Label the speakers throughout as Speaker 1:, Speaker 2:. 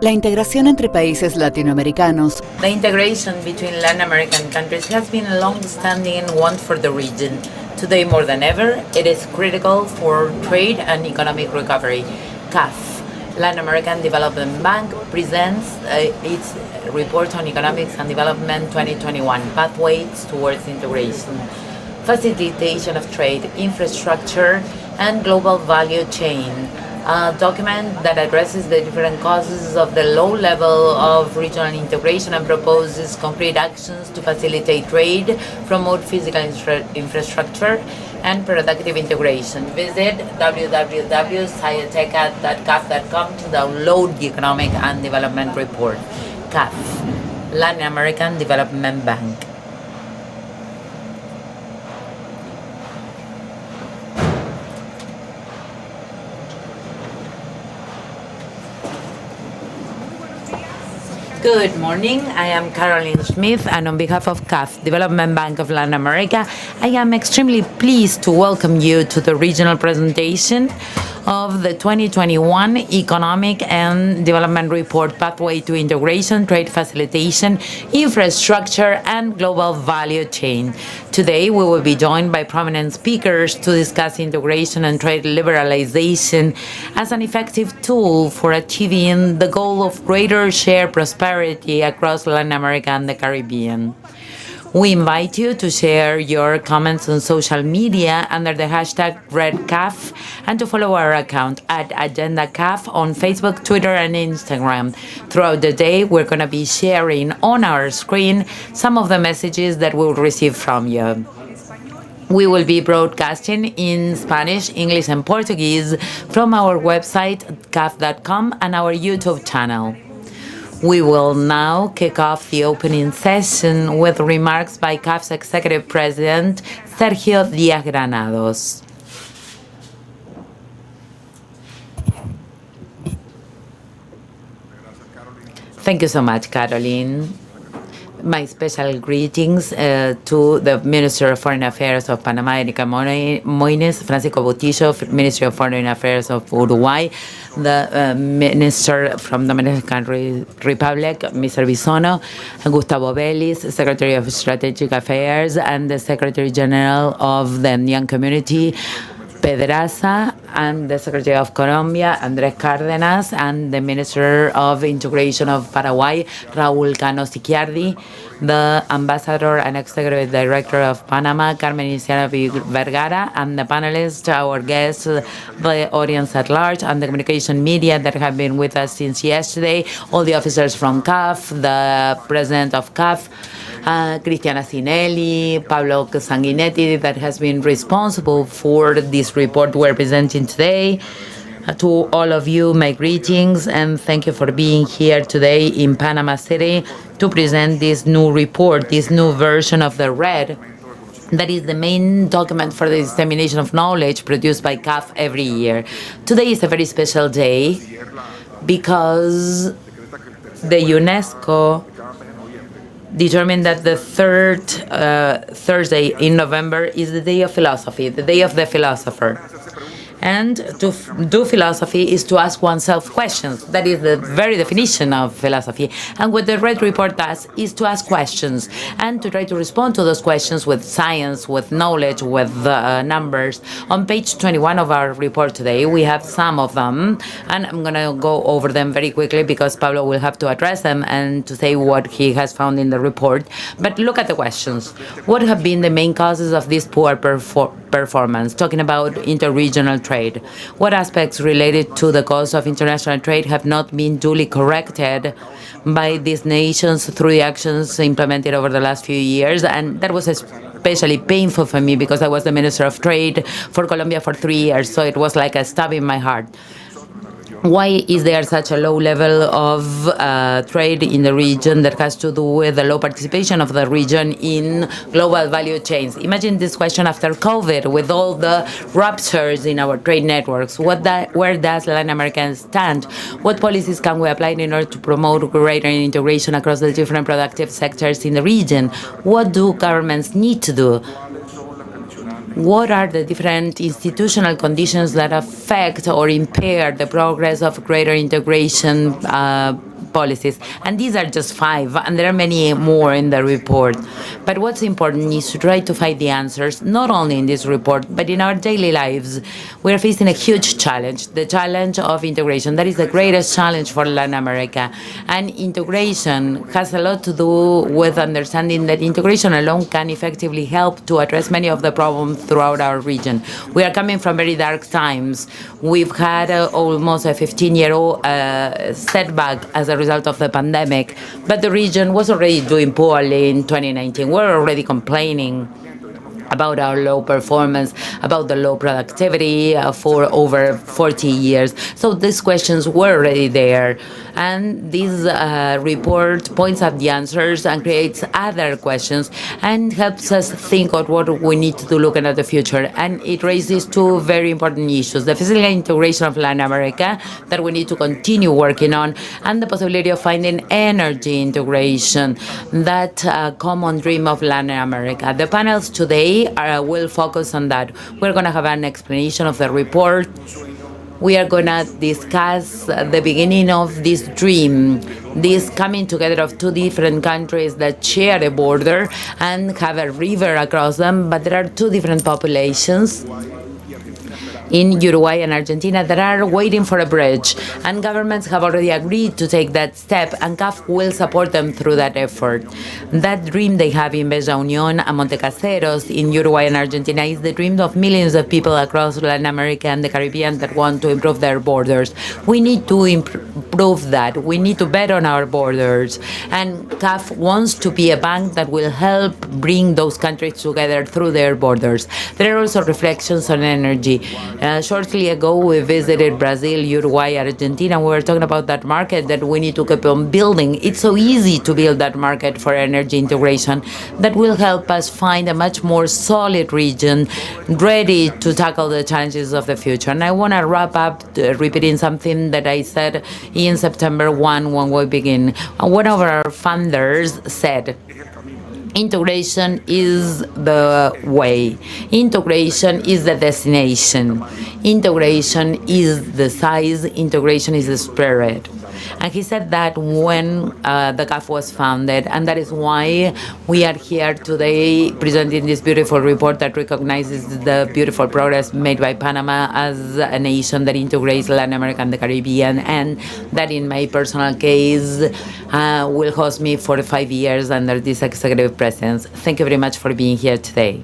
Speaker 1: La integración entre países latinoamericanos.
Speaker 2: The integration between Latin American countries has been a long-standing want for the region. Today, more than ever, it is critical for trade and economic recovery. CAF, Latin American Development Bank, presents its report on Economics and Development 2021, Pathways Towards Integration, Facilitation of Trade, Infrastructure, and Global Value Chain. A document that addresses the different causes of the low level of regional integration and proposes concrete actions to facilitate trade, promote physical infrastructure, and productive integration. Visit www.sciateca.caf.com to download the Economic and Development Report. CAF, Latin American Development Bank. Good morning, I am Caroline Smith, and on behalf of CAF, Development Bank of Latin America, I am extremely pleased to welcome you to the regional presentation of the 2021 Economic and Development Report, Pathway to Integration, Trade Facilitation, Infrastructure, and Global Value Chain. Today, we will be joined by prominent speakers to discuss integration and trade liberalization as an effective tool for achieving the goal of greater shared prosperity across Latin America and the Caribbean. We invite you to share your comments on social media under the hashtag RedCAF and to follow our account at AgendaCAF on Facebook, Twitter, and Instagram. Throughout the day, we're going to be sharing on our screen some of the messages that we'll receive from you. We will be broadcasting in Spanish, English, and Portuguese from our website, caf.com, and our YouTube channel. We will now kick off the opening session with remarks by CAF's Executive President, Sergio Díaz-Granados. Thank you so much, Caroline. My special greetings to the Minister of Foreign Affairs of Panama, Erika Moines, Francisco Botillo, Ministry of Foreign Affairs of Uruguay, the Minister from the Dominican Republic, Mr. Bisono, Gustavo Vélez, Secretary of Strategic Affairs, and the Secretary General of the Young Community, Pedraza, and the Secretary of Colombia, Andrés Cárdenas, and the Minister of Integration of Paraguay, Raúl Cano Sicchiardi, the Ambassador and Executive Director of Panama, Carmen Isiana Vergara, and the panelists, our guests, the audience at large, and the communication media that have been with us since yesterday, all the officers from CAF, the President of CAF, Cristiana Sinelli, Pablo Sanguinetti, that has been responsible for this report we're presenting today. To all of you, my greetings, and thank you for being here today in Panama City to present this new report, this new version of the RED, that is the main document for the dissemination of knowledge produced by CAF every year. Today is a very special day because the UNESCO determined that the third Thursday in November is the Day of Philosophy, the Day of the Philosopher. And to do philosophy is to ask oneself questions. That is the very definition of philosophy. And what the RED report does is to ask questions and to try to respond to those questions with science, with knowledge, with numbers. On page 21 of our report today, we have some of them, and I'm going to go over them very quickly because Pablo will have to address them and to say what he has found in the report. But look at the questions. What have been the main causes of this poor performance? Talking about interregional trade. What aspects related to the cost of international trade have not been duly corrected by these nations through the actions implemented over the last few years? And that was especially painful for me because I was the Minister of Trade for Colombia for 3 years, so it was like a stab in my heart. Why is there such a low level of trade in the region that has to do with the low participation of the region in global value chains? Imagine this question after COVID with all the ruptures in our trade networks. Where does Latin America stand? What policies can we apply in order to promote greater integration across the different productive sectors in the region? What do governments need to do? What are the different institutional conditions that affect or impair the progress of greater integration policies. And these are just 5, and there are many more in the report. But what's important is to try to find the answers, not only in this report, but in our daily lives. We're facing a huge challenge, the challenge of integration. That is the greatest challenge for Latin America. And integration has a lot to do with understanding that integration alone can effectively help to address many of the problems throughout our region. We are coming from very dark times. We've had almost a 15-year-old setback as a result of the pandemic, but the region was already doing poorly in 2019. We're already complaining about our low performance, about the low productivity for over 40 years. So these questions were already there. And this report points out the answers and creates other questions and helps us think of what we need to do looking at the future. And it raises 2 very important issues: the physical integration of Latin America that we need to continue working on, and the possibility of finding energy integration, that common dream of Latin America. The panels today will focus on that. We're going to have an explanation of the report. We are going to discuss the beginning of this dream, this coming together of 2 different countries that share a border and have a river across them, but there are 2 different populations in Uruguay and Argentina that are waiting for a bridge, and governments have already agreed to take that step, and CAF will support them through that effort. That dream they have in Bella Unión and Montecaseros in Uruguay and Argentina is the dream of millions of people across Latin America and the Caribbean that want to improve their borders. We need to improve that. We need to bet on our borders, and CAF wants to be a bank that will help bring those countries together through their borders. There are also reflections on energy. Shortly ago, we visited Brazil, Uruguay, Argentina. We were talking about that market that we need to keep on building. It's so easy to build that market for energy integration that will help us find a much more solid region ready to tackle the challenges of the future. And I want to wrap up repeating something that I said in September 1 when we begin. One of our funders said, integration is the way. Integration is the destination. Integration is the size. Integration is the spirit. And he said that when the CAF was founded, and that is why we are here today presenting this beautiful report that recognizes the beautiful progress made by Panama as a nation that integrates Latin America and the Caribbean, and that in my personal case will host me for 5 years under this executive presence. Thank you very much for being here today.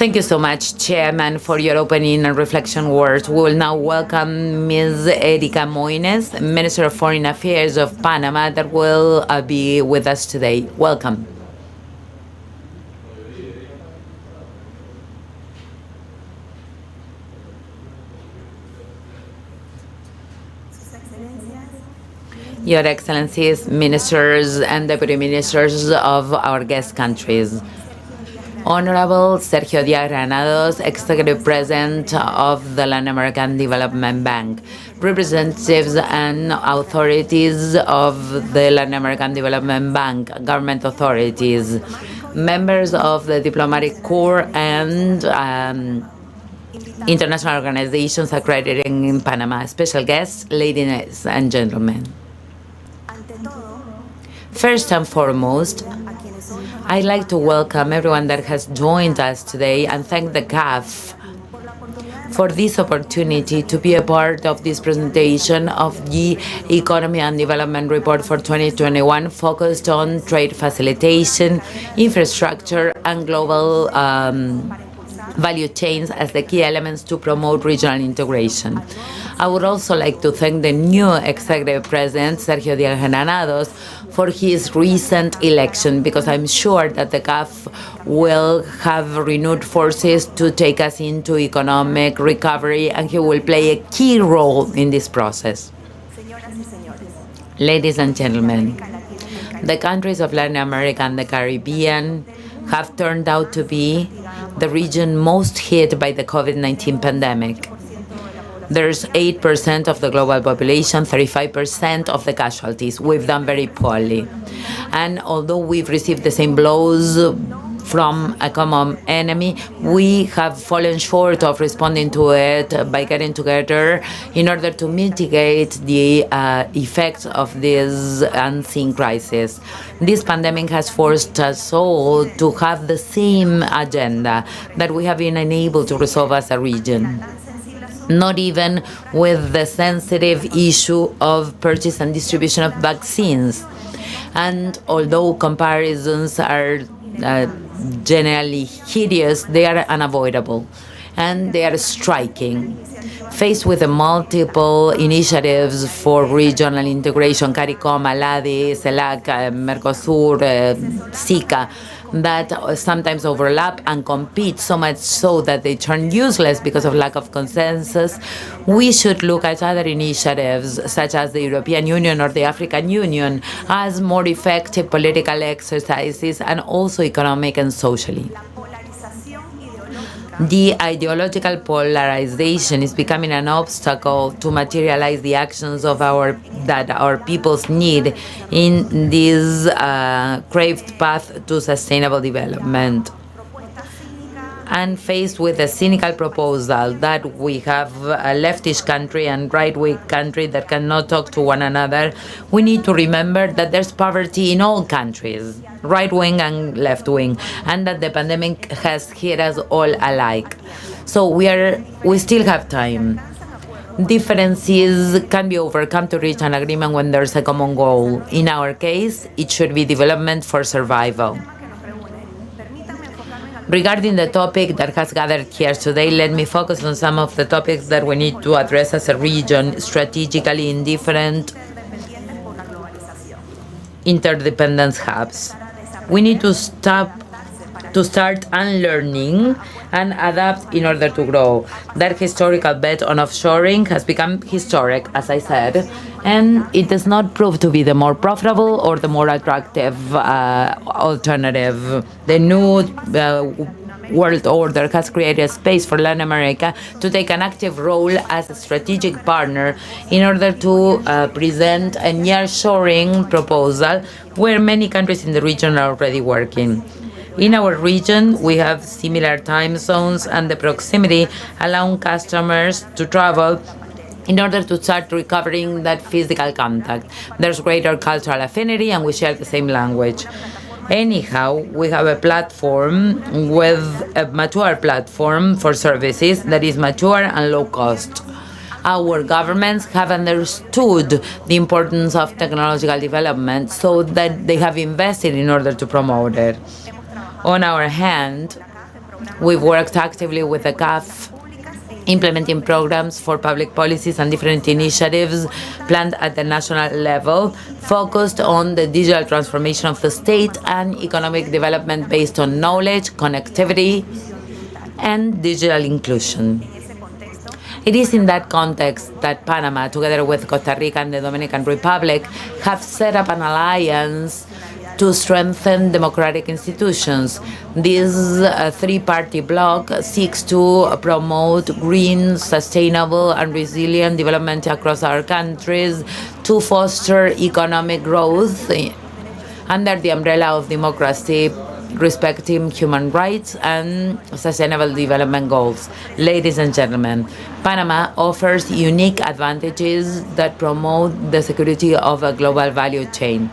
Speaker 2: Thank you so much, Chairman, for your opening and reflection words. We will now welcome Ms. Erika Moines, Minister of Foreign Affairs of Panama, that will be with us today. Welcome. Your Excellencies, Ministers and Deputy Ministers of our guest countries. Honorable Sergio Díaz Granados, Executive President of the Latin American Development Bank, representatives and authorities of the Latin American Development Bank, government authorities, members of the diplomatic corps and international organizations accredited in Panama, special guests, ladies and gentlemen. First and foremost, I'd like to welcome everyone that has joined us today and thank the CAF for this opportunity to be a part of this presentation of the Economy and Development Report for 2021, focused on trade facilitation, infrastructure, and global value chains as the key elements to promote regional integration. I would also like to thank the new Executive President, Sergio Díaz Granados, for his recent election, because I'm sure that the CAF will have renewed forces to take us into economic recovery, and he will play a key role in this process. Ladies and gentlemen, the countries of Latin America and the Caribbean have turned out to be the region most hit by the COVID-19 pandemic. There's 8% of the global population, 35% of the casualties. We've done very poorly. And although we've received the same blows from a common enemy. We have fallen short of responding to it by getting together in order to mitigate the effects of this unseen crisis. This pandemic has forced us all to have the same agenda that we have been unable to resolve as a region. Not even with the sensitive issue of purchase and distribution of vaccines. And although comparisons are generally hideous, they are unavoidable and they are striking. Faced with the multiple initiatives for regional integration, CARICOM, ALADI, CELAC, Mercosur, SICA, that sometimes overlap and compete so much so that they turn useless because of lack of consensus, we should look at other initiatives such as the European Union or the African Union as more effective political exercises and also economic and socially. The ideological polarization is becoming an obstacle to materialize the actions of that our peoples need in this craved path to sustainable development. And faced with a cynical proposal that we have a leftish country and right-wing country that cannot talk to one another, we need to remember that there's poverty in all countries, right-wing and left-wing, and that the pandemic has hit us all alike. So we still have time. Differences can be overcome to reach an agreement when there's a common goal. In our case, it should be development for survival. Regarding the topic that has gathered here today, let me focus on some of the topics that we need to address as a region strategically in different interdependence hubs. We need to start unlearning and adapt in order to grow. That historical bet on offshoring has become historic, as I said, and it does not prove to be the more profitable or the more attractive alternative. The new world order has created a space for Latin America to take an active role as a strategic partner in order to present a nearshoring proposal where many countries in the region are already working. In our region, we have similar time zones, and the proximity allows customers to travel in order to start recovering that physical contact. There's greater cultural affinity, and we share the same language. Anyhow, we have a platform a mature platform for services that is mature and low cost. Our governments have understood the importance of technological development so that they have invested in order to promote it. On our hand, we've worked actively with the CAF, implementing programs for public policies and different initiatives planned at the national level, focused on the digital transformation of the state and economic development based on knowledge, connectivity, and digital inclusion. It is in that context that Panama, together with Costa Rica and the Dominican Republic, have set up an alliance to strengthen democratic institutions. This three-party bloc seeks to promote green, sustainable, and resilient development across our countries to foster economic growth under the umbrella of democracy, respecting human rights and sustainable development goals. Ladies and gentlemen, Panama offers unique advantages that promote the security of a global value chain.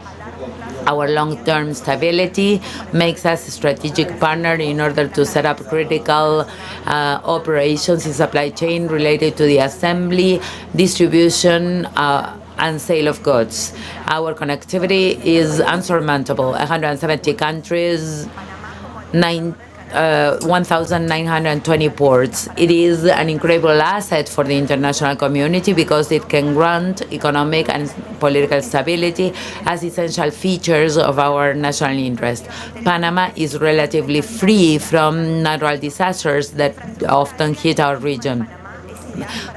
Speaker 2: Our long-term stability makes us a strategic partner in order to set up critical operations in supply chain related to the assembly, distribution, and sale of goods. Our connectivity is unsurmountable. 170 countries, 1,920 ports. It is an incredible asset for the international community because it can grant economic and political stability as essential features of our national interest. Panama is relatively free from natural disasters that often hit our region.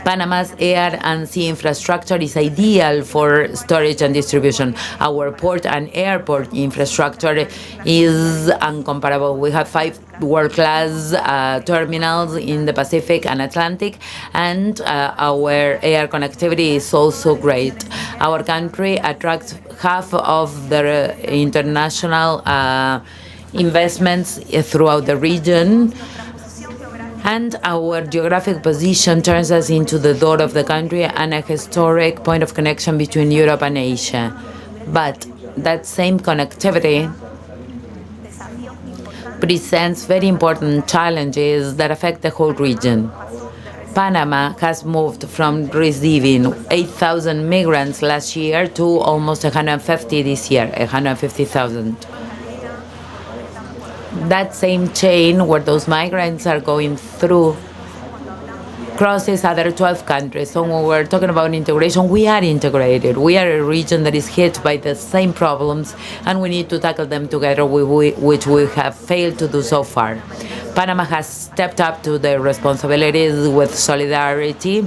Speaker 2: Panama's air and sea infrastructure is ideal for storage and distribution. Our port and airport infrastructure is incomparable. We have 5 world-class terminals in the Pacific and Atlantic, and our air connectivity is also great. Our country attracts half of the international investments throughout the region, and our geographic position turns us into the door of the country and a historic point of connection between Europe and Asia. But that same connectivity presents very important challenges that affect the whole region. Panama has moved from receiving 8,000 migrants last year to almost 150 this year, 150,000. That same chain where those migrants are going through crosses other 12 countries. So when we're talking about integration, we are integrated. We are a region that is hit by the same problems, and we need to tackle them together, which we have failed to do so far. Panama has stepped up to their responsibilities with solidarity,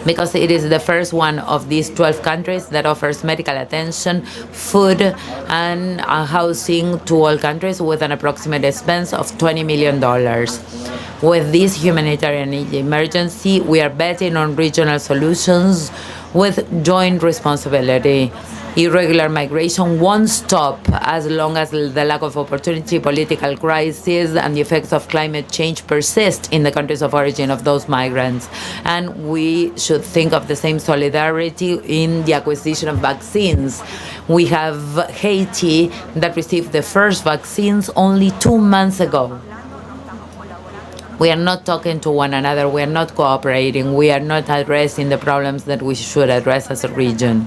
Speaker 2: because it is the first one of these 12 countries that offers medical attention, food, and housing to all countries with an approximate expense of $20 million. With this humanitarian emergency, we are betting on regional solutions with joint responsibility. Irregular migration won't stop as long as the lack of opportunity, political crisis, and the effects of climate change persist in the countries of origin of those migrants. And we should think of the same solidarity in the acquisition of vaccines. We have Haiti that received the first vaccines only 2 months ago. We are not talking to one another, we are not cooperating, we are not addressing the problems that we should address as a region.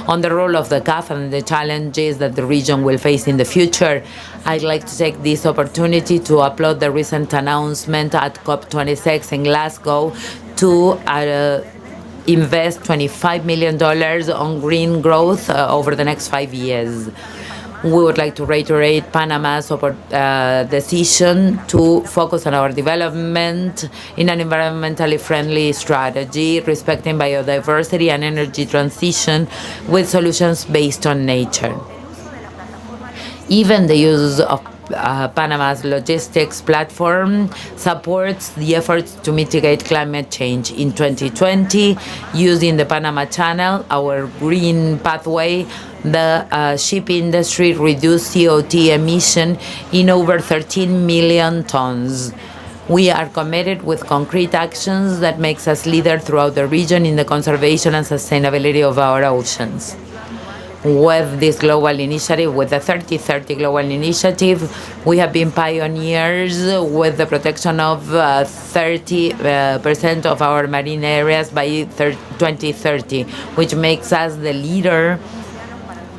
Speaker 2: On the role of the CAF and the challenges that the region will face in the future, I'd like to take this opportunity to applaud the recent announcement at COP26 in Glasgow to invest $25 million on green growth over the next 5 years. We would like to reiterate Panama's decision to focus on our development in an environmentally friendly strategy, respecting biodiversity and energy transition with solutions based on nature. Even the use of Panama's logistics platform supports the efforts to mitigate climate change. In 2020, using the Panama Channel, our green pathway, the ship industry reduced CO2 emission in over 13 million tons. We are committed with concrete actions that makes us leader throughout the region in the conservation and sustainability of our oceans. With this global initiative, with the 30-30 global initiative, we have been pioneers with the protection of 30% of our marine areas by 2030, which makes us the leader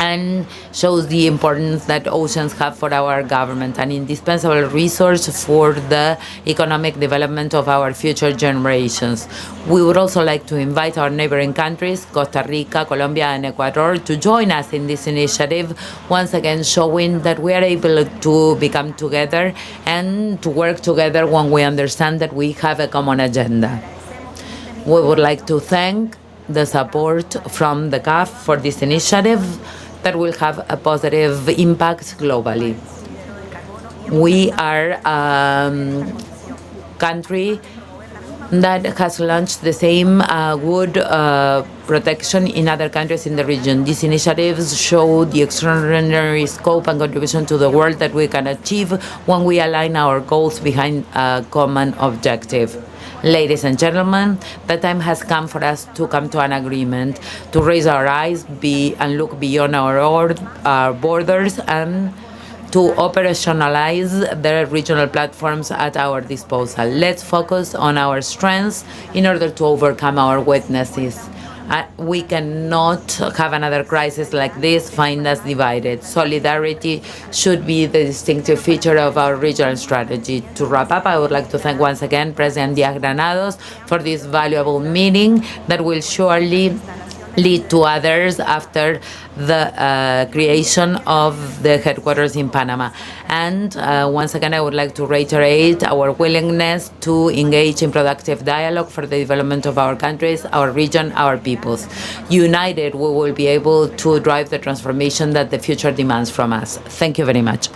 Speaker 2: and shows the importance that oceans have for our government, an indispensable resource for the economic development of our future generations. We would also like to invite our neighboring countries, Costa Rica, Colombia, and Ecuador, to join us in this initiative, once again showing that we are able to become together and to work together when we understand that we have a common agenda. We would like to thank the support from the CAF for this initiative that will have a positive impact globally. We are a country that has launched the same wood protection in other countries in the region. These initiatives show the extraordinary scope and contribution to the world that we can achieve when we align our goals behind a common objective. Ladies and gentlemen, the time has come for us to come to an agreement, to raise our eyes and look beyond our borders and to operationalize the regional platforms at our disposal. Let's focus on our strengths in order to overcome our weaknesses. We cannot have another crisis like this find us divided. Solidarity should be the distinctive feature of our regional strategy. To wrap up, I would like to thank once again President Díaz Granados for this valuable meeting that will surely lead to others after the creation of the headquarters in Panama. And once again, I would like to reiterate our willingness to engage in productive dialogue for the development of our countries, our region, our peoples. United, we will be able to drive the transformation that the future demands from us. Thank you very much.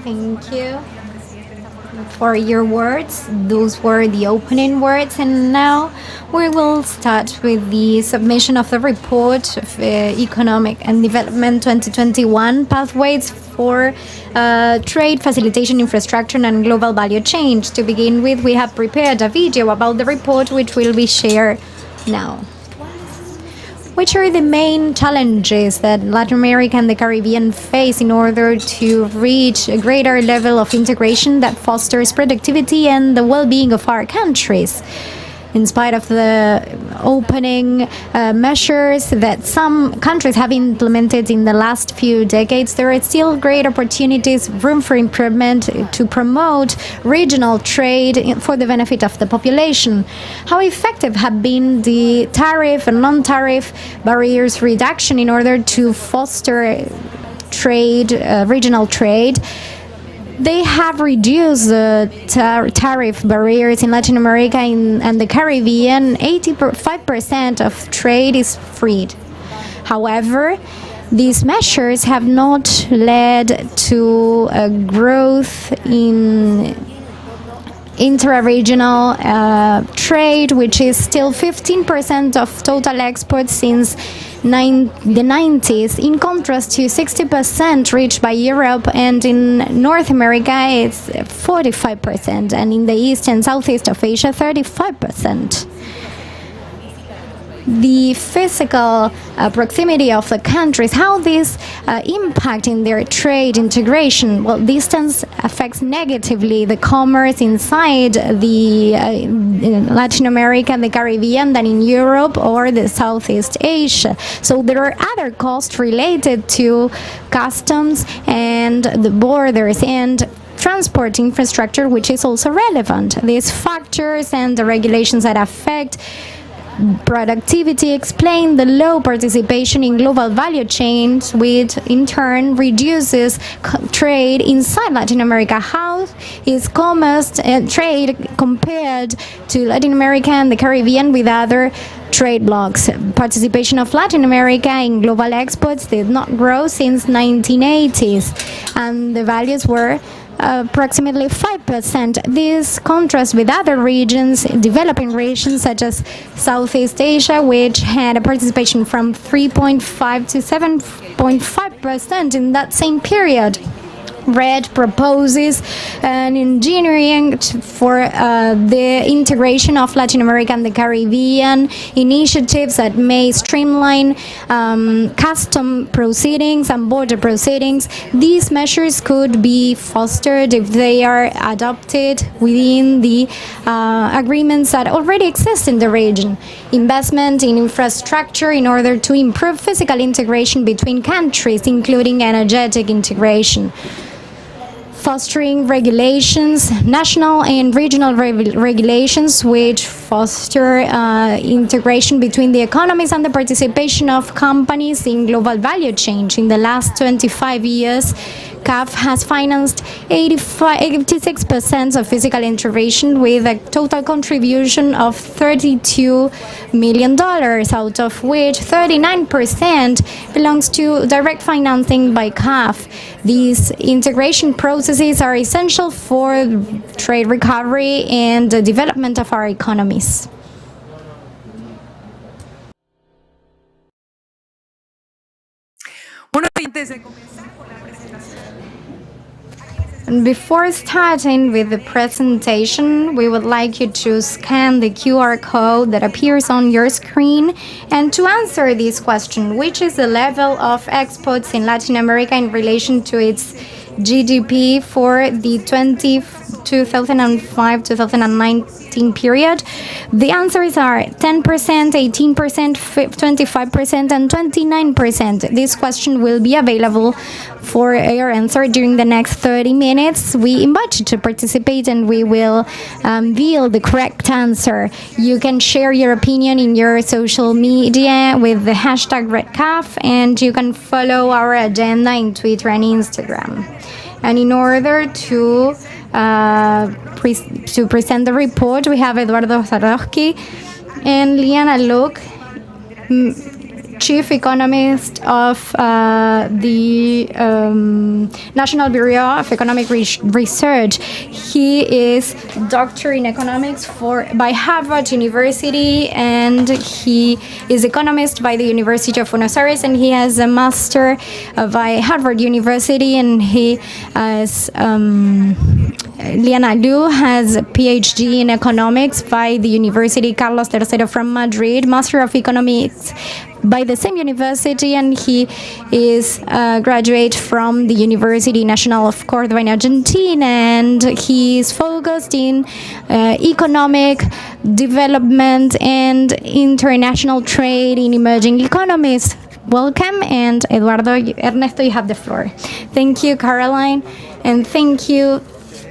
Speaker 3: Thank you. for your words. Those were the opening words, and now we will start with the submission of the report of Economic and Development 2021 Pathways for Trade, Facilitation, Infrastructure, and Global Value Chain. To begin with, we have prepared a video about the report which will be shared now. Which are the main challenges that Latin America and the Caribbean face in order to reach a greater level of integration that fosters productivity and the well-being of our countries? In spite of the opening measures that some countries have implemented in the last few decades, there are still great opportunities, room for improvement to promote regional trade for the benefit of the population. How effective have been the tariff and non-tariff barriers reduction in order to foster trade, regional trade? They have reduced the tariff barriers in Latin America and the Caribbean. 85% of trade is freed. However, these measures have not led to a growth in intraregional trade, which is still 15% of total exports since the 90s, in contrast to 60% reached by Europe, and in North America it's 45%, and in the East and Southeast of Asia 35%. The physical proximity of the countries, how this impact in their trade integration? Well, distance affects negatively the commerce inside the Latin America and the Caribbean than in Europe or the Southeast Asia. So there are other costs related to customs and the borders and transport infrastructure, which is also relevant. These factors and the regulations that affect productivity explain the low participation in global value chains, which in turn reduces trade inside Latin America. How is commerce and trade compared to Latin America and the Caribbean with other trade blocs? Participation of Latin America in global exports did not grow since 1980s, and the values were approximately 5%. This contrasts with other regions, developing regions such as Southeast Asia, which had a participation from 3.5 to 7.5% in that same period. RED proposes an engineering for the integration of Latin America and the Caribbean, initiatives that may streamline custom proceedings and border proceedings. These measures could be fostered if they are adopted within the agreements that already exist in the region. Investment in infrastructure in order to improve physical integration between countries, including energetic integration. Fostering regulations, national and regional regulations, which foster integration between the economies and the participation of companies in global value chain. In the last 25 years, CAF has financed 86% of physical integration with a total contribution of $32 million, out of which 39% belongs to direct financing by CAF. These integration processes are essential for trade recovery and the development of our economies. And before starting with the presentation, we would like you to scan the QR code that appears on your screen and to answer this question: which is the level of exports in Latin America in relation to its GDP for the 2005-2019 period? The answers are 10%, 18%, 25%, and 29%. This question will be available for your answer during the next 30 minutes. We invite you to participate and we will reveal the correct answer. You can share your opinion in your social media with the hashtag RedCAF, and you can follow our agenda in Twitter and Instagram. And in order to present the report, we have Eduardo Zarowski and Liana Luke chief economist of the National Bureau of Economic Research. He is doctor in economics by Harvard University, and he is economist by the University of Buenos Aires, and he has a master by Harvard University, and he has Liana Liu has a PhD in economics by the University Carlos III from Madrid, Master of Economics by the same university, and he is a graduate from the University Nacional of Córdoba in Argentina, and he is focused in economic development and international trade in emerging economies. Welcome, and Ernesto, you have the floor. Thank you, Caroline, and thank you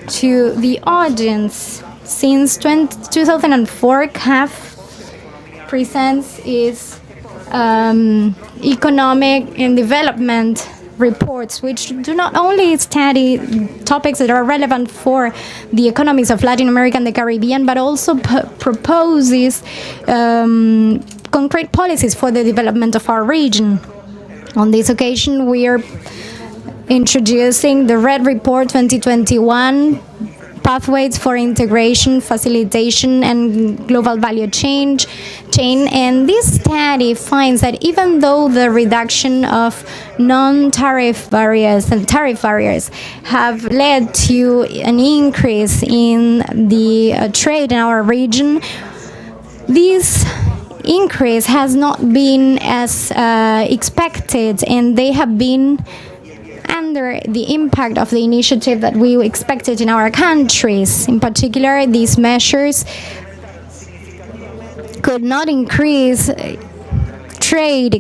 Speaker 3: to the audience. Since 2004, CAF presents its economic and development reports, which do not only study topics that are relevant for the economies of Latin America and the Caribbean, but also proposes concrete policies for the development of our region. On this occasion, we are introducing the Red Report 2021, Pathways for Integration, Facilitation, and Global Value Chain. And this study finds that even though the reduction of non-tariff barriers and tariff barriers have led to an increase in the trade in our region, this increase has not been as expected, and they have been under the impact of the initiative that we expected in our countries. In particular, these measures could not increase trade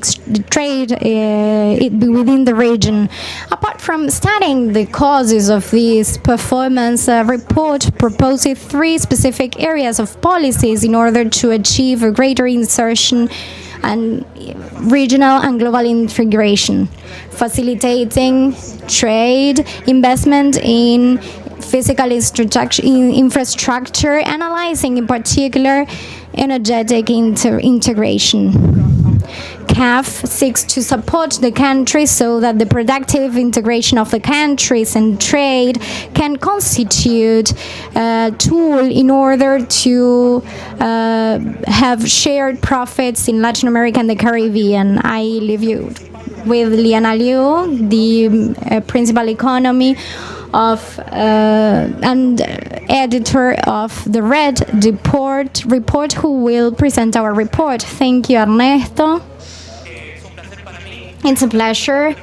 Speaker 3: within the region. Apart from studying the causes of this performance, a report proposes 3 specific areas of policies in order to achieve a greater insertion and regional and global integration, facilitating trade, investment in physical infrastructure, analyzing in particular energetic integration. CAF seeks to support the countries so that the productive integration of the countries and trade can constitute a tool in order to have shared profits in Latin America and the Caribbean. I leave you with Liana Liu, the principal economy of and editor of the Red Report, who will present our report. Thank you, Ernesto. It's a pleasure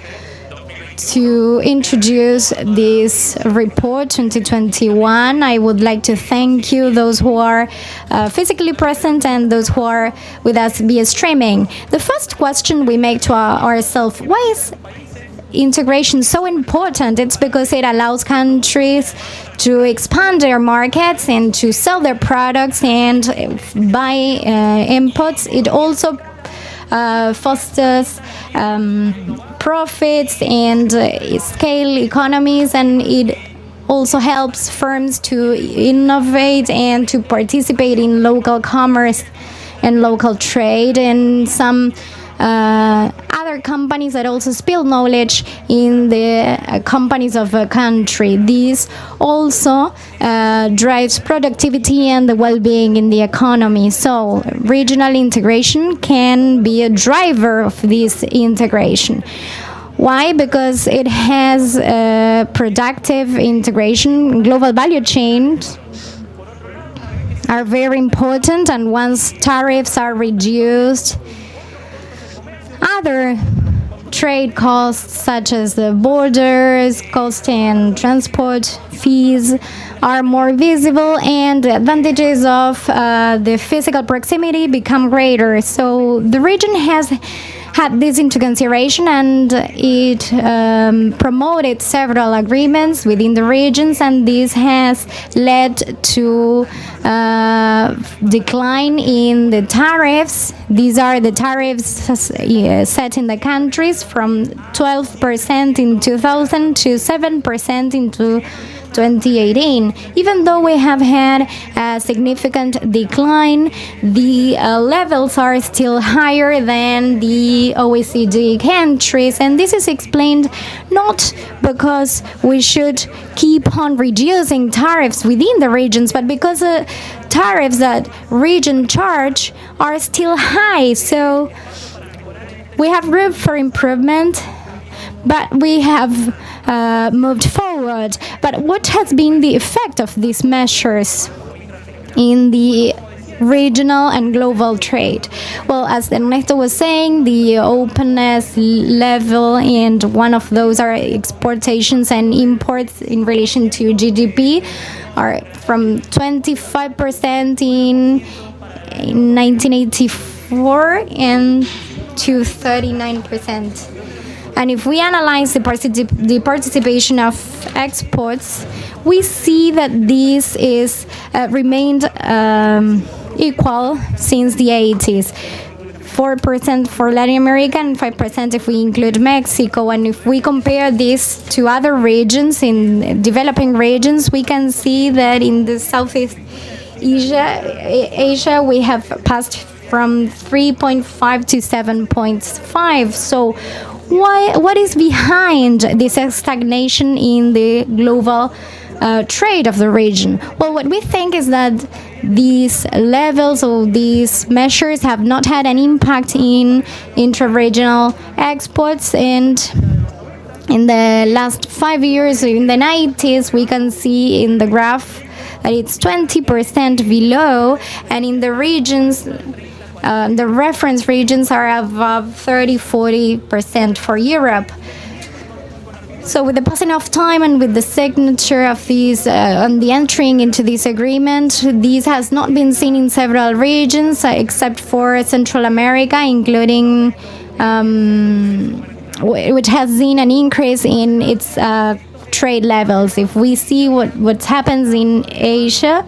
Speaker 3: to introduce this report 2021. I would like to thank you, those who are physically present and those who are with us via streaming. The first question we make to ourselves: why is integration so important? It's because it allows countries to expand their markets and to sell their products and buy inputs. It also fosters profits and scale economies, and it also helps firms to innovate and to participate in local commerce and local trade, and some other companies that also spill knowledge in the companies of a country. This also drives productivity and the well-being in the economy. So regional integration can be a driver of this integration. Why? Because it has productive integration. Global value chains are very important, and once tariffs are reduced, other trade costs such as the borders, cost and transport fees are more visible, and the advantages of the physical proximity become greater. So the region has had this into consideration, and it promoted several agreements within the regions, and this has led to decline in the tariffs. These are the tariffs set in the countries from 12% in 2000 to 7% in 2018. Even though we have had a significant decline, the levels are still higher than the OECD countries, and this is explained not because we should keep on reducing tariffs within the regions, but because the tariffs that region charge are still high. So we have room for improvement, but we have moved forward. But what has been the effect of these measures in the regional and global trade? Well, as Ernesto was saying, the openness level, and one of those are exportations and imports in relation to GDP, are from 25% in 1984 and to 39%. And if we analyze the participation of exports, we see that this is remained equal since the 80s. 4% for Latin America and 5% if we include Mexico. And if we compare this to other regions, in developing regions, we can see that in the Southeast Asia we have passed from 3.5 to 7.5. So what is behind this stagnation in the global trade of the region? Well, what we think is that these levels or these measures have not had an impact in intra-regional exports, and in the last 5 years, in the 90s, we can see in the graph that it's 20% below, and in the regions, the reference regions are above 30-40% for Europe. So with the passing of time and with the signature of these and the entering into this agreement, this has not been seen in several regions except for Central America, including which has seen an increase in its trade levels. If we see what happens in Asia,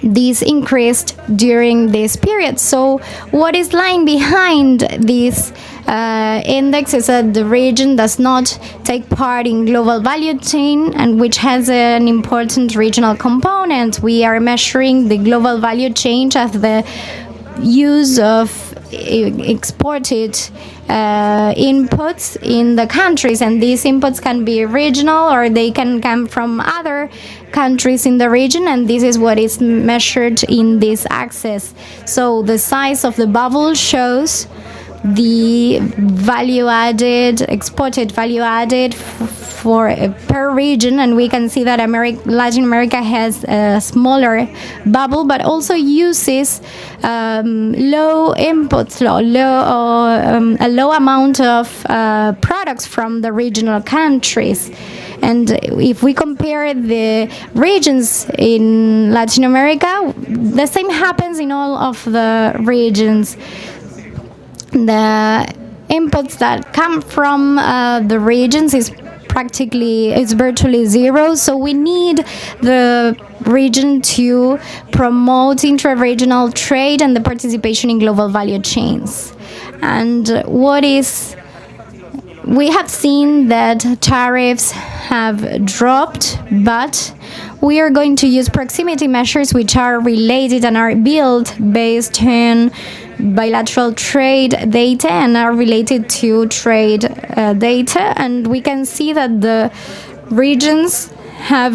Speaker 3: this increased during this period. So what is lying behind this index is that the region does not take part in global value chain, and which has an important regional component. We are measuring the global value chain as the use of exported inputs in the countries, and these inputs can be regional or they can come from other countries in the region, and this is what is measured in this axis. So the size of the bubble shows the value added, exported value added for per region, and we can see that Latin America has a smaller bubble, but also uses low inputs, a low amount of products from the regional countries. And if we compare the regions in Latin America, the same happens in all of the regions. The inputs that come from the regions is virtually zero. So we need the region to promote intra-regional trade and the participation in global value chains. And we have seen that tariffs have dropped, but we are going to use proximity measures which are related and are built based on bilateral trade data and are related to trade data. And we can see that the regions have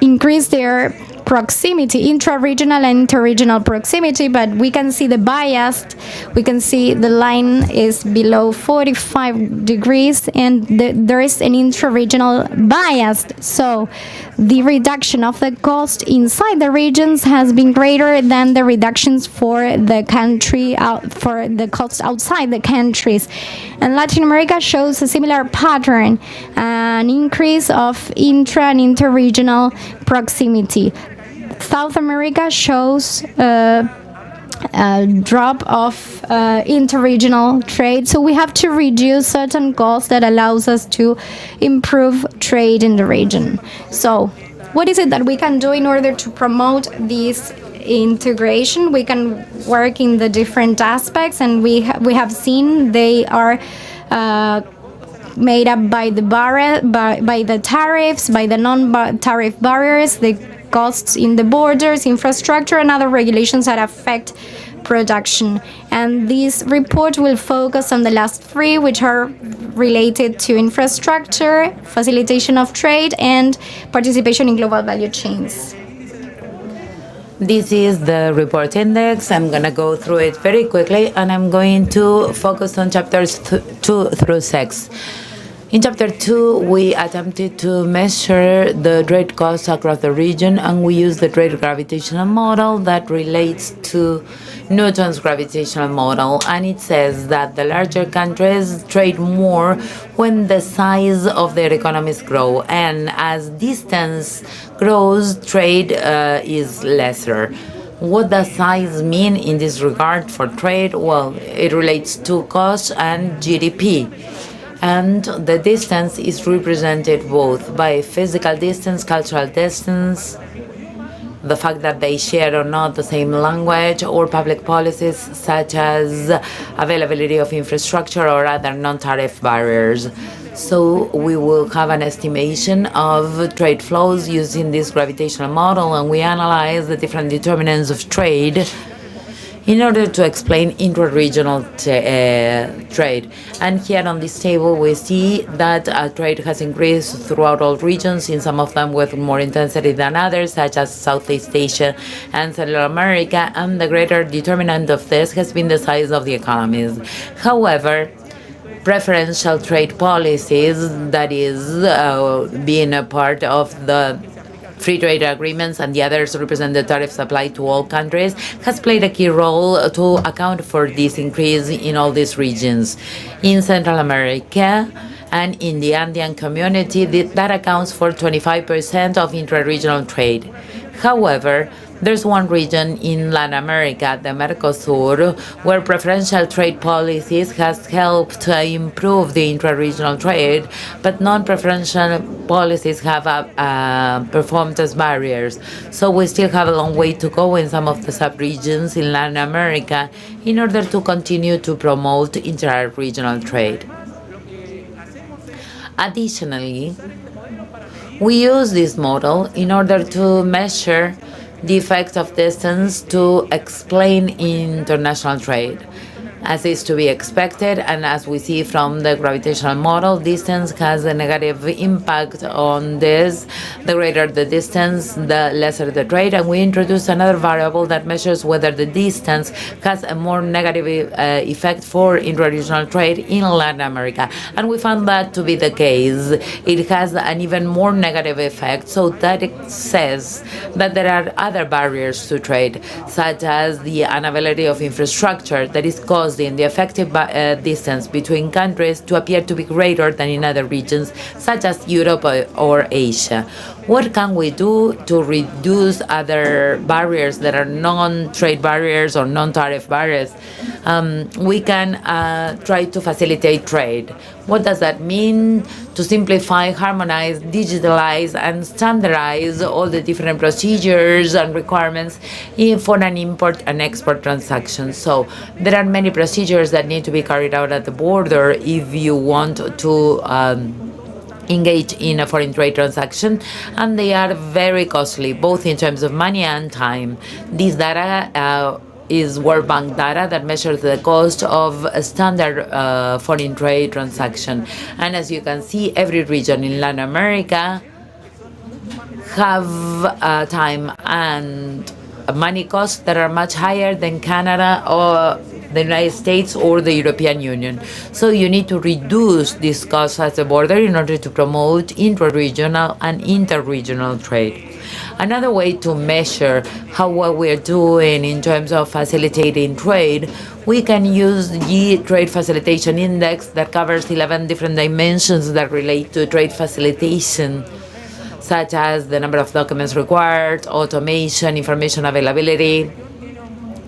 Speaker 3: increased their proximity, intra-regional and inter-regional proximity, but we can see the bias. We can see the line is below 45 degrees and there is an intra-regional bias. So the reduction of the cost inside the regions has been greater than the reductions for the country for the cost outside the countries. And Latin America shows a similar pattern, an increase of intra and inter-regional proximity. South America shows a drop of interregional trade, so we have to reduce certain costs that allows us to improve trade in the region. So what is it that we can do in order to promote this integration? We can work in the different aspects, and we have seen they are made up by the tariffs, by the non-tariff barriers, the costs in the borders, infrastructure, and other regulations that affect production. And this report will focus on the last three, which are related to infrastructure, facilitation of trade, and participation in global value chains.
Speaker 2: This is the report index. I'm going to go through it very quickly, and I'm going to focus on chapters 2 through 6. In Chapter 2, we attempted to measure the trade costs across the region, and we used the trade gravitational model that relates to Newton's gravitational model. And it says that the larger countries trade more when the size of their economies grow, and as distance grows, trade is lesser. What does size mean in this regard for trade? Well, it relates to cost and GDP. And the distance is represented both by physical distance, cultural distance, the fact that they share or not the same language, or public policies such as availability of infrastructure or other non-tariff barriers. So we will have an estimation of trade flows using this gravitational model, and we analyze the different determinants of trade in order to explain intra-regional trade. And here on this table, we see that trade has increased throughout all regions, in some of them with more intensity than others, such as Southeast Asia and Central America, and the greater determinant of this has been the size of the economies. However, preferential trade policies, that is, being a part of the free trade agreements, and the others represent the tariffs applied to all countries, has played a key role to account for this increase in all these regions. In Central America and in the Andean community, that accounts for 25% of intra-regional trade. However, there's one region in Latin America, the Mercosur, where preferential trade policies has helped to improve the intra-regional trade, but non-preferential policies have performed as barriers. So we still have a long way to go in some of the sub-regions in Latin America in order to continue to promote intra-regional trade. Additionally, we use this model in order to measure the effect of distance to explain international trade. As is to be expected, and as we see from the gravitational model, distance has a negative impact on this. The greater the distance, the lesser the trade, and we introduce another variable that measures whether the distance has a more negative effect for intra-regional trade in Latin America. And we found that to be the case. It has an even more negative effect, so that it says that there are other barriers to trade, such as the unavailability of infrastructure that is caused in the effective distance between countries to appear to be greater than in other regions, such as Europe or Asia. What can we do to reduce other barriers that are non-trade barriers or non-tariff barriers? We can try to facilitate trade. What does that mean? To simplify, harmonize, digitalize, and standardize all the different procedures and requirements for an import and export transaction. So there are many procedures that need to be carried out at the border if you want to engage in a foreign trade transaction, and they are very costly, both in terms of money and time. This data is World Bank data that measures the cost of a standard foreign trade transaction. And as you can see, every region in Latin America have time and money costs that are much higher than Canada or the United States or the European Union. So you need to reduce these costs at the border in order to promote intra-regional and inter-regional trade. Another way to measure how well we're doing in terms of facilitating trade, we can use the Trade Facilitation Index that covers 11 different dimensions that relate to trade facilitation, such as the number of documents required, automation, information availability,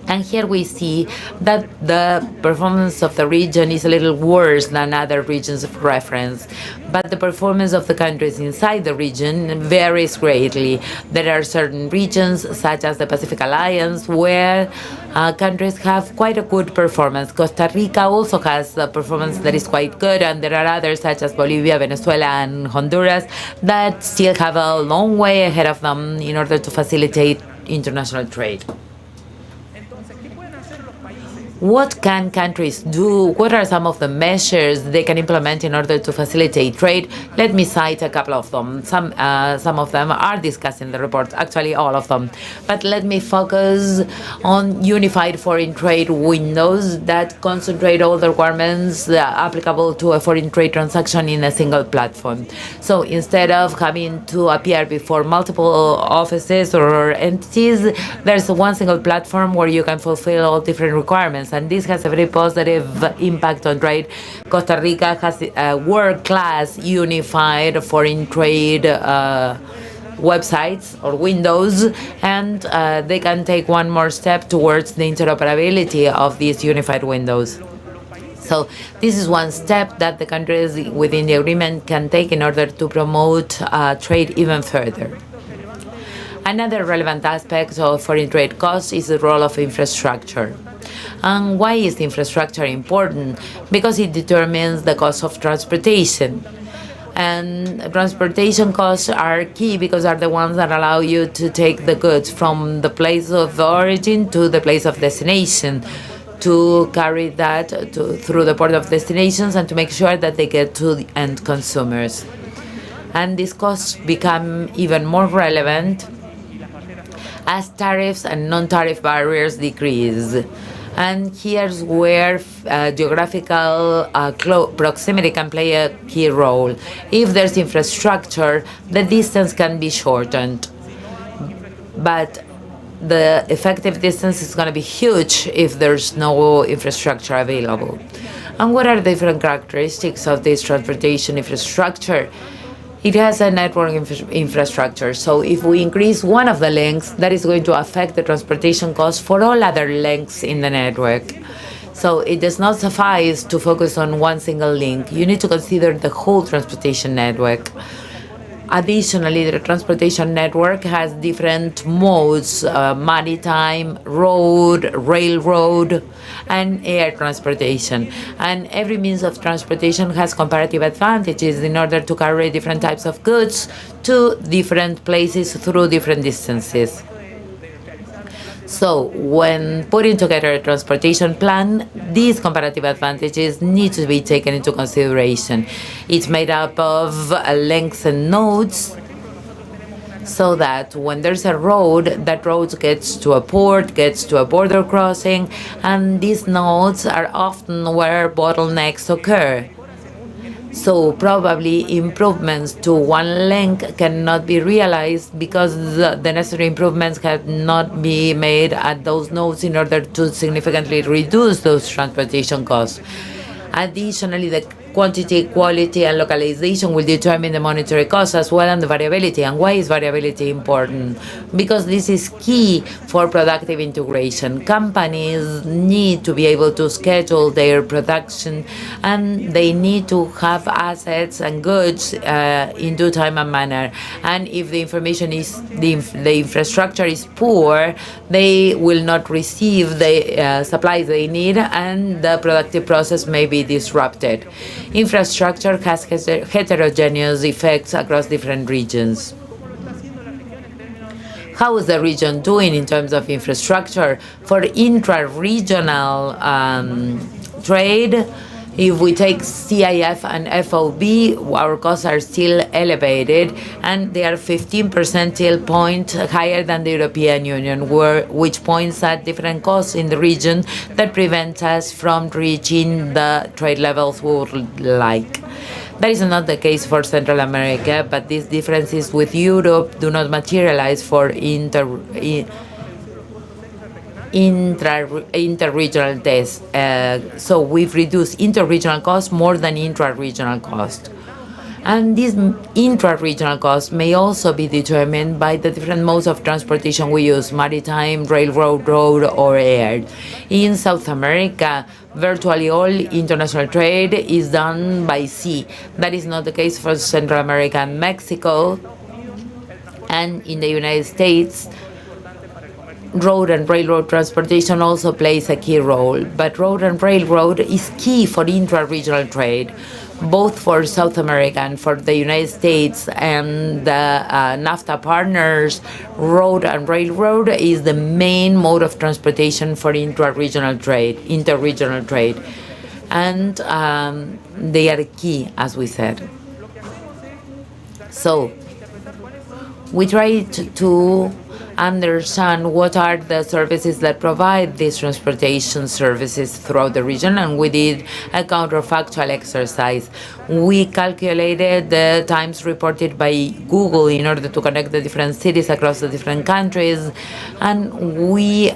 Speaker 2: And here we see that the performance of the region is a little worse than other regions of reference, but the performance of the countries inside the region varies greatly. There are certain regions, such as the Pacific Alliance, where countries have quite a good performance. Costa Rica also has a performance that is quite good, and there are others, such as Bolivia, Venezuela, and Honduras, that still have a long way ahead of them in order to facilitate international trade. What can countries do? What are some of the measures they can implement in order to facilitate trade? Let me cite a couple of them. Some of them are discussed in the report, actually all of them. But let me focus on unified foreign trade windows that concentrate all the requirements applicable to a foreign trade transaction in a single platform. So instead of having to appear before multiple offices or entities, there's one single platform where you can fulfill all different requirements. And this has a very positive impact on trade. Costa Rica has a world-class unified foreign trade websites or windows, and they can take one more step towards the interoperability of these unified windows. So this is one step that the countries within the agreement can take in order to promote trade even further. Another relevant aspect of foreign trade costs is the role of infrastructure. And why is infrastructure important? Because it determines the cost of transportation. And transportation costs are key because are the ones that allow you to take the goods from the place of origin to the place of destination, to carry that through the port of destinations and to make sure that they get to the end consumers. And these costs become even more relevant as tariffs and non-tariff barriers decrease. And here's where geographical proximity can play a key role. If there's infrastructure, the distance can be shortened. But the effective distance is going to be huge if there's no infrastructure available. And what are the different characteristics of this transportation infrastructure? It has a network infrastructure, so if we increase one of the links, that is going to affect the transportation costs for all other links in the network. So it does not suffice to focus on one single link. You need to consider the whole transportation network. Additionally, the transportation network has different modes, maritime, road, railroad, and air transportation. And every means of transportation has comparative advantages in order to carry different types of goods to different places through different distances. So when putting together a transportation plan, these comparative advantages need to be taken into consideration. It's made up of lengths and nodes, so that when there's a road, that road gets to a port, gets to a border crossing, and these nodes are often where bottlenecks occur. So probably improvements to one link cannot be realized because the necessary improvements have not been made at those nodes in order to significantly reduce those transportation costs. Additionally, the quantity, quality, and localization will determine the monetary cost as well and the variability. And why is variability important? Because this is key for productive integration. Companies need to be able to schedule their production, and they need to have assets and goods in due time and manner. And if the information is the infrastructure is poor, they will not receive the supplies they need, and the productive process may be disrupted. Infrastructure has heterogeneous effects across different regions. How is the region doing in terms of infrastructure? For intra-regional trade, if we take CIF and FOB, our costs are still elevated, and they are 15 percentile point higher than the European Union, which points at different costs in the region that prevent us from reaching the trade levels we would like. That is not the case for Central America, but these differences with Europe do not materialize for inter-regional tests. So we've reduced inter-regional costs more than intra-regional costs. And these intra-regional costs may also be determined by the different modes of transportation we use: maritime, railroad, road, or air. In South America, virtually all international trade is done by sea. That is not the case for Central America and Mexico. And in the United States, road and railroad transportation also plays a key role. But road and railroad is key for intra-regional trade, both for South America and for the United States and the NAFTA partners. Road and railroad is the main mode of transportation for interregional trade. And they are key, as we said. So we tried to understand what are the services that provide these transportation services throughout the region, and we did a counterfactual exercise. We calculated the times reported by Google in order to connect the different cities across the different countries, and we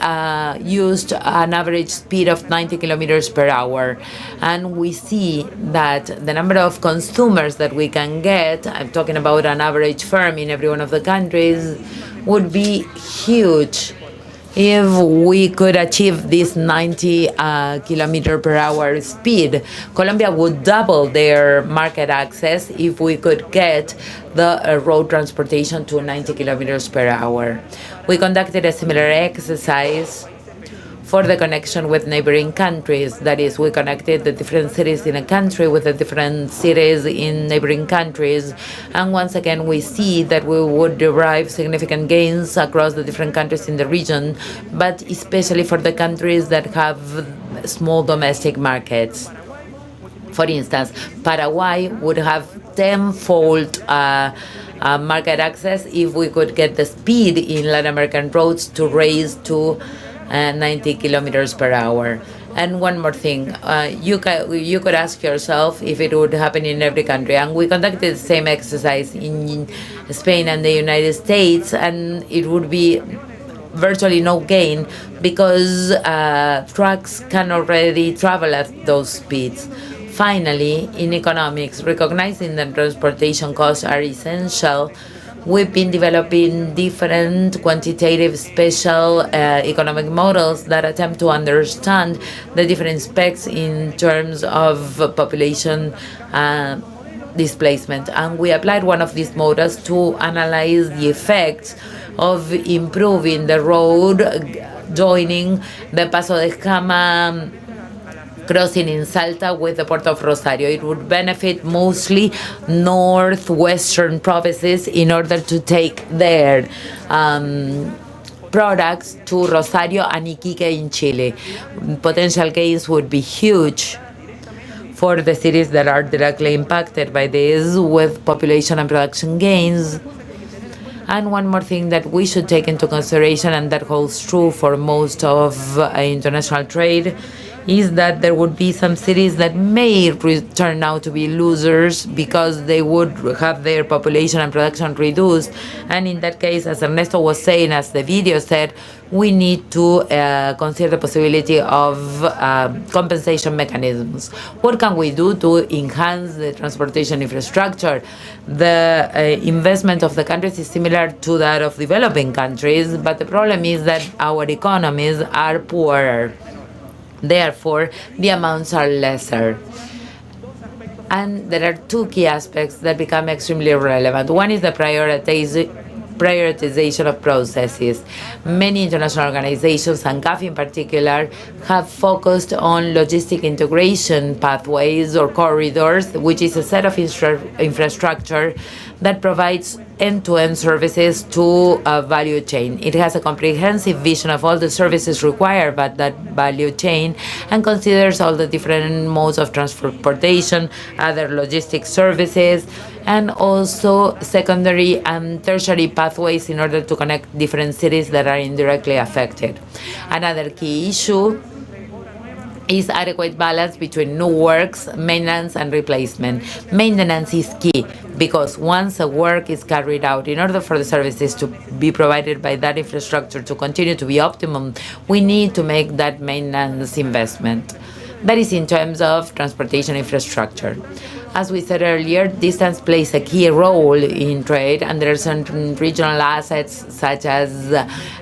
Speaker 2: used an average speed of 90 kilometers per hour. And we see that the number of consumers that we can get, I'm talking about an average firm in every one of the countries, would be huge if we could achieve this 90 kilometer per hour speed. Colombia would double their market access if we could get the road transportation to 90 kilometers per hour. We conducted a similar exercise for the connection with neighboring countries. That is, we connected the different cities in a country with the different cities in neighboring countries. And once again, we see that we would derive significant gains across the different countries in the region, but especially for the countries that have small domestic markets. For instance, Paraguay would have tenfold market access if we could get the speed in Latin American roads to raise to 90 kilometers per hour. And one more thing, you could ask yourself if it would happen in every country. And we conducted the same exercise in Spain and the United States, and it would be virtually no gain because trucks can already travel at those speeds. Finally, in economics, recognizing that transportation costs are essential, we've been developing different quantitative special economic models that attempt to understand the different specs in terms of population displacement. And we applied one of these models to analyze the effects of improving the road joining the Paso de Escama crossing in Salta with the port of Rosario. It would benefit mostly northwestern provinces in order to take their products to Rosario and Iquique in Chile. Potential gains would be huge for the cities that are directly impacted by this, with population and production gains. And one more thing that we should take into consideration, and that holds true for most of international trade, is that there would be some cities that may turn out to be losers because they would have their population and production reduced. And in that case, as Ernesto was saying, as the video said, we need to consider the possibility of compensation mechanisms. What can we do to enhance the transportation infrastructure? The investment of the countries is similar to that of developing countries, but the problem is that our economies are poorer. Therefore, the amounts are lesser. And there are two key aspects that become extremely relevant. One is the prioritization of processes. Many international organizations, and CAF in particular, have focused on logistic integration pathways or corridors, which is a set of infrastructure that provides end-to-end services to a value chain. It has a comprehensive vision of all the services required by that value chain and considers all the different modes of transportation, other logistic services, and also secondary and tertiary pathways in order to connect different cities that are indirectly affected. Another key issue is adequate balance between new works, maintenance, and replacement. Maintenance is key because once a work is carried out, in order for the services to be provided by that infrastructure to continue to be optimum, we need to make that maintenance investment. That is in terms of transportation infrastructure. As we said earlier, distance plays a key role in trade, and there are certain regional assets such as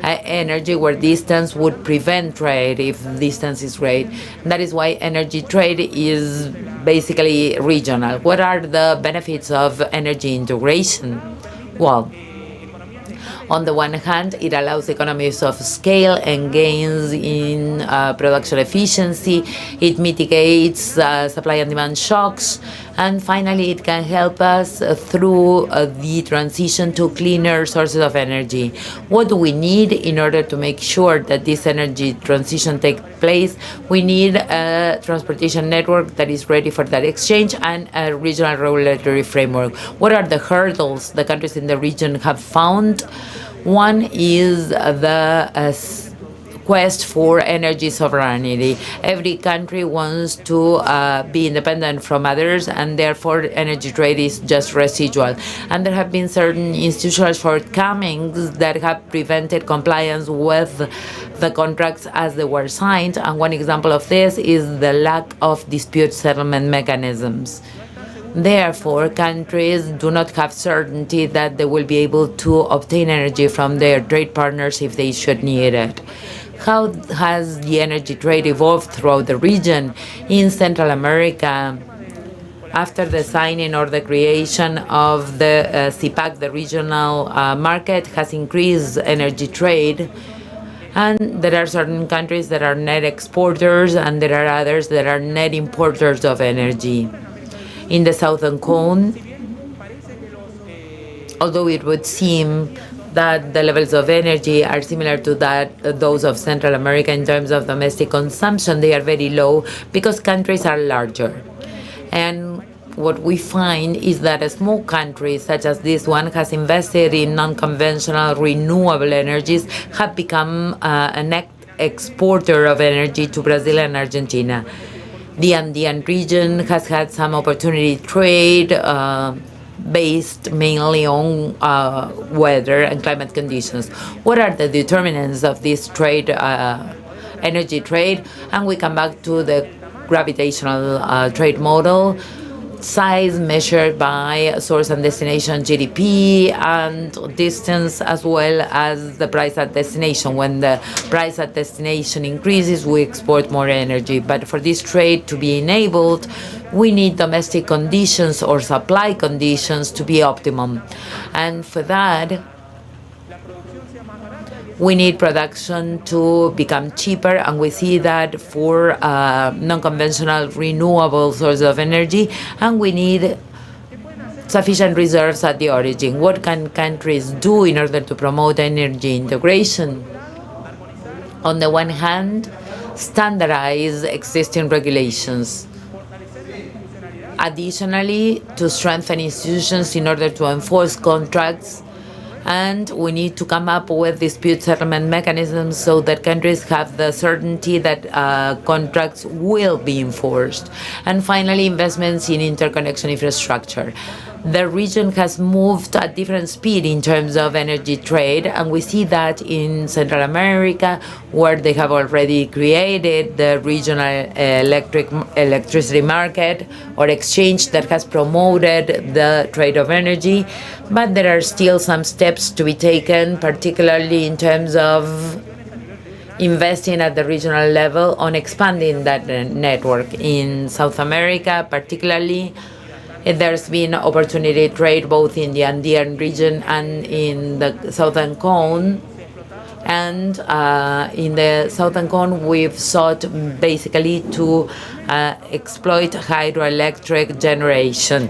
Speaker 2: energy where distance would prevent trade if distance is great. That is why energy trade is basically regional. What are the benefits of energy integration? Well, on the one hand, it allows economies of scale and gains in production efficiency. It mitigates supply and demand shocks. And finally, it can help us through the transition to cleaner sources of energy. What do we need in order to make sure that this energy transition takes place? We need a transportation network that is ready for that exchange and a regional regulatory framework. What are the hurdles the countries in the region have found? One is the quest for energy sovereignty. Every country wants to be independent from others, and therefore energy trade is just residual. And there have been certain institutional shortcomings that have prevented compliance with the contracts as they were signed. And one example of this is the lack of dispute settlement mechanisms. Therefore, countries do not have certainty that they will be able to obtain energy from their trade partners if they should need it. How has the energy trade evolved throughout the region? In Central America, after the signing or the creation of the CPAC, the regional market has increased energy trade. And there are certain countries that are net exporters, and there are others that are net importers of energy. In the Southern Cone, although it would seem that the levels of energy are similar to those of Central America in terms of domestic consumption, they are very low because countries are larger. And what we find is that a small country such as this one has invested in non-conventional renewable energies, have become a net exporter of energy to Brazil and Argentina. The Andean region has had some opportunity trade based mainly on weather and climate conditions. What are the determinants of this trade, energy trade? And we come back to the gravitational trade model. Size measured by source and destination GDP, and distance as well as the price at destination. When the price at destination increases, we export more energy. But for this trade to be enabled, we need domestic conditions or supply conditions to be optimum. And for that, we need production to become cheaper, and we see that for non-conventional renewable sources of energy, and we need sufficient reserves at the origin. What can countries do in order to promote energy integration? On the one hand, standardize existing regulations. Additionally, to strengthen institutions in order to enforce contracts, and we need to come up with dispute settlement mechanisms so that countries have the certainty that contracts will be enforced. And finally, investments in interconnection infrastructure. The region has moved at different speed in terms of energy trade, and we see that in Central America, where they have already created the regional electricity market or exchange that has promoted the trade of energy. But there are still some steps to be taken, particularly in terms of investing at the regional level on expanding that network. In South America, particularly, there's been opportunity trade both in the Andean region and in the Southern Cone. And in the Southern Cone, we've sought basically to exploit hydroelectric generation.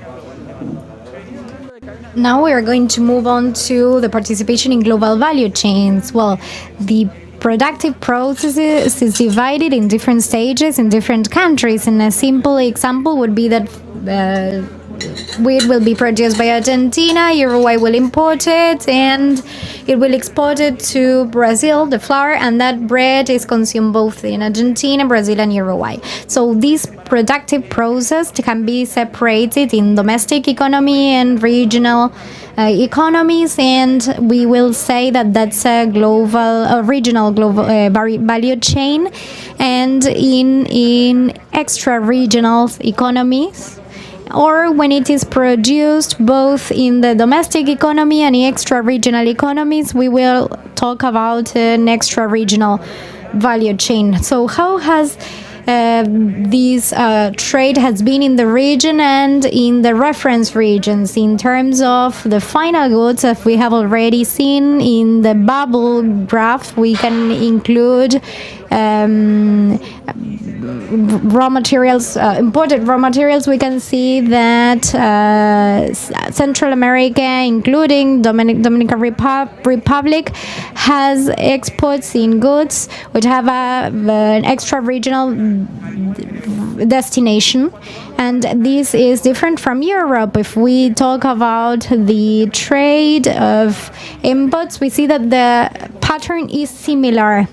Speaker 3: Now we are going to move on to the participation in global value chains. Well, the productive processes is divided in different stages in different countries. And a simple example would be that wheat will be produced by Argentina, Uruguay will import it, and it will export it to Brazil, the flour, and that bread is consumed both in Argentina, Brazil, and Uruguay. So this productive process can be separated in domestic economy and regional economies, and we will say that that's a regional global value chain. And in extra regional economies, or when it is produced both in the domestic economy and extra-regional economies. We will talk about an extra-regional value chain. So how has this trade has been in the region and in the reference regions in terms of the final goods? As we have already seen in the bubble graph, we can include raw materials, imported raw materials. We can see that Central America, including Dominican Republic, has exports in goods which have an extra-regional destination, and this is different from Europe. If we talk about the trade of inputs, we see that the pattern is similar.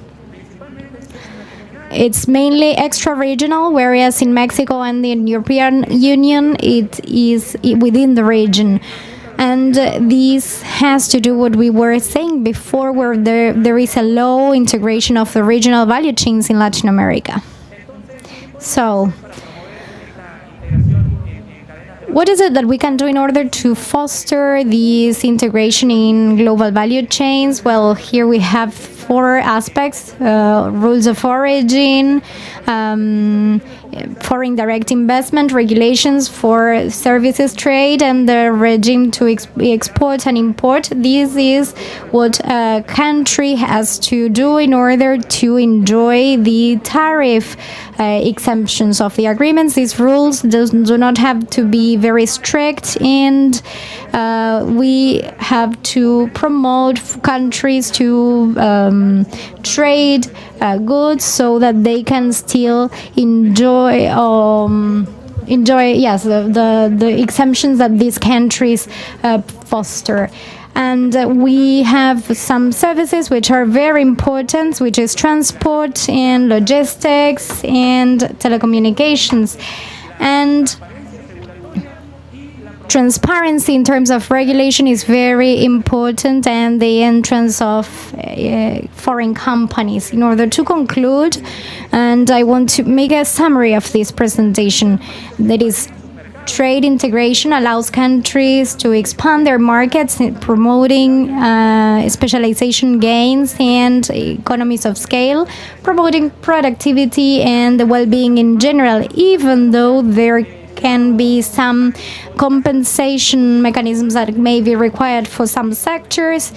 Speaker 3: It's mainly extra-regional, whereas in Mexico and the European Union, it is within the region. And this has to do what we were saying before, where there is a low integration of the regional value chains in Latin America. So, what is it that we can do in order to foster this integration in global value chains? Well, here we have 4 aspects: rules of origin, foreign direct investment, regulations for services trade, and the regime to export and import. This is what a country has to do in order to enjoy the tariff exemptions of the agreements. These rules do not have to be very strict, and we have to promote countries to trade goods so that they can still enjoy the exemptions that these countries foster. And we have some services which are very important, which is transport and logistics and telecommunications. And transparency in terms of regulation is very important, and the entrance of foreign companies. In order to conclude, and I want to make a summary of this presentation, that is, trade integration allows countries to expand their markets, promoting specialization gains and economies of scale, promoting productivity and the well-being in general, even though there can be some compensation mechanisms that may be required for some sectors.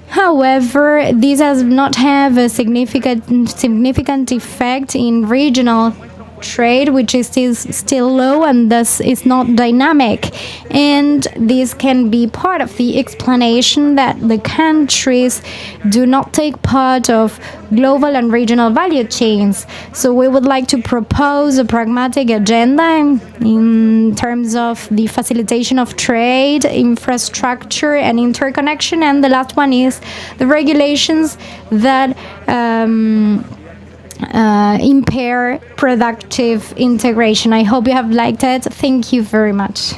Speaker 3: However, this does not have a significant effect in regional trade, which is still low and thus is not dynamic. And this can be part of the explanation that the countries do not take part of global and regional value chains. So we would like to propose a pragmatic agenda in terms of the facilitation of trade, infrastructure and interconnection. And the last one is the regulations that impair productive integration. I hope you have liked it. Thank you very much.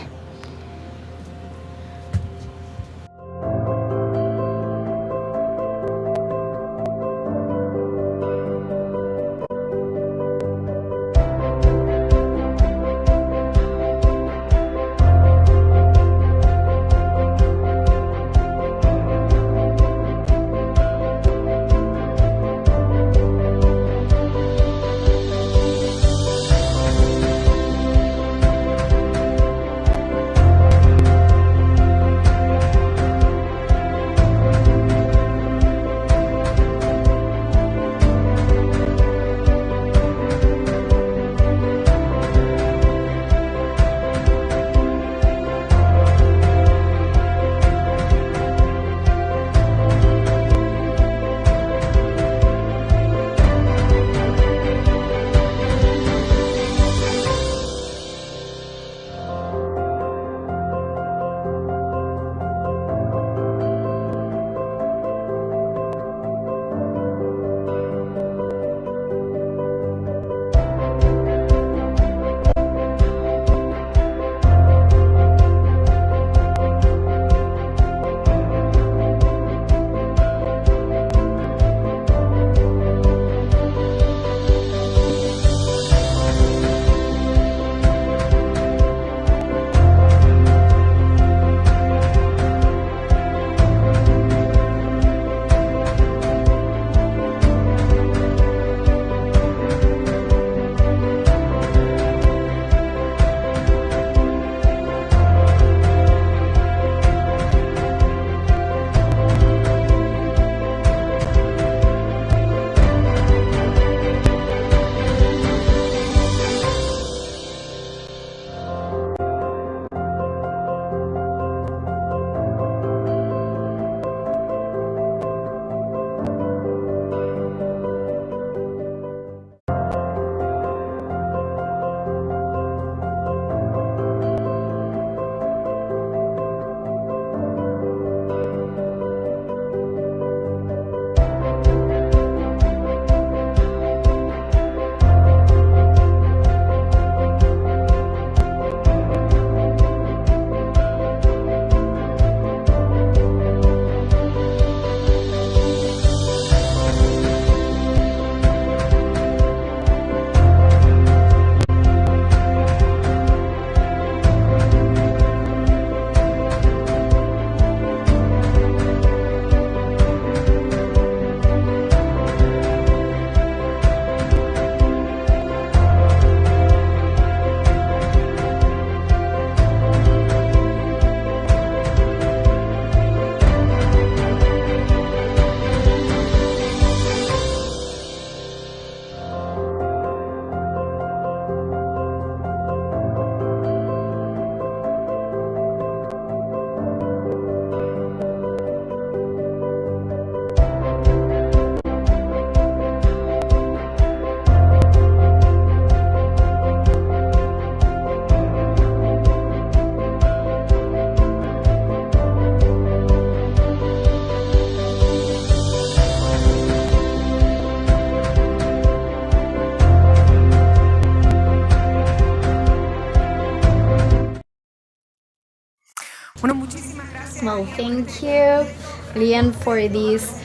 Speaker 3: Well, thank you, Lian, for this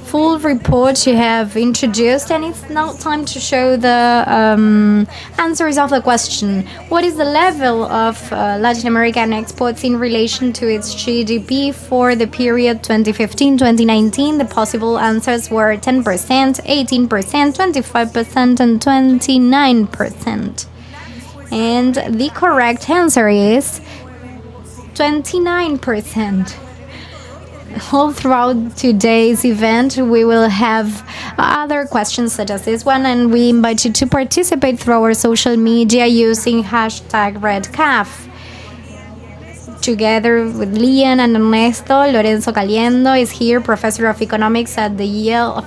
Speaker 3: full report you have introduced, and it's now time to show the answers of the question. What is the level of Latin American exports in relation to its GDP for the period 2015-2019? The possible answers were 10%, 18%, 25%, and 29%. And the correct answer is 29%. All throughout today's event, we will have other questions such as this one, and we invite you to participate through our social media using #RedCAF. Together with Lian and Ernesto, Lorenzo Caliendo is here, professor of economics at the Yale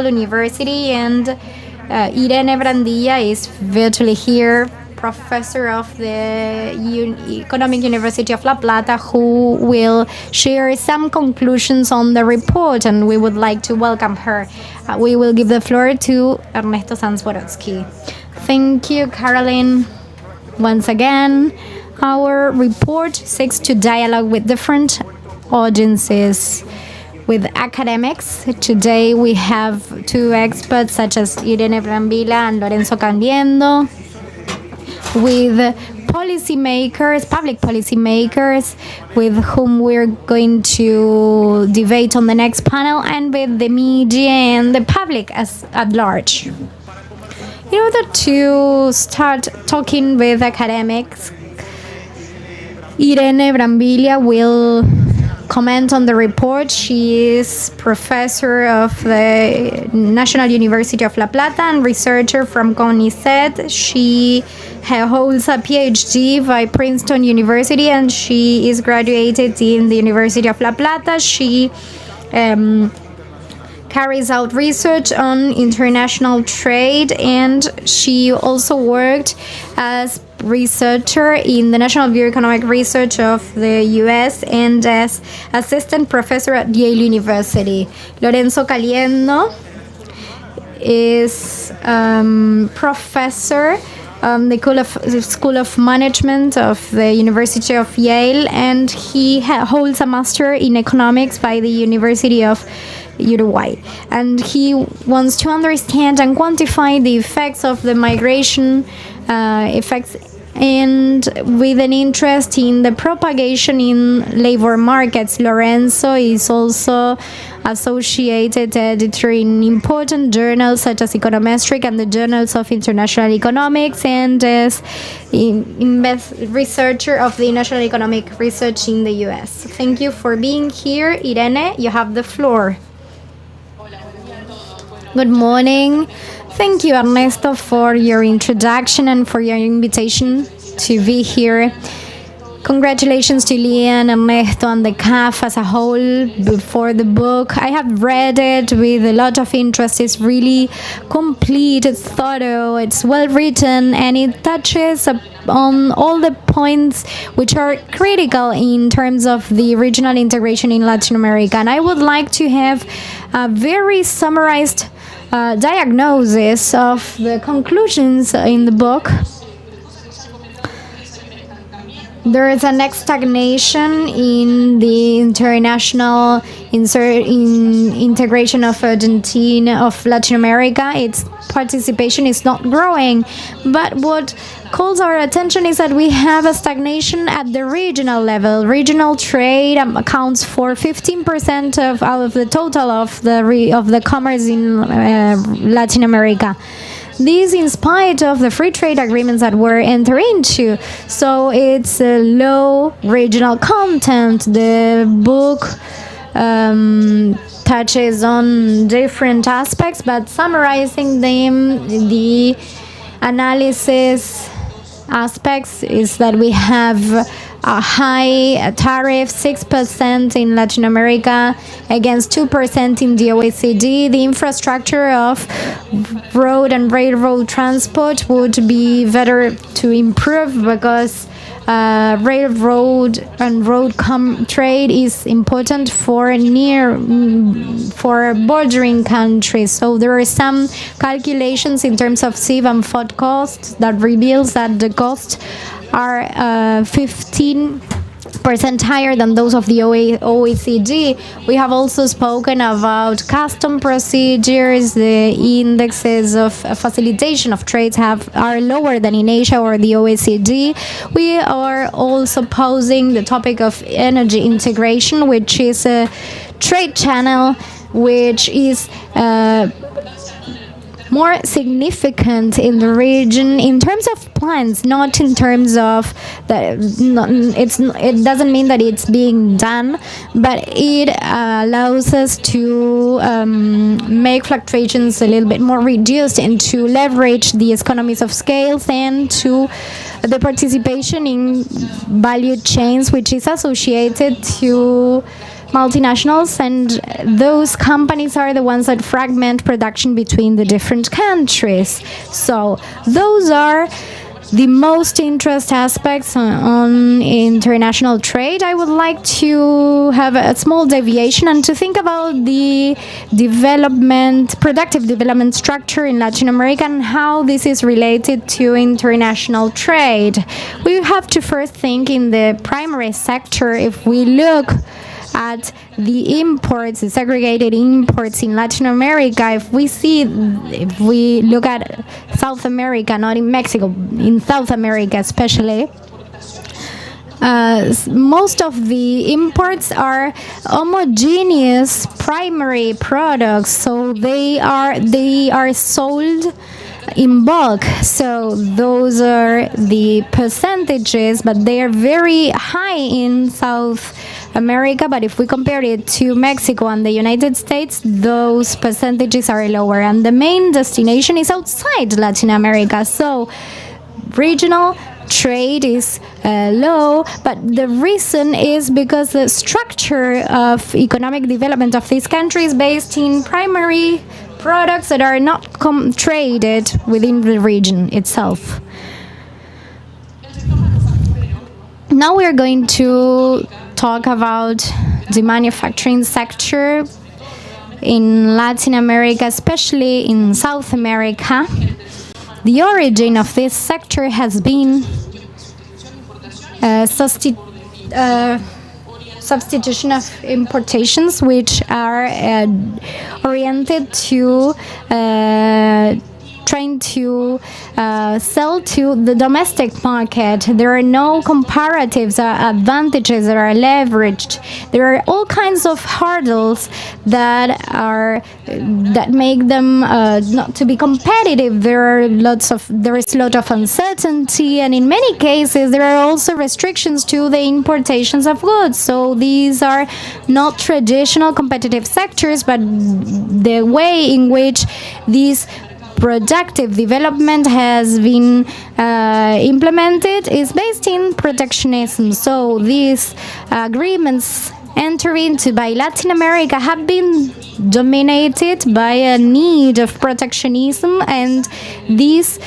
Speaker 3: University, and Irene Brandilla is virtually here, professor of the Economic University of La Plata, who will share some conclusions on the report, and we would like to welcome her. We will give the floor to Ernesto Sanz-Borotsky. Thank you, Caroline. Once again, our report seeks to dialogue with different audiences, with academics. Today we have two experts such as Irene Brambilla and Lorenzo Caliendo, with policymakers, public policymakers, with whom we're going to debate on the next panel, and with the media and the public at large. In order to start talking with academics, Irene Brambilla will comment on the report. She is professor of the National University of La Plata and researcher from CONICET. She holds a PhD by Princeton University, and she is graduated in the University of La Plata. She carries out research on international trade, and she also worked as researcher in the National Bureau of Economic Research of the U.S. and as assistant professor at Yale University. Lorenzo Caliendo is professor the School of Management of the University of Yale, and he holds a master in economics by the University of Uruguay, and he wants to understand and quantify the effects of the migration effects, and with an interest in the propagation in labor markets. Lorenzo is also associated editor in important journals such as Econometric and the Journals of International Economics, and is researcher of the National Economic Research in the U.S. Thank you for being here. Irene, you have the floor. Good morning. Thank you, Ernesto, for your introduction and for your invitation to be here. Congratulations to Lian, Ernesto, and the CAF as a whole before the book. I have read it with a lot of interest. It's really complete, it's thorough, it's well written, and it touches on all the points which are critical in terms of the regional integration in Latin America. And I would like to have a very summarized diagnosis of the conclusions in the book. There is a next stagnation in the international integration of Argentina, of Latin America. Its participation is not growing. But what calls our attention is that we have a stagnation at the regional level. Regional trade accounts for 15% of the total of the commerce in Latin America. This in spite of the free trade agreements that were entered into. So it's a low regional content. The book touches on different aspects, but summarizing them, the analysis aspects is that we have a high tariff, 6% in Latin America against 2% in the OECD. The infrastructure of road and railroad transport would be better to improve because railroad and road trade is important for bordering countries. So there are some calculations in terms of CIV and FOD costs that reveals that the costs are 15% 50% higher than those of the OECD. We have also spoken about custom procedures. The indexes of facilitation of trades are lower than in Asia or the OECD. We are also posing the topic of energy integration, which is a trade channel which is more significant in the region in terms of plans, not in terms of that. It doesn't mean that it's being done, but it allows us to make fluctuations a little bit more reduced and to leverage the economies of scale and to the participation in value chains, which is associated to multinationals, and those companies are the ones that fragment production between the different countries. So those are the most interesting aspects on international trade. I would like to have a small deviation and to think about the productive development structure in Latin America and how this is related to international trade. We have to first think in the primary sector. If we look at the imports, the segregated imports in Latin America, if we look at South America, not in Mexico, in South America especially, most of the imports are homogeneous primary products, so they are sold in bulk. So those are the percentages, but they are very high in South America. But if we compare it to Mexico and the United States, those percentages are lower, and the main destination is outside Latin America. So regional trade is low, but the reason is because the structure of economic development of these countries based in primary products that are not traded within the region itself. Now we're going to talk about the manufacturing sector in Latin America, especially in South America. The origin of this sector has been substitution of importations, which are oriented to trying to sell to the domestic market. There are no comparatives or advantages that are leveraged. There are all kinds of hurdles that make them not to be competitive. There is a lot of uncertainty, and in many cases there are also restrictions to the importations of goods. So these are not traditional competitive sectors, but the way in which these productive development has been implemented is based in protectionism. So these agreements entered into by Latin America have been dominated by a need of protectionism, and these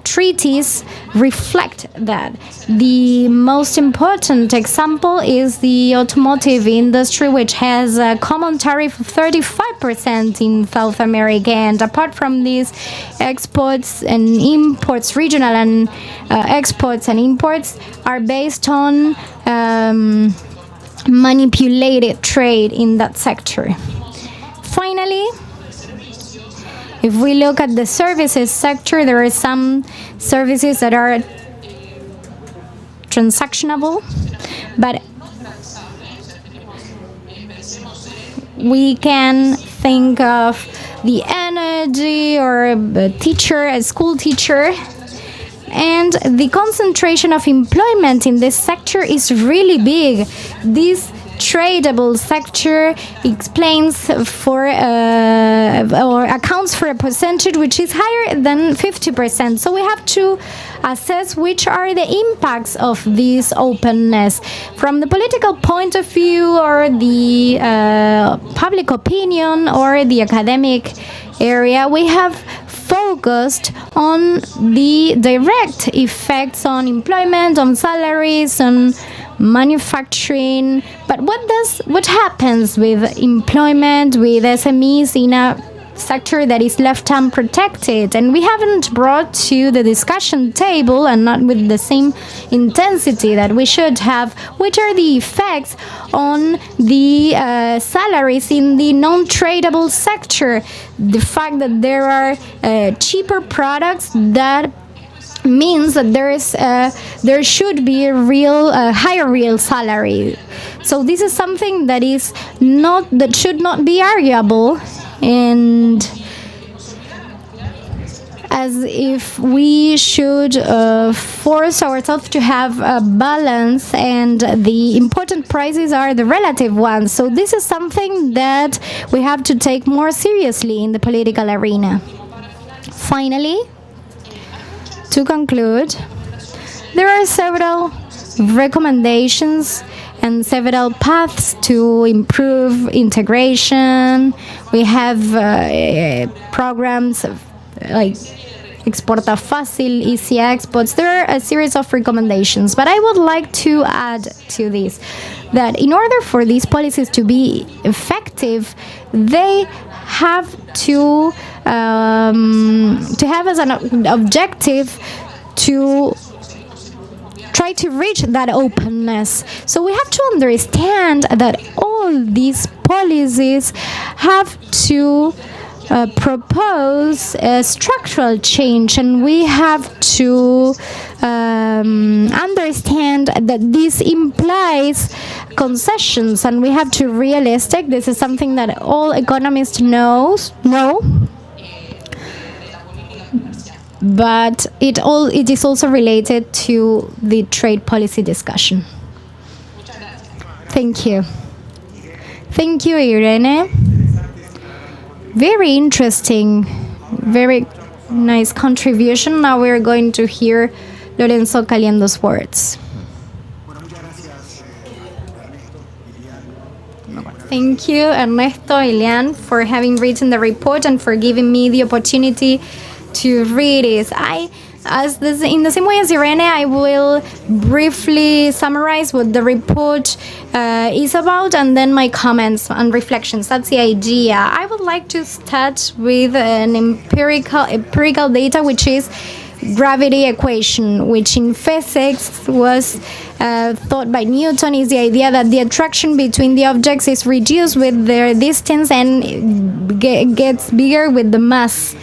Speaker 3: treaties reflect that. The most important example is the automotive industry, which has a common tariff of 35% in South America, and apart from these, exports and imports, regional and exports and imports are based on manipulated trade in that sector. Finally, if we look at the services sector, there are some services that are transactionable, but we can think of the energy or a school teacher. And the concentration of employment in this sector is really big. This tradable sector explains for or accounts for a percentage which is higher than 50%. So we have to assess which are the impacts of this openness from the political point of view, or the public opinion, or the academic area. We have focused on the direct effects on employment, on salaries, on manufacturing. But what happens with employment, with SMEs in a sector that is left unprotected, and we haven't brought to the discussion table, and not with the same intensity that we should have, which are the effects on the salaries in the non-tradable sector. The fact that there are cheaper products, that means that there should be a real higher real salary. So this is something that should not be arguable, and as if we should force ourselves to have a balance, and the important prices are the relative ones. So this is something that we have to take more seriously in the political arena. Finally, to conclude, there are several recommendations and several paths to improve integration. We have programs like Exporta Fácil, Easy Exports. There are a series of recommendations, but I would like to add to this that in order for these policies to be effective, they have to have as an objective to try to reach that openness. So we have to understand that all these policies have to propose a structural change, and we have to understand that this implies concessions, and we have to be realistic. This is something that all economists know, but it is also related to the trade policy discussion. Thank you. Thank you, Irene. Very interesting, very nice contribution. Now we're going to hear Lorenzo Caliendo's words. Thank you, Ernesto, Ilian, for having written the report and for giving me the opportunity to read it. In the same way as Irene, I will briefly summarize what the report is about, and then my comments and reflections. That's the idea. I would like to start with an empirical data, which is gravity equation, which in physics was thought by Newton. Is the idea that the attraction between the objects is reduced with their distance and gets bigger with the mass.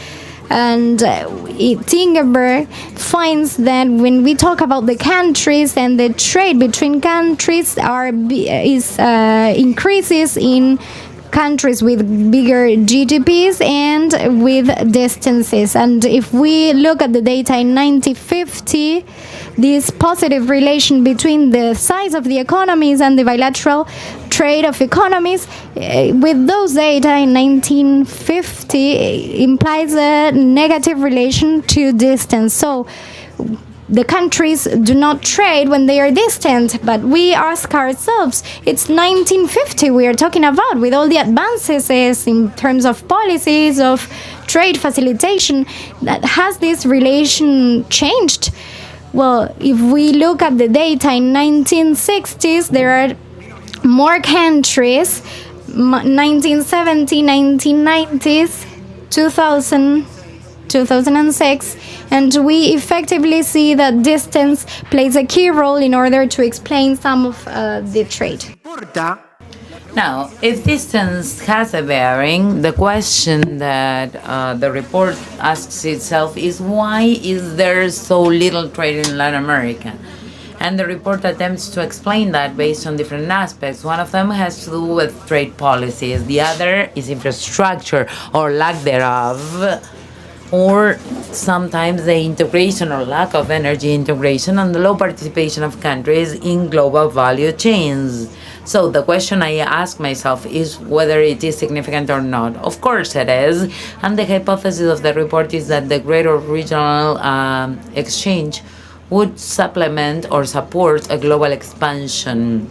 Speaker 3: And Tingerberg finds that when we talk about the countries and the trade between countries increases in countries with bigger GDPs and with distances. And if we look at the data in 1950, this positive relation between the size of the economies and the bilateral trade of economies, with those data in 1950 implies a negative relation to distance. So the countries do not trade when they are distant, but we ask ourselves, it's 1950 we are talking about, with all the advances in terms of policies of trade facilitation, that has this relation changed? Well, if we look at the data in 1960s, there are more countries, 1970, 1990s, 2000, 2006, and we effectively see that distance plays a key role in order to explain some of the trade.
Speaker 2: Now, if distance has a bearing, the question that the report asks itself is, why is there so little trade in Latin America? And the report attempts to explain that based on different aspects. One of them has to do with trade policies. The other is infrastructure or lack thereof, or sometimes the integration or lack of energy integration and the low participation of countries in global value chains. So the question I ask myself is whether it is significant or not. Of course it is. And the hypothesis of the report is that the greater regional exchange would supplement or support a global expansion.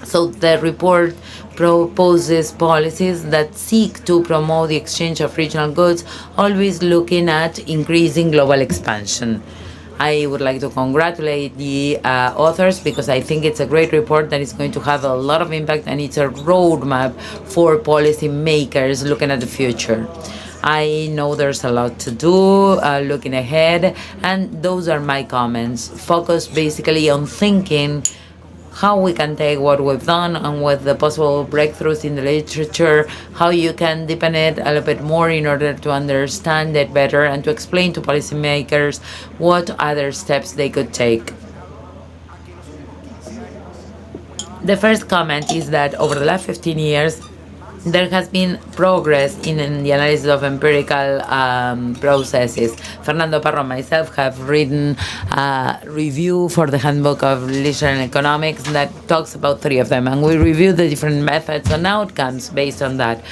Speaker 2: So the report proposes policies that seek to promote the exchange of regional goods, always looking at increasing global expansion. I would like to congratulate the authors, because I think it's a great report that is going to have a lot of impact, and it's a roadmap for policy makers looking at the future. I know there's a lot to do looking ahead, and those are my comments. Focus basically on thinking how we can take what we've done and with the possible breakthroughs in the literature, how you can deepen it a little bit more in order to understand it better and to explain to policymakers what other steps they could take. The first comment is that over the last 15 years, there has been progress in the analysis of empirical processes. Fernando Parro and myself have written a review for the Handbook of Literature and Economics that talks about 3 of them, and we review the different methods and outcomes based on that.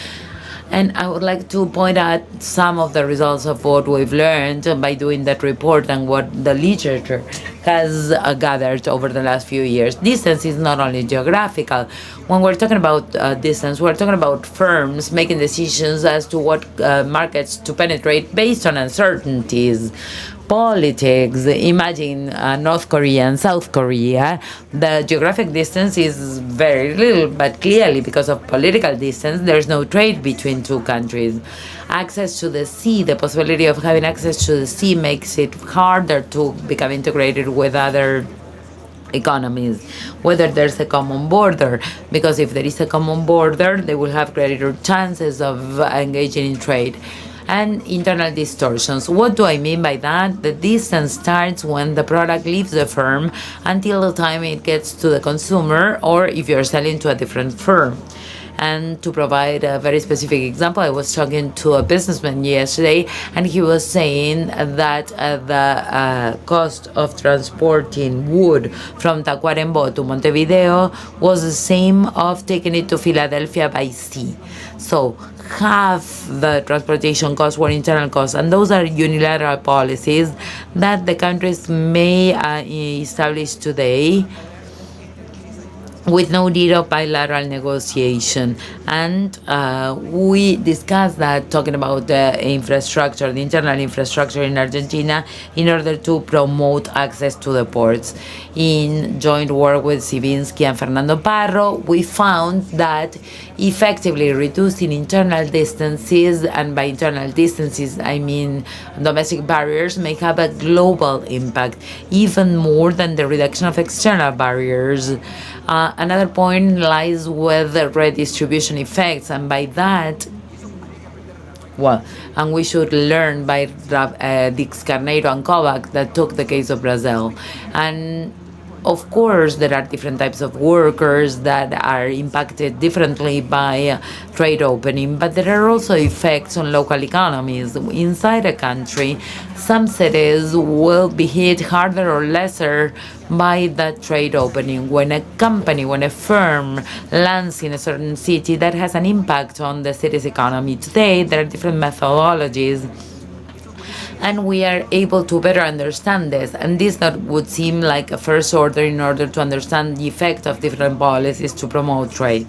Speaker 2: And I would like to point out some of the results of what we've learned by doing that report and what the literature has gathered over the last few years. Distance is not only geographical. When we're talking about distance, we're talking about firms making decisions as to what markets to penetrate based on uncertainties. Politics, imagine North Korea and South Korea. The geographic distance is very little, but clearly because of political distance, there's no trade between two countries. Access to the sea, the possibility of having access to the sea makes it harder to become integrated with other economies, whether there's a common border, because if there is a common border, they will have greater chances of engaging in trade. And internal distortions. What do I mean by that? The distance starts when the product leaves the firm until the time it gets to the consumer, or if you're selling to a different firm. And to provide a very specific example, I was talking to a businessman yesterday, and he was saying that the cost of transporting wood from Tacuarembó to Montevideo was the same of taking it to Philadelphia by sea. So half the transportation costs were internal costs, and those are unilateral policies that the countries may establish today with no need of bilateral negotiation. And we discussed that, talking about the infrastructure, the internal infrastructure in Argentina, in order to promote access to the ports. In joint work with Sivinsky and Fernando Parro, we found that effectively reducing internal distances, and by internal distances I mean domestic barriers, may have a global impact, even more than the reduction of external barriers. Another point lies with the redistribution effects, and by that, and we should learn by Dix Carneiro and Kovac that took the case of Brazil. And of course, there are different types of workers that are impacted differently by trade opening, but there are also effects on local economies. Inside a country, some cities will be hit harder or lesser by that trade opening. When a company, when a firm lands in a certain city, that has an impact on the city's economy. Today, there are different methodologies, and we are able to better understand this. And this that would seem like a first order in order to understand the effect of different policies to promote trade.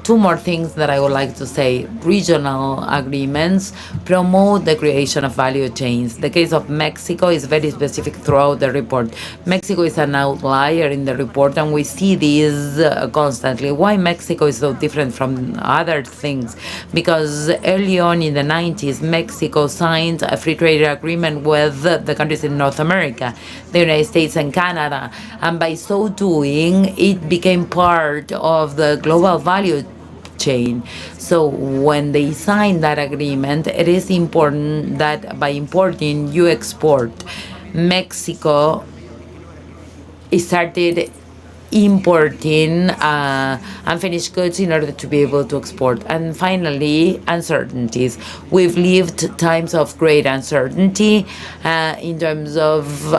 Speaker 2: 2 more things that I would like to say. Regional agreements promote the creation of value chains. The case of Mexico is very specific throughout the report. Mexico is an outlier in the report, and we see this constantly. Why Mexico is so different from other things? Because early on in the 90s, Mexico signed a free trade agreement with the countries in North America, the United States and Canada, and by so doing, it became part of the global value chain. So when they sign that agreement, it is important that by importing, you export. Mexico started importing unfinished goods in order to be able to export. And finally, uncertainties. We've lived times of great uncertainty in terms of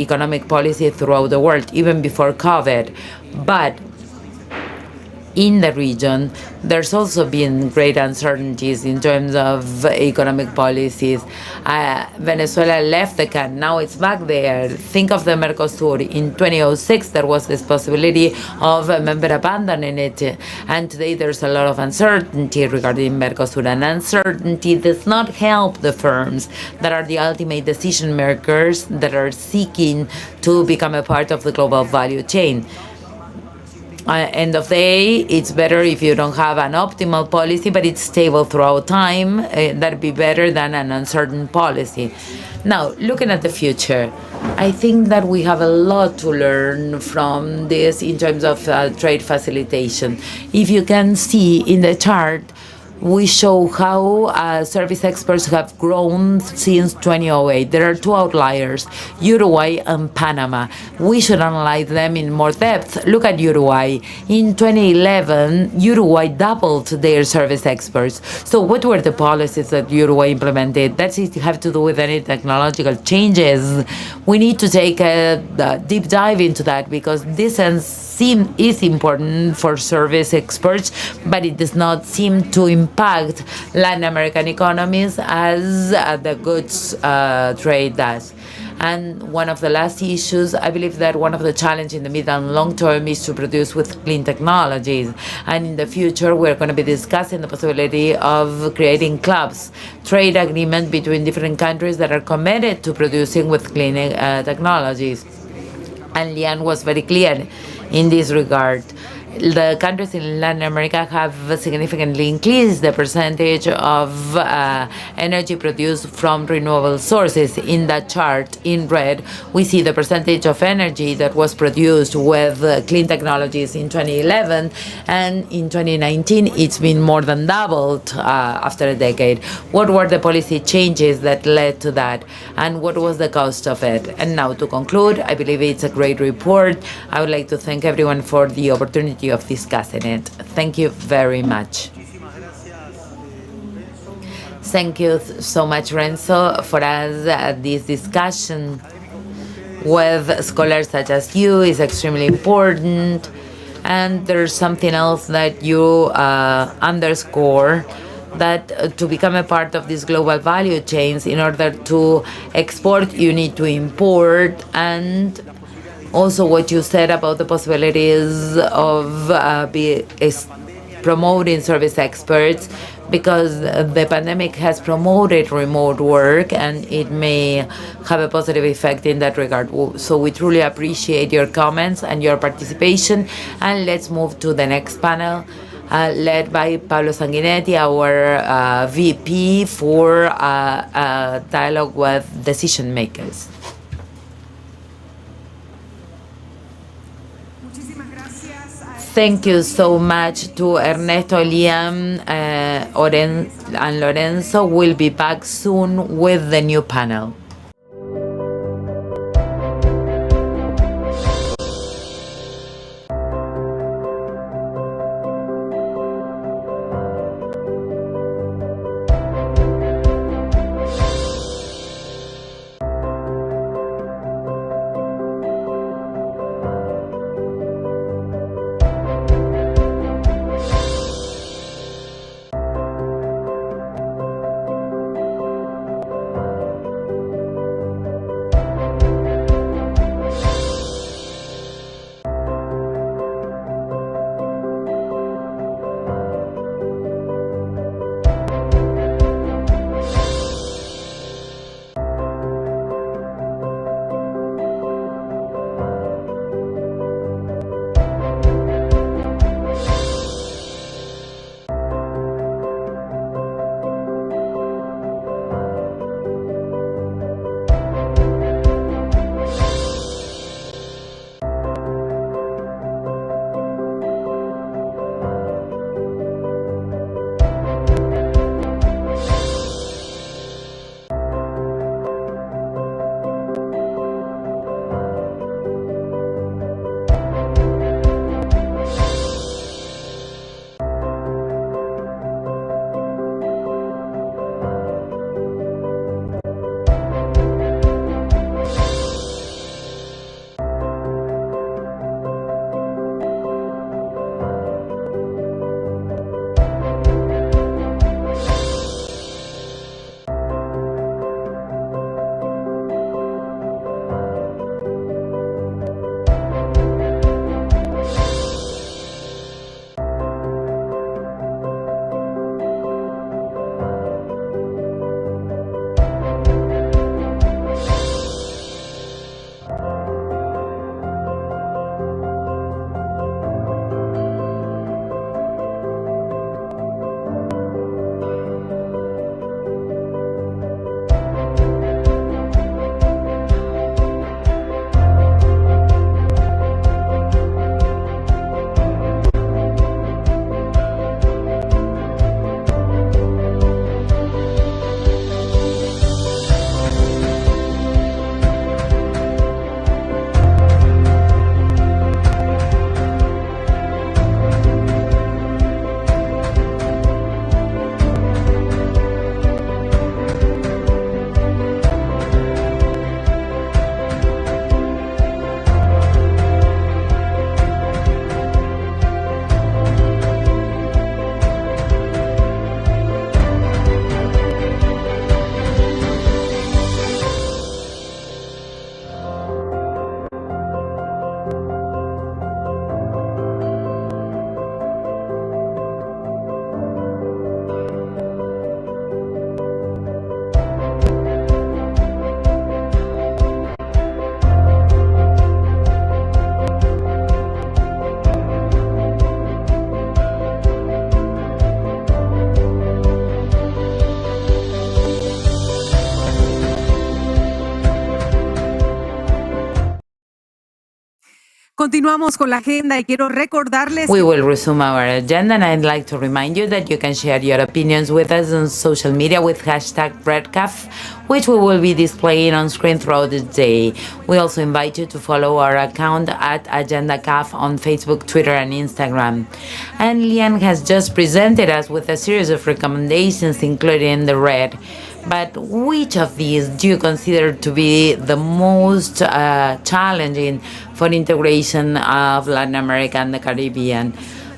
Speaker 2: economic policy throughout the world, even before COVID. But in the region, there's also been great uncertainties in terms of economic policies. Venezuela left the can, now it's back there. Think of the Mercosur. In 2006, there was this possibility of a member abandoning it, and today there's a lot of uncertainty regarding Mercosur, and uncertainty does not help the firms that are the ultimate decision makers that are seeking to become a part of the global value chain. End of the day, it's better if you don't have an optimal policy, but it's stable throughout time. That'd be better than an uncertain policy. Now, looking at the future, I think that we have a lot to learn from this in terms of trade facilitation. If you can see in the chart, we show how service exports have grown since 2008. There are two outliers, Uruguay and Panama. We should analyze them in more depth. Look at Uruguay. In 2011, Uruguay doubled their service exports. So what were the policies that Uruguay implemented? Does it have to do with any technological changes? We need to take a deep dive into that, because this is important for service exports, but it does not seem to impact Latin American economies as the goods trade does. And one of the last issues, I believe that one of the challenges in the mid and long term is to produce with clean technologies. And in the future, we're going to be discussing the possibility of creating clubs, trade agreement between different countries that are committed to producing with clean technologies. And Lian was very clear in this regard. The countries in Latin America have significantly increased the percentage of energy produced from renewable sources. In that chart in red, we see the percentage of energy that was produced with clean technologies in 2011, and in 2019 it's been more than doubled after a decade. What were the policy changes that led to that, and what was the cost of it? And now, to conclude, I believe it's a great report. I would like to thank everyone for the opportunity of discussing it. Thank you very much. Thank you so much, Renzo, for us. This discussion with scholars such as you is extremely important. And there's something else that you underscore, that to become a part of these global value chains, in order to export, you need to import. And also what you said about the possibilities of promoting service experts, because the pandemic has promoted remote work and it may have a positive effect in that regard. So we truly appreciate your comments and your participation. And let's move to the next panel, led by Pablo Sanguinetti, our VP for dialogue with decision makers. Thank you so much to Ernesto, Liam, and Lorenzo. We'll be back soon with the new panel.
Speaker 4: continuamos con la agenda y quiero recordarles...
Speaker 2: We will resume our agenda, and I'd like to remind you that you can share your opinions with us on social media with hashtag BreadCaf, which we will be displaying on screen throughout the day. We also invite you to follow our account at AgendaCaf on Facebook, Twitter, and Instagram. And Lian has just presented us with a series of recommendations, including the red. But which of these do you consider to be the most challenging for integration of Latin America and the Caribbean?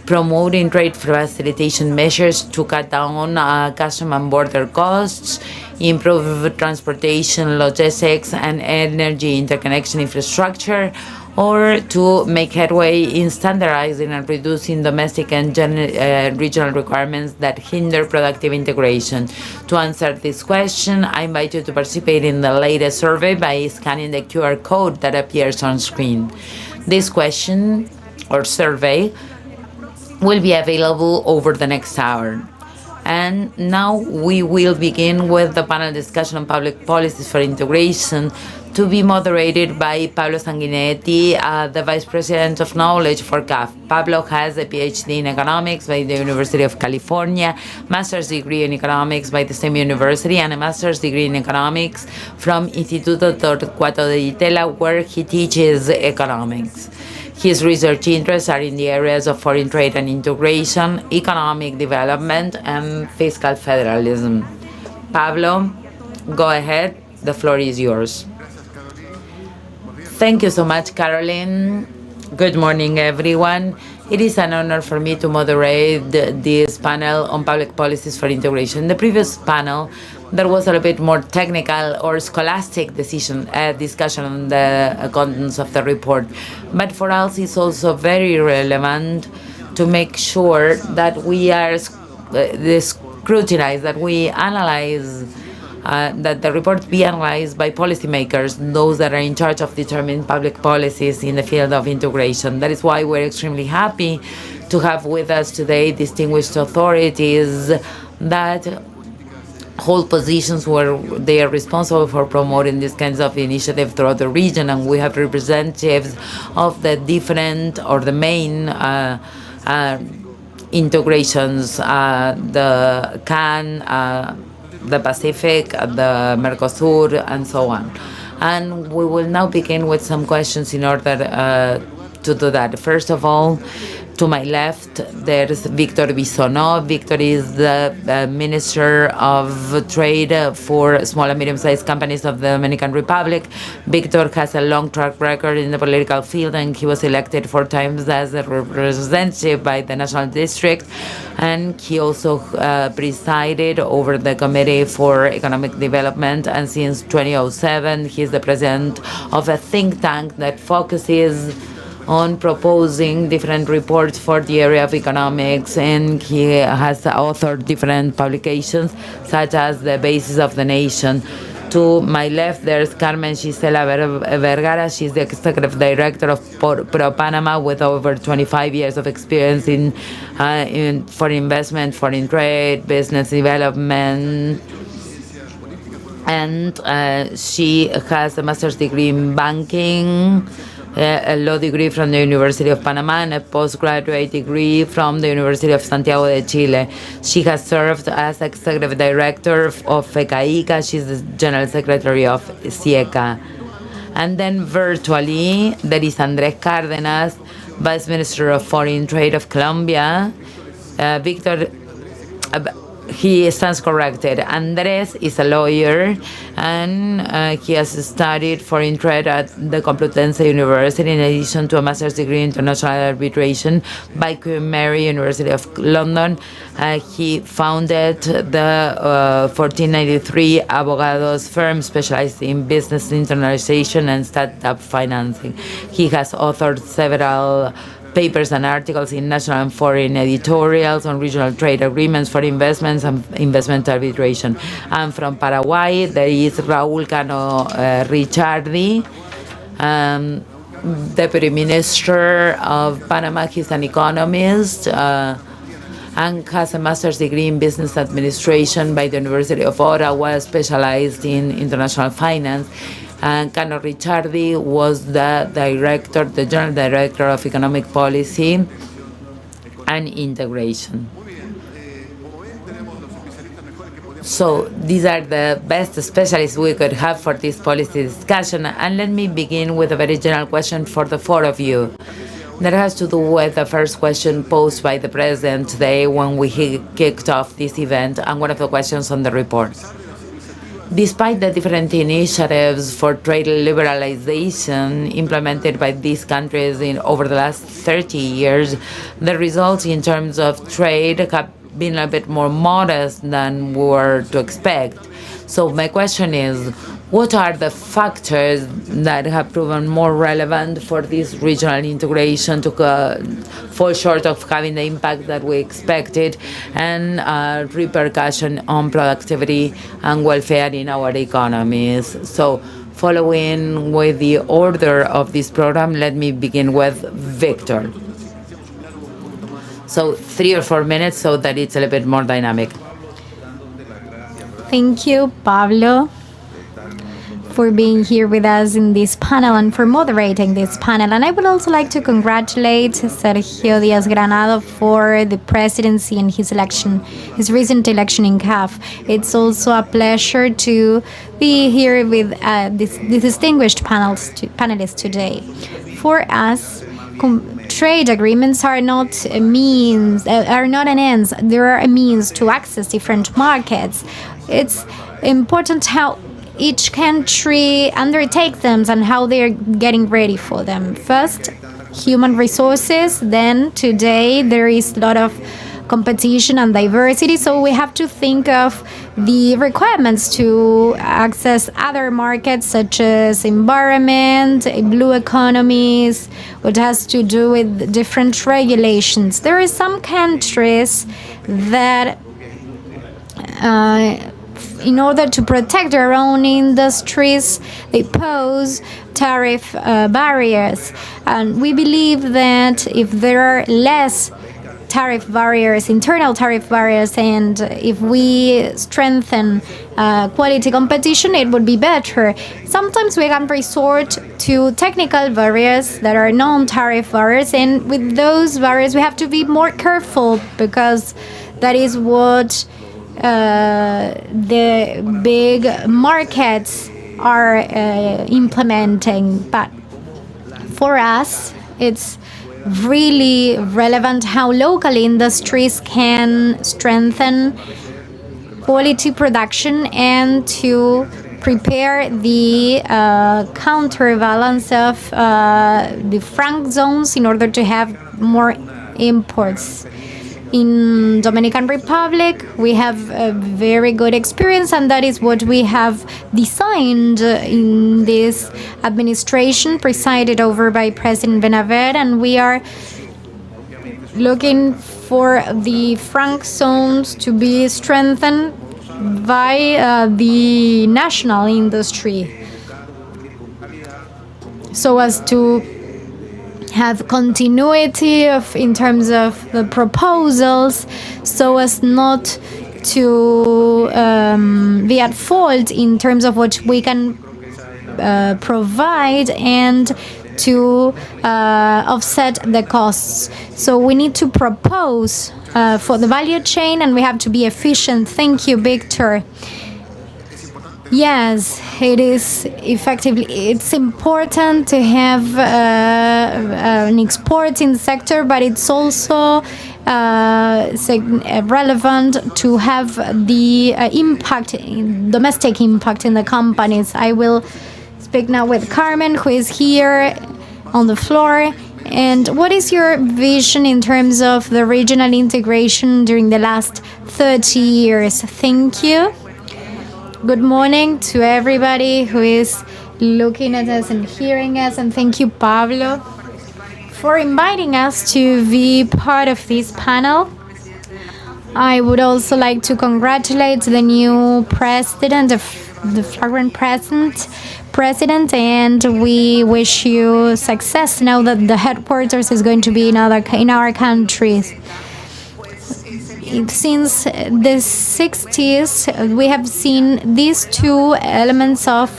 Speaker 2: Promoting trade facilitation measures to cut down custom and border costs, improve transportation, logistics, and energy interconnection infrastructure, or to make headway in standardizing and reducing domestic and regional requirements that hinder productive integration. To answer this question, I invite you to participate in the latest survey by scanning the QR code that appears on screen. This question or survey will be available over the next hour. And now we will begin with the panel discussion on public policies for integration, to be moderated by Pablo Sanguinetti, the Vice President of Knowledge for CAF. Pablo has a PhD in economics by the University of California, master's degree in economics by the same university, and a master's degree in economics from Instituto Torcuato de Itela, where he teaches economics. His research interests are in the areas of foreign trade and integration, economic development, and fiscal federalism. Pablo, go ahead. The floor is yours. Thank you so much, Caroline. Good morning, everyone. It is an honor for me to moderate this panel on public policies for integration. In the previous panel, there was a little bit more technical or scholastic discussion on the contents of the report. But for us, it's also very relevant to make sure that we are scrutinized, that we analyze, that the report be analyzed by policymakers, those that are in charge of determining public policies in the field of integration. That is why we're extremely happy to have with us today distinguished authorities that hold positions where they are responsible for promoting these kinds of initiatives throughout the region, and we have representatives of the different or the main integrations, the CAN, the Pacific, the Mercosur, and so on. And we will now begin with some questions in order to do that. First of all, to my left, there's Victor Bisonó. Victor is the Minister of Trade for Small and Medium-Sized Companies of the Dominican Republic. Victor has a long track record in the political field, and he was elected 4 times as a representative by the National District. And he also presided over the Committee for Economic Development, and since 2007, he's the president of a think tank that focuses on proposing different reports for the area of economics, and he has authored different publications such as The Basis of the Nation. To my left, there's Carmen Gisela Vergara. She's the Executive Director of Pro Panama with over 25 years of experience in foreign investment, foreign trade, business development, and she has a master's degree in banking, a law degree from the University of Panama, and a postgraduate degree from the University of Santiago de Chile. She has served as Executive Director of FECAICA. She's the General Secretary of CIECA. And then virtually, there is Andrés Cárdenas, Vice Minister of Foreign Trade of Colombia. Victor, he stands corrected. Andrés is a lawyer, and he has studied foreign trade at the Complutense University in addition to a master's degree in international arbitration by Queen Mary University of London. He founded the 1493 Abogados firm specialized in business internationalization and startup financing. He has authored several papers and articles in national and foreign editorials on regional trade agreements for investments and investment arbitration. And from Paraguay, there is Raúl Cano Ricciardi, Deputy Minister of Panama. He's an economist and has a master's degree in business administration by the University of Ottawa, specialized in international finance. and Cano Ricciardi was the General Director of Economic Policy and Integration. So these are the best specialists we could have for this policy discussion. And let me begin with a very general question for the four of you. That has to do with the first question posed by the President today when we kicked off this event, and one of the questions on the report. Despite the different initiatives for trade liberalization implemented by these countries over the last 30 years, the results in terms of trade have been a bit more modest than we were to expect. So my question is, what are the factors that have proven more relevant for this regional integration to fall short of having the impact that we expected and repercussion on productivity and welfare in our economies? So following with the order of this program, let me begin with Victor. So 3 or 4 minutes so that it's a little bit more dynamic.
Speaker 3: Thank you, Pablo, for being here with us in this panel and for moderating this panel. And I would also like to congratulate Sergio Díaz-Granado for the presidency and his recent election in CAF. It's also a pleasure to be here with these distinguished panelists today. For us, trade agreements are not a means, are not an end. There are a means to access different markets. It's important how each country undertakes them and how they're getting ready for them. First, human resources. Then today there is a lot of competition and diversity, so we have to think of the requirements to access other markets such as environment, blue economies, what has to do with different regulations. There are some countries that in order to protect their own industries, they pose tariff barriers. And we believe that if there are less tariff barriers, internal tariff barriers, and if we strengthen quality competition, it would be better. Sometimes we can resort to technical barriers that are non-tariff barriers, and with those barriers we have to be more careful because that is what the big markets are implementing. But for us, it's really relevant how local industries can strengthen quality production and to prepare the counterbalance of the franc zones in order to have more imports. In Dominican Republic, we have a very good experience, and that is what we have designed in this administration presided over by President Benaver, and we are looking for the franc zones to be strengthened by the national industry so as to have continuity in terms of the proposals, so as not to be at fault in terms of what we can provide and to offset the costs. So we need to propose for the value chain, and we have to be efficient. Thank you, Victor. Yes, it is effectively. It's important to have an exporting sector, but it's also relevant to have the domestic impact in the companies. I will speak now with Carmen, who is here on the floor. And what is your vision in terms of the regional integration during the last 30 years? Thank you. Good morning to everybody who is looking at us and hearing us, and thank you, Pablo, for inviting us to be part of this panel. I would also like to congratulate the new president, the flagrant president, and we wish you success now that the headquarters is going to be in our countries. Since the 60s, we have seen these two elements of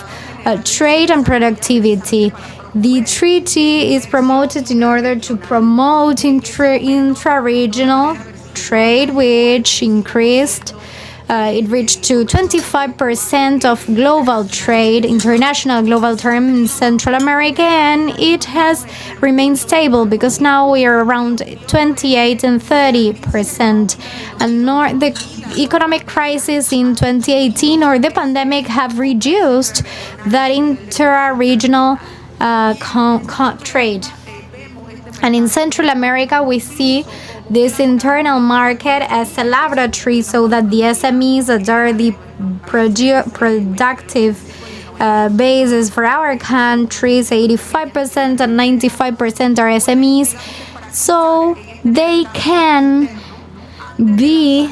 Speaker 3: trade and productivity. The treaty is promoted in order to promote intra-regional trade, which increased. It reached to 25% of global trade, international global term in Central America, and it has remained stable because now we are around 28 and 30%. And nor the economic crisis in 2018 or the pandemic have reduced that intra-regional trade. And in Central America, we see this internal market as a laboratory so that the SMEs that are the productive basis for our countries, 85% and 95% are SMEs, so they can be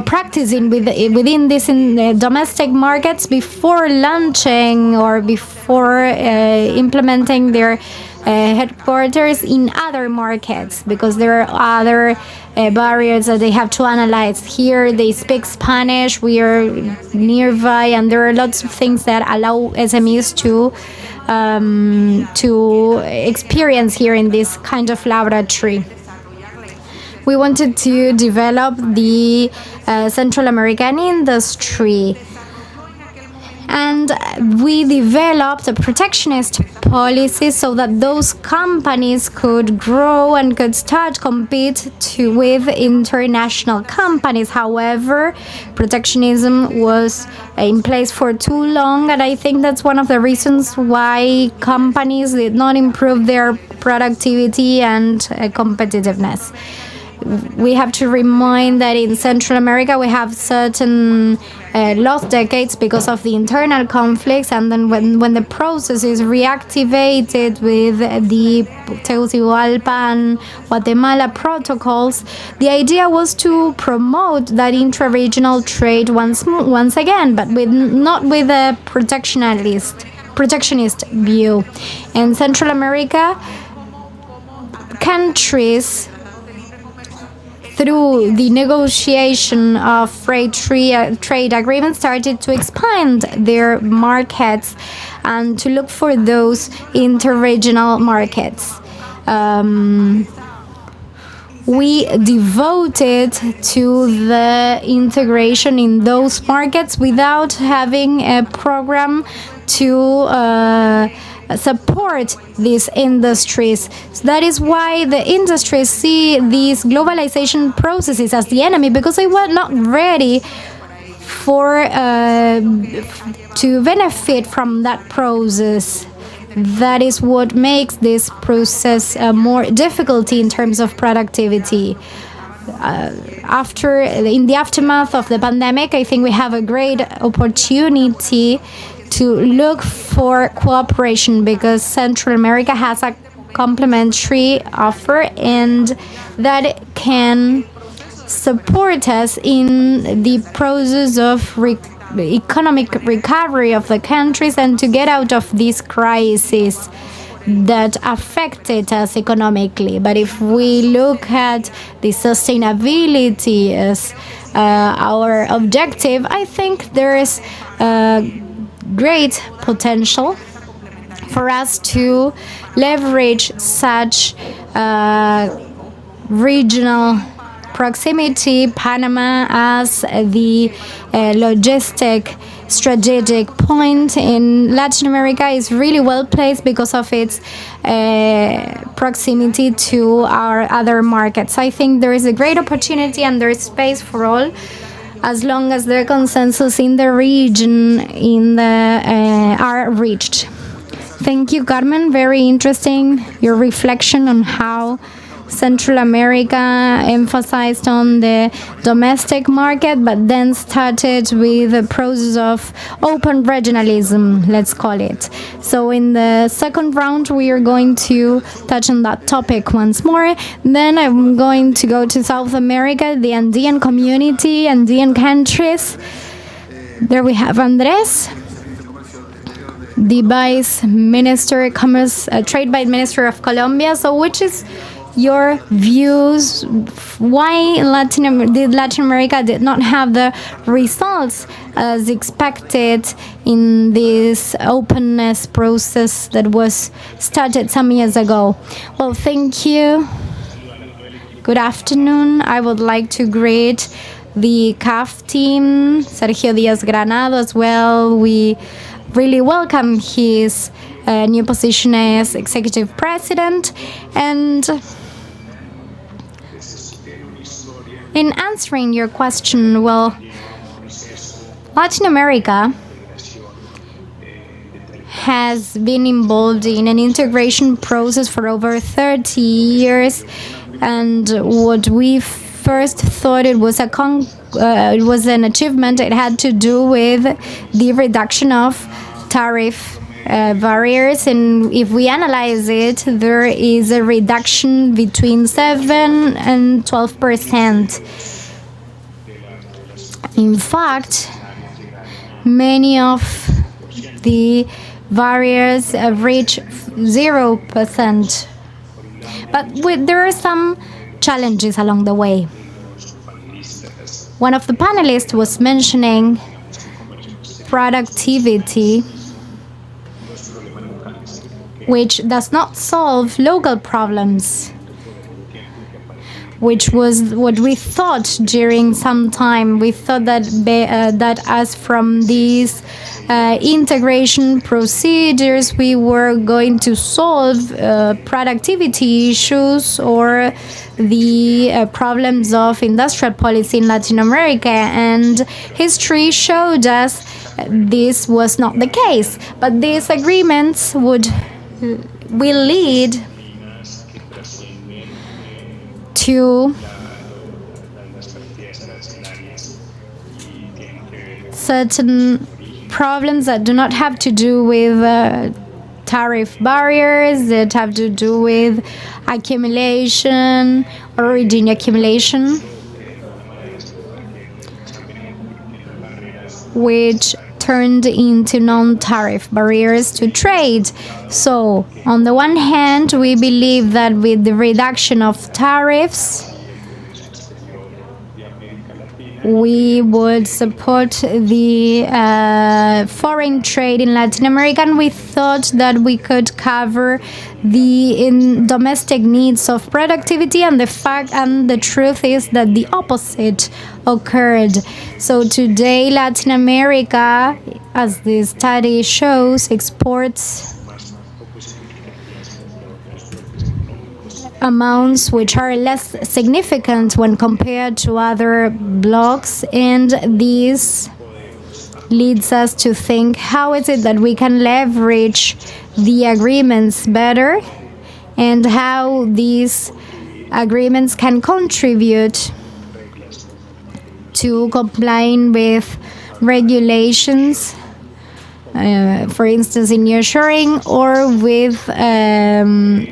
Speaker 3: practicing within this domestic markets before launching or before implementing their headquarters in other markets, because there are other barriers that they have to analyze. Here they speak Spanish, we are nearby, and there are lots of things that allow SMEs to experience here in this kind of laboratory. We wanted to develop the Central American industry, and we developed a protectionist policy so that those companies could grow and could start compete with international companies. However, protectionism was in place for too long, and I think that's one of the reasons why companies did not improve their productivity and competitiveness. We have to remind that in Central America we have certain lost decades because of the internal conflicts, and then when the process is reactivated with the Tegucigalpa and Guatemala protocols, the idea was to promote that intra-regional trade once again, but not with a protectionist view. In Central America, countries, through the negotiation of free trade agreements, started to expand their markets and to look for those interregional markets. We devoted to the integration in those markets without having a program to support these industries. So that is why the industries see these globalization processes as the enemy, because they were not ready to benefit from that process. That is what makes this process more difficult in terms of productivity. In the aftermath of the pandemic, I think we have a great opportunity to look for cooperation, because Central America has a complementary offer and that can support us in the process of economic recovery of the countries and to get out of this crisis that affected us economically. But if we look at the sustainability as our objective, I think there is great potential for us to leverage such regional proximity. Panama as the logistic strategic point in Latin America is really well placed because of its proximity to our other markets. I think there is a great opportunity and there is space for all, as long as the consensus in the region are reached. Thank you, Carmen. Very interesting, your reflection on how Central America emphasized on the domestic market, but then started with a process of open regionalism, let's call it. So in the second round, we are going to touch on that topic once more. Then I'm going to go to South America, the Andean community, Andean countries. There we have Andres, the Vice Minister, Trade Vice Minister of Colombia. So which is your views why Latin America did not have the results as expected in this openness process that was started some years ago. Well, thank you. Good afternoon. I would like to greet the CAF team, Sergio Díaz-Granado as well. We really welcome his new position as executive president. And in answering your question, well, Latin America has been involved in an integration process for over 30 years, and what we first thought it was an achievement. It had to do with the reduction of tariff barriers, and if we analyze it, there is a reduction between 7 and 12%. In fact, many of the barriers have reached 0%. But there are some challenges along the way. One of the panelists was mentioning productivity, which does not solve local problems, which was what we thought during some time. We thought that as from these integration procedures, we were going to solve productivity issues or the problems of industrial policy in Latin America, and history showed us this was not the case. But these agreements will lead to certain problems that do not have to do with tariff barriers, that have to do with accumulation, origin accumulation, which turned into non-tariff barriers to trade. So, on the one hand, we believe that with the reduction of tariffs, we would support the foreign trade in Latin America, and we thought that we could cover the domestic needs of productivity, and the truth is that the opposite occurred. So today Latin America, as the study shows, exports amounts which are less significant when compared to other blocs, and this leads us to think, how is it that we can leverage the agreements better, and how these agreements can contribute to complying with regulations, for instance in nearshoring, or with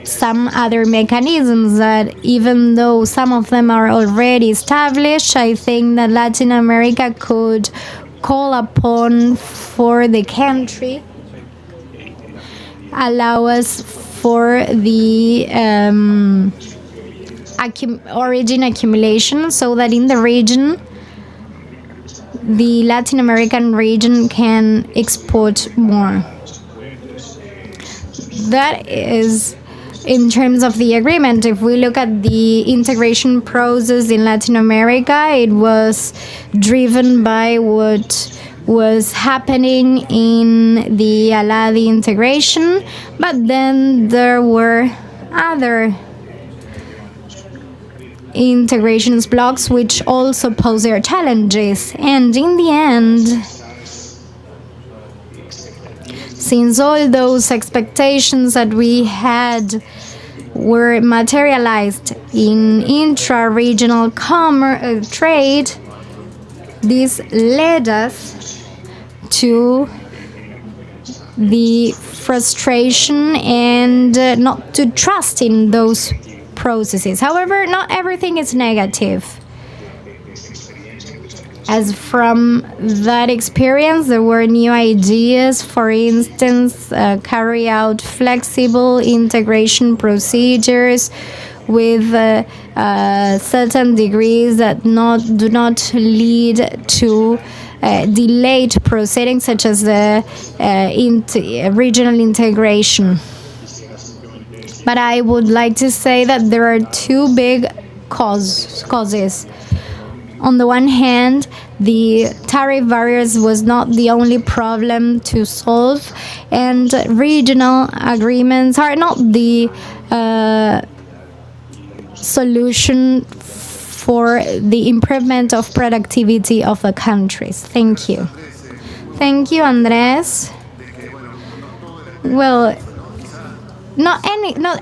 Speaker 3: some other mechanisms that, even though some of them are already established, I think that Latin America could call upon for the country, allow us for the origin accumulation, so that in the region, the Latin American region can export more. That is in terms of the agreement. If we look at the integration process in Latin America, it was driven by what was happening in the ALADI integration, but then there were other integrations blocks which also pose their challenges. And in the end, since all those expectations that we had were materialized in intra-regional trade, this led us to the frustration and not to trust in those processes. However, not everything is negative. As from that experience, there were new ideas. For instance, carry out flexible integration procedures with certain degrees that do not lead to delayed proceedings, such as the regional integration. But I would like to say that there are two big causes. On the one hand, the tariff barriers was not the only problem to solve, and regional agreements are not the solution for the improvement of productivity of the countries. Thank you. Thank you, Andres. Well, not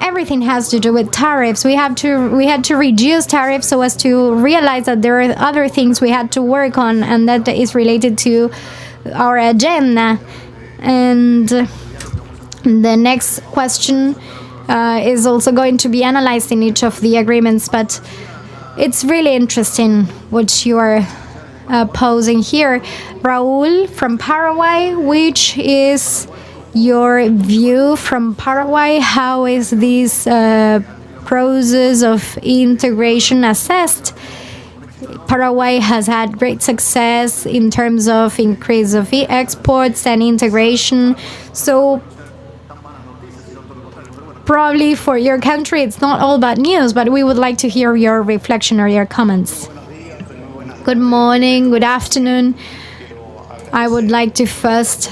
Speaker 3: everything has to do with tariffs. We had to reduce tariffs so as to realize that there are other things we had to work on, and that is related to our agenda. And the next question is also going to be analyzed in each of the agreements, but it's really interesting what you are posing here. Raul from Paraguay, which is your view from Paraguay? How is this process of integration assessed? Paraguay has had great success in terms of increase of exports and integration. So probably for your country it's not all bad news, but we would like to hear your reflection or your comments. Good morning, good afternoon. I would like to first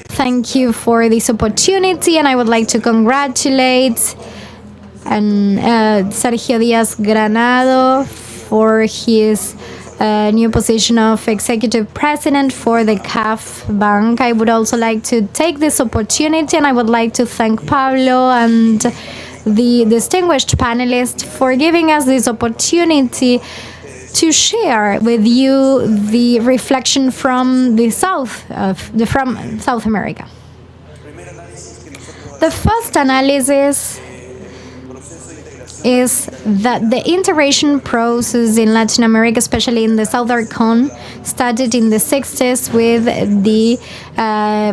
Speaker 3: thank you for this opportunity, and I would like to congratulate Sergio Díaz Granado for his new position of Executive President for the CAF Bank. I would also like to take this opportunity, and I would like to thank Pablo and the distinguished panelists for giving us this opportunity to share with you the reflection from South America. The first analysis is that the integration process in Latin America, especially in the southern cone, started in the 60s with the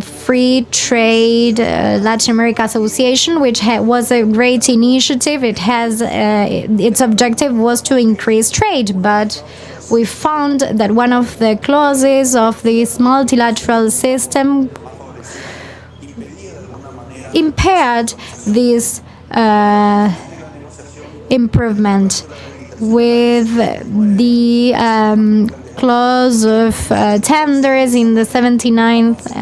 Speaker 3: Free Trade Latin America Association, which was a great initiative. Its objective was to increase trade, but we found that one of the clauses of this multilateral system impaired this improvement with the clause of tenders in the 79th,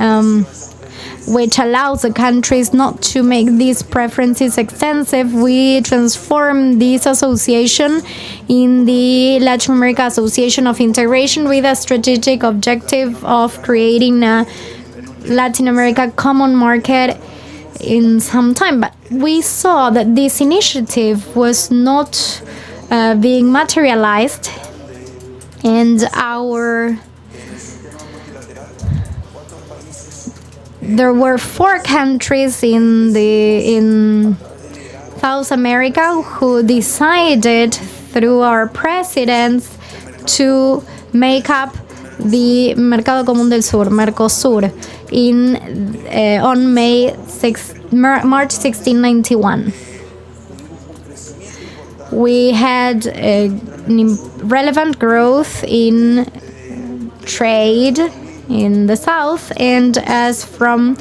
Speaker 3: which allows the countries not to make these preferences extensive. We transformed this association in the Latin America Association of Integration with a strategic objective of creating a Latin America common market in some time. But we saw that this initiative was not being materialized, and there were 4 countries in South America who decided through our presidents to make up the Mercado Común del Sur, Mercosur, on March 1691. We had relevant growth in trade in the south, and as from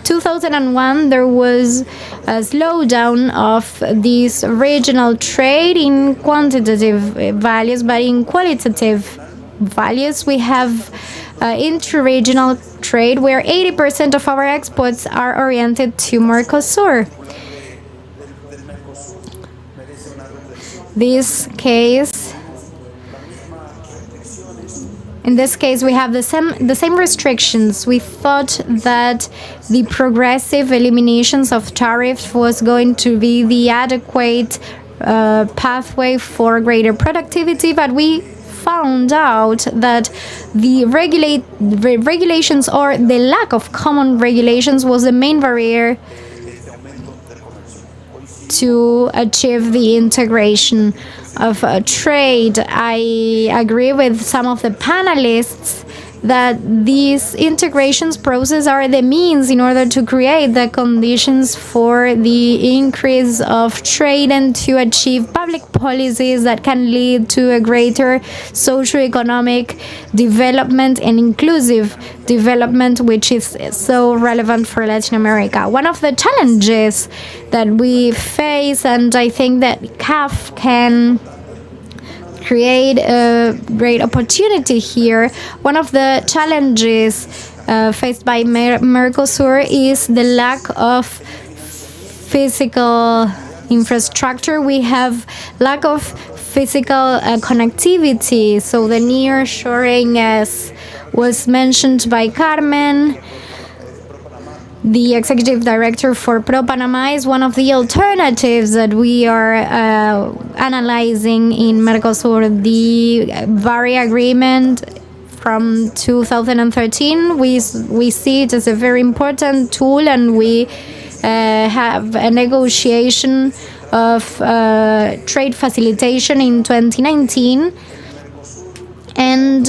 Speaker 3: 2001 there was a slowdown of this regional trade in quantitative values, but in qualitative values we have intraregional trade, where 80% of our exports are oriented to Mercosur. In this case, we have the same restrictions. We thought that the progressive eliminations of tariffs was going to be the adequate pathway for greater productivity, but we found out that the regulations or the lack of common regulations was the main barrier to achieve the integration of trade. I agree with some of the panelists that these integrations process are the means in order to create the conditions for the increase of trade and to achieve public policies that can lead to a greater socioeconomic development and inclusive development, which is so relevant for Latin America. One of the challenges that we face, and I think that CAF can create a great opportunity here. One of the challenges faced by Mercosur is the lack of physical infrastructure. We have lack of physical connectivity. So the nearshoring, as was mentioned by Carmen, the executive director for Pro Panama, is one of the alternatives that we are analyzing in Mercosur. The VARI agreement from 2013, we see it as a very important tool, and we have a negotiation of trade facilitation in 2019. And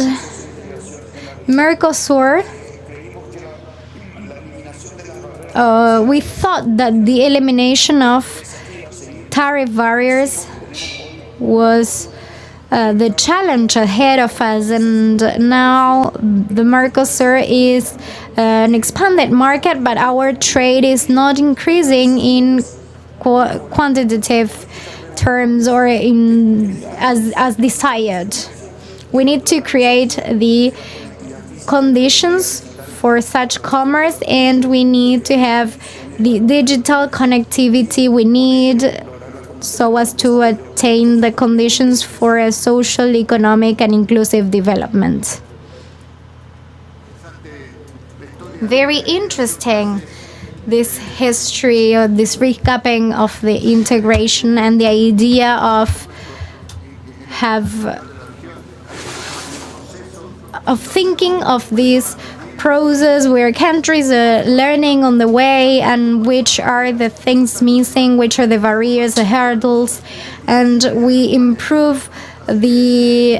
Speaker 3: Mercosur, we thought that the elimination of tariff barriers was the challenge ahead of us, and now the Mercosur is an expanded market, but our trade is not increasing in quantitative terms or in as desired. We need to create the conditions for such commerce, and we need to have the digital connectivity we need so as to attain the conditions for a social, economic, and inclusive development. Very interesting, this history, or this recapping of the integration and the idea of thinking of this process where countries are learning on the way, and which are the things missing, which are the barriers, the hurdles, and we improve the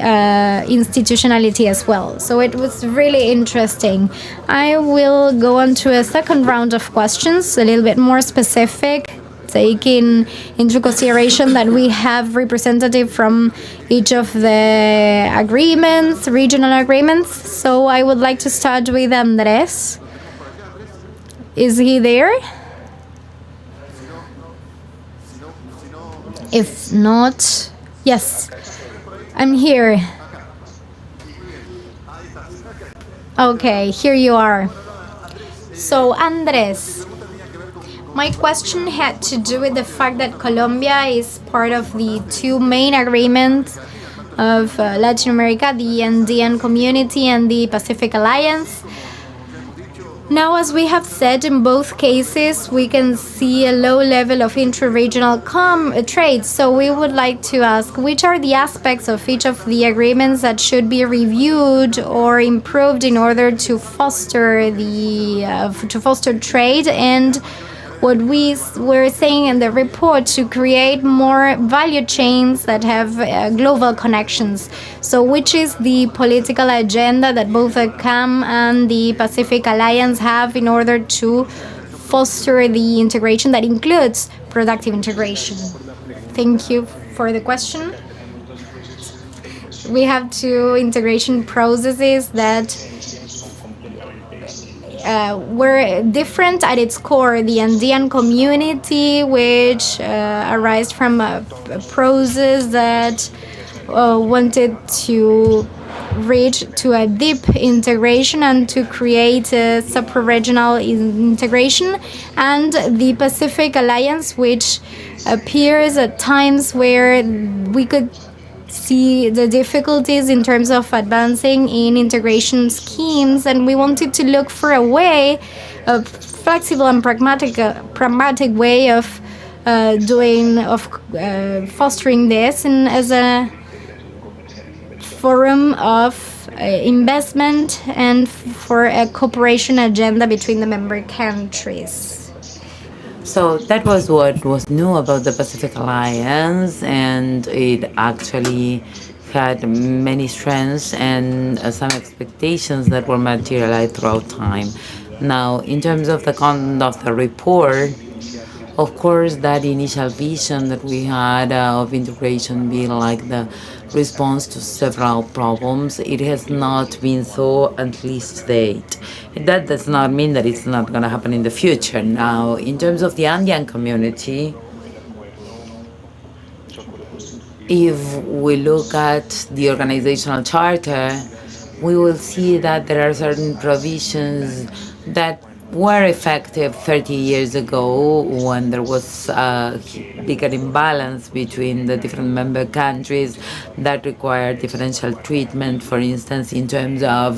Speaker 3: institutionality as well. So it was really interesting. I will go on to a second round of questions, a little bit more specific, taking into consideration that we have representative from each of the agreements, regional agreements. So I would like to start with Andres. Is he there? If not, yes, I'm here. Okay, here you are. So Andres, my question had to do with the fact that Colombia is part of the two main agreements of Latin America, the Andean Community and the Pacific Alliance. Now, as we have said, in both cases, we can see a low level of intraregional trade. So we would like to ask, which are the aspects of each of the agreements that should be reviewed or improved in order to foster trade, and what we were saying in the report, to create more value chains that have global connections. So which is the political agenda that both the CAM and the Pacific Alliance have in order to foster the integration that includes productive integration? Thank you for the question. We have two integration processes that were different at its core. The Andean Community, which arose from a process that wanted to reach to a deep integration and to create a supraregional integration, and the Pacific Alliance, which appears at times where we could see the difficulties in terms of advancing in integration schemes, and we wanted to look for a way, a flexible and pragmatic way of fostering this, and as a forum of investment and for a cooperation agenda between the member countries.
Speaker 2: So that was what was new about the Pacific Alliance, and it actually had many strengths and some expectations that were materialized throughout time. Now, in terms of the content of the report, of course, that initial vision that we had of integration being like the response to several problems, it has not been so, at least to date. That does not mean that it's not going to happen in the future. Now, in terms of the Andean community, if we look at the organizational charter, we will see that there are certain provisions that were effective 30 years ago when there was a bigger imbalance between the different member countries that required differential treatment, for instance, in terms of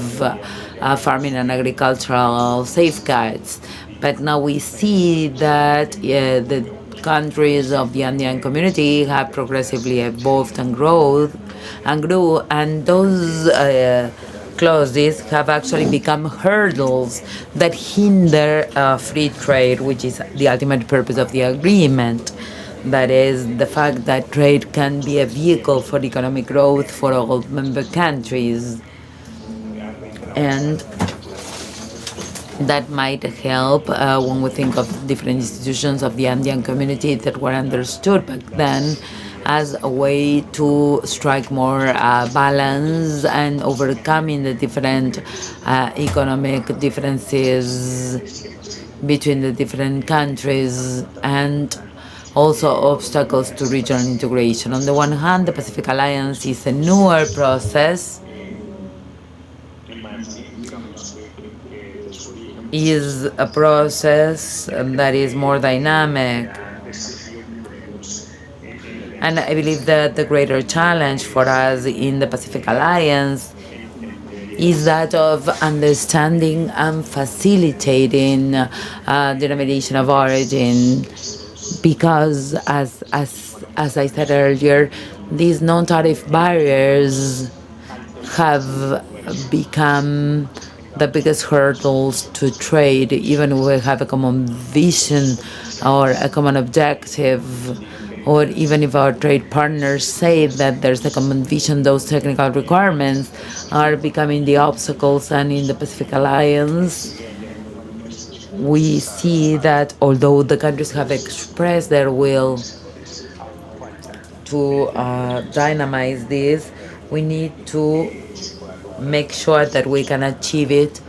Speaker 2: farming and agricultural safeguards. But now we see that the countries of the Andean community have progressively evolved and grew, and those clauses have actually become hurdles that hinder free trade, which is the ultimate purpose of the agreement. That is, the fact that trade can be a vehicle for economic growth for all member countries. And that might help when we think of different institutions of the Andean community that were understood back then as a way to strike more balance and overcoming the different economic differences between the different countries, and also obstacles to regional integration. On the one hand, the Pacific Alliance is a newer process, is a process that is more dynamic. And I believe that the greater challenge for us in the Pacific Alliance is that of understanding and facilitating denomination of origin, because as I said earlier, these non-tariff barriers have become the biggest hurdles to trade, even if we have a common vision or a common objective, or even if our trade partners say that there's a common vision, those technical requirements are becoming the obstacles. And in the Pacific Alliance, we see that although the countries have expressed their will to dynamize this, we need to make sure that we can achieve it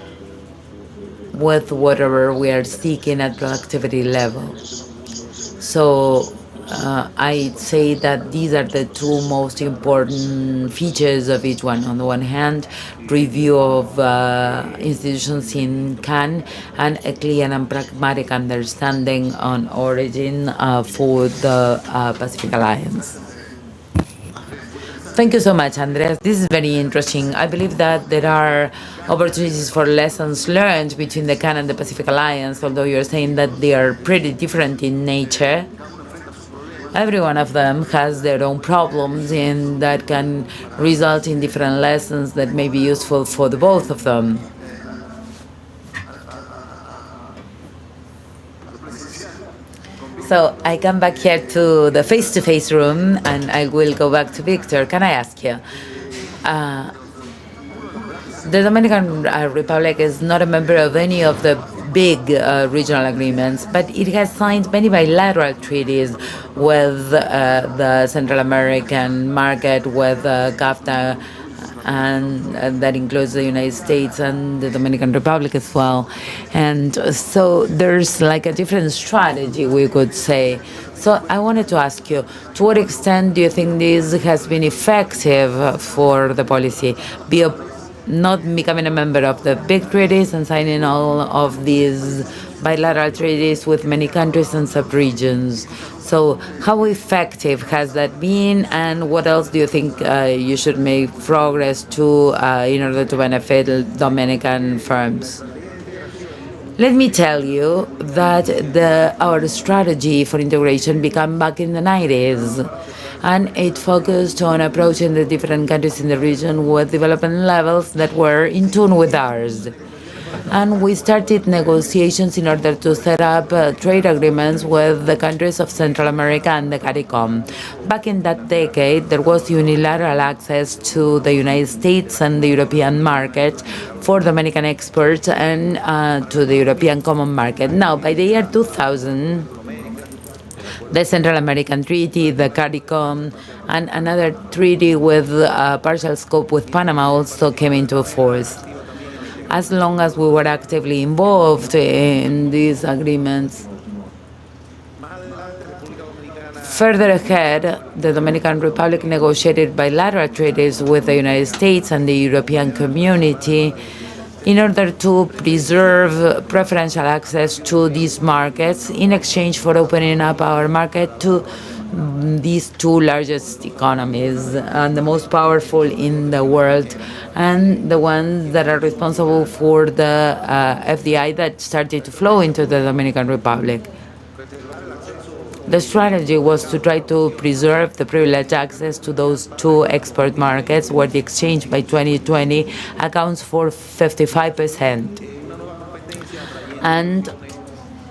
Speaker 2: with whatever we are seeking at productivity level. So I'd say that these are the two most important features of each one. On the one hand, review of institutions in Cannes, and a clear and pragmatic understanding on origin for the Pacific Alliance. Thank you so much, Andres. This is very interesting. I believe that there are opportunities for lessons learned between the Cannes and the Pacific Alliance, although you're saying that they are pretty different in nature. Every one of them has their own problems, and that can result in different lessons that may be useful for the both of them. So I come back here to the face-to-face room, and I will go back to Victor. Can I ask you? The Dominican Republic is not a member of any of the big regional agreements, but it has signed many bilateral treaties with the Central American market, with CAFTA, and that includes the United States and the Dominican Republic as well. And so there's like a different strategy, we could say. So I wanted to ask you, to what extent do you think this has been effective for the policy, not becoming a member of the big treaties and signing all of these bilateral treaties with many countries and sub-regions? So how effective has that been, and what else do you think you should make progress to in order to benefit Dominican firms? Let me tell you that our strategy for integration began back in the 90s, and it focused on approaching the different countries in the region with development levels that were in tune with ours. And we started negotiations in order to set up trade agreements with the countries of Central America and the CARICOM. Back in that decade, there was unilateral access to the United States and the European market for Dominican exports and to the European common market. Now, by the year 2000, the Central American Treaty, the CARICOM, and another treaty with partial scope with Panama also came into force. As long as we were actively involved in these agreements. Further ahead, the Dominican Republic negotiated bilateral treaties with the United States and the European Community in order to preserve preferential access to these markets in exchange for opening up our market to these two largest economies and the most powerful in the world, and the ones that are responsible for the FDI that started to flow into the Dominican Republic. The strategy was to try to preserve the privileged access to those two export markets, where the exchange by 2020 accounts for 55%.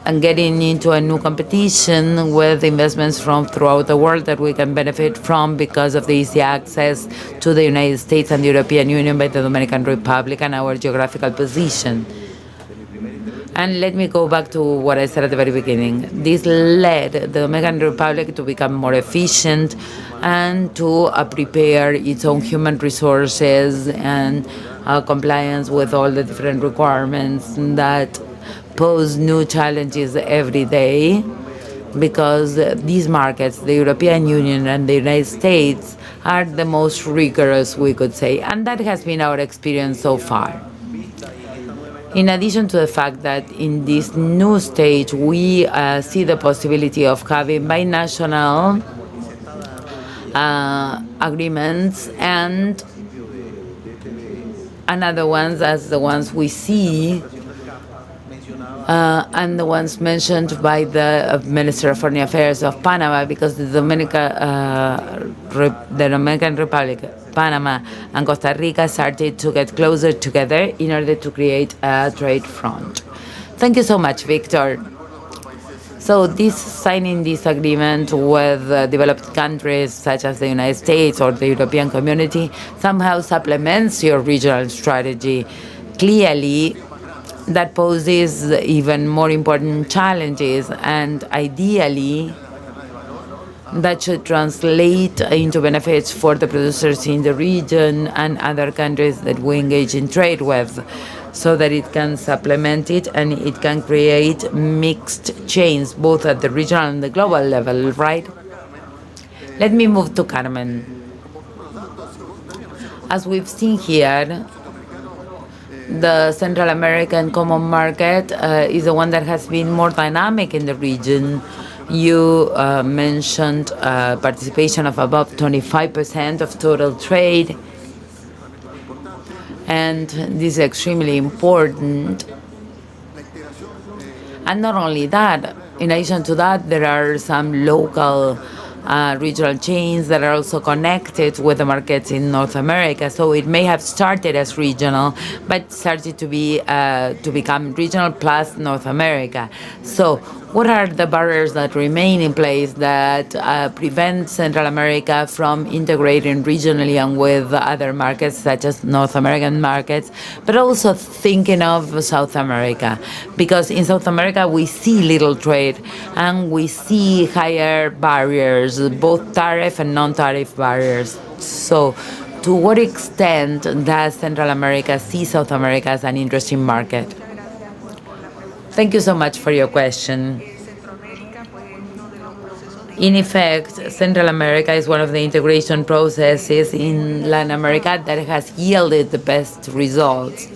Speaker 2: And getting into a new competition with investments from throughout the world that we can benefit from because of the easy access to the United States and the European Union by the Dominican Republic and our geographical position. And let me go back to what I said at the very beginning. This led the Dominican Republic to become more efficient and to prepare its own human resources and compliance with all the different requirements that pose new challenges every day, because these markets, the European Union and the United States, are the most rigorous, we could say, and that has been our experience so far. In addition to the fact that in this new stage we see the possibility of having binational agreements and other ones as the ones we see and the ones mentioned by the Minister of Foreign Affairs of Panama, because the Dominican Republic, Panama, and Costa Rica started to get closer together in order to create a trade front. Thank you so much, Victor. So signing this agreement with developed countries such as the United States or the European Community somehow supplements your regional strategy. Clearly, that poses even more important challenges, and ideally that should translate into benefits for the producers in the region and other countries that we engage in trade with, so that it can supplement it and it can create mixed chains both at the regional and the global level, right? Let me move to Carmen. As we've seen here, the Central American Common Market is the one that has been more dynamic in the region. You mentioned participation of above 25% of total trade, and this is extremely important. And not only that, in addition to that, there are some local regional chains that are also connected with the markets in North America. So it may have started as regional, but started to become regional plus North America. So what are the barriers that remain in place that prevent Central America from integrating regionally and with other markets such as North American markets, but also thinking of South America? Because in South America we see little trade and we see higher barriers, both tariff and non-tariff barriers. So to what extent does Central America see South America as an interesting market? Thank you so much for your question. In effect, Central America is one of the integration processes in Latin America that has yielded the best results.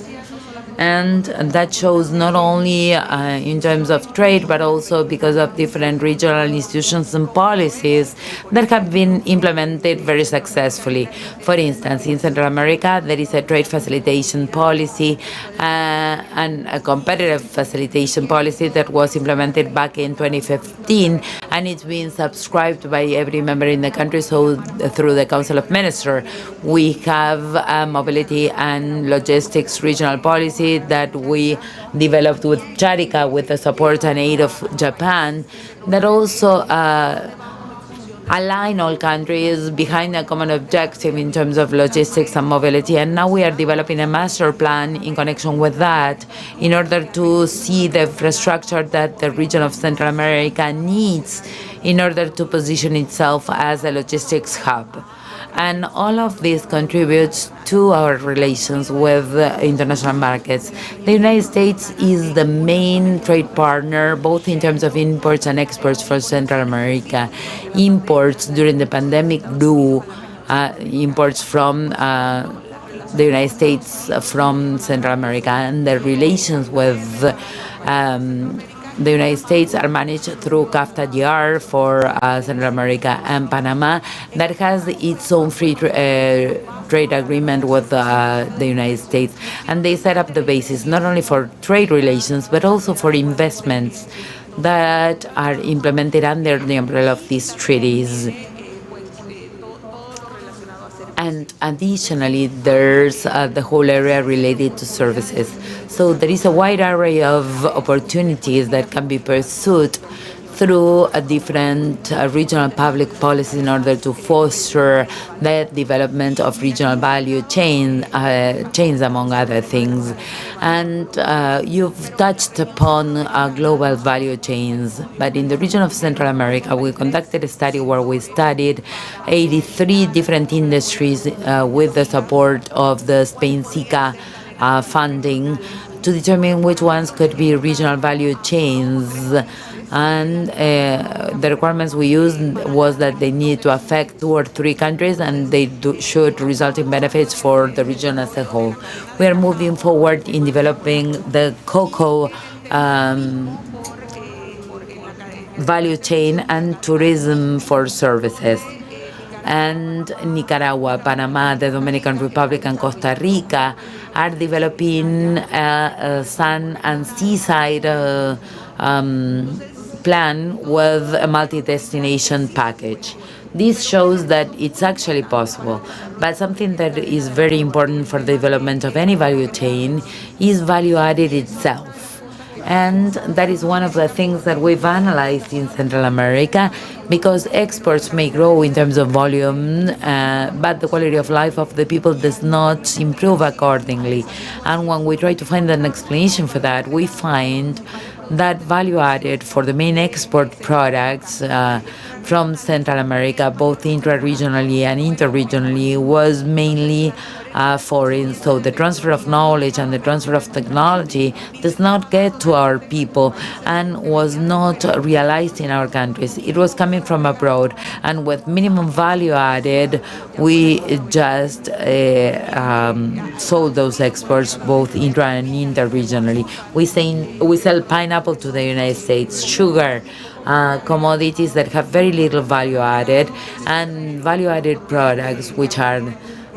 Speaker 2: And that shows not only in terms of trade, but also because of different regional institutions and policies that have been implemented very successfully. For instance, in Central America, there is a trade facilitation policy and a competitive facilitation policy that was implemented back in 2015, and it's been subscribed by every member in the country. So through the Council of Ministers, we have a mobility and logistics regional policy policy that we developed with Charica with the support and aid of Japan that also align all countries behind a common objective in terms of logistics and mobility. And now we are developing a master plan in connection with that in order to see the infrastructure that the region of Central America needs in order to position itself as a logistics hub. And all of this contributes to our relations with international markets. The United States is the main trade partner, both in terms of imports and exports for Central America. Imports during the pandemic grew, imports from the United States from Central America, and the relations with the United States are managed through CAFTA-DR for Central America and Panama, that has its own free trade agreement with the United States. And they set up the basis not only for trade relations, but also for investments that are implemented under the umbrella of these treaties. And additionally, there's the whole area related to services. So there is a wide array of opportunities that can be pursued through a different regional public policies in order to foster the development of regional value chains, among other things. And you've touched upon global value chains, but in the region of Central America, we conducted a study where we studied 83 different industries with the support of the Spain SICA funding to determine which ones could be regional value chains. And the requirements we used was that they need to affect 2 or 3 countries, and they should result in benefits for the region as a whole. We are moving forward in developing the cocoa value chain and tourism for services. And Nicaragua, Panama, the Dominican Republic, and Costa Rica are developing a sun and seaside plan with a multi-destination package. This shows that it's actually possible, but something that is very important for the development of any value chain is value added itself. And that is one of the things that we've analyzed in Central America, because exports may grow in terms of volume, but the quality of life of the people does not improve accordingly. And when we try to find an explanation for that, we find that value added for the main export products from Central America, both intra-regionally and interregionally, was mainly foreign. So the transfer of knowledge and the transfer of technology does not get to our people and was not realized in our countries. It was coming from abroad, and with minimum value added, we just sold those exports both intra and interregionally. We sell pineapple to the United States, sugar, commodities that have very little value added, and value added products, which are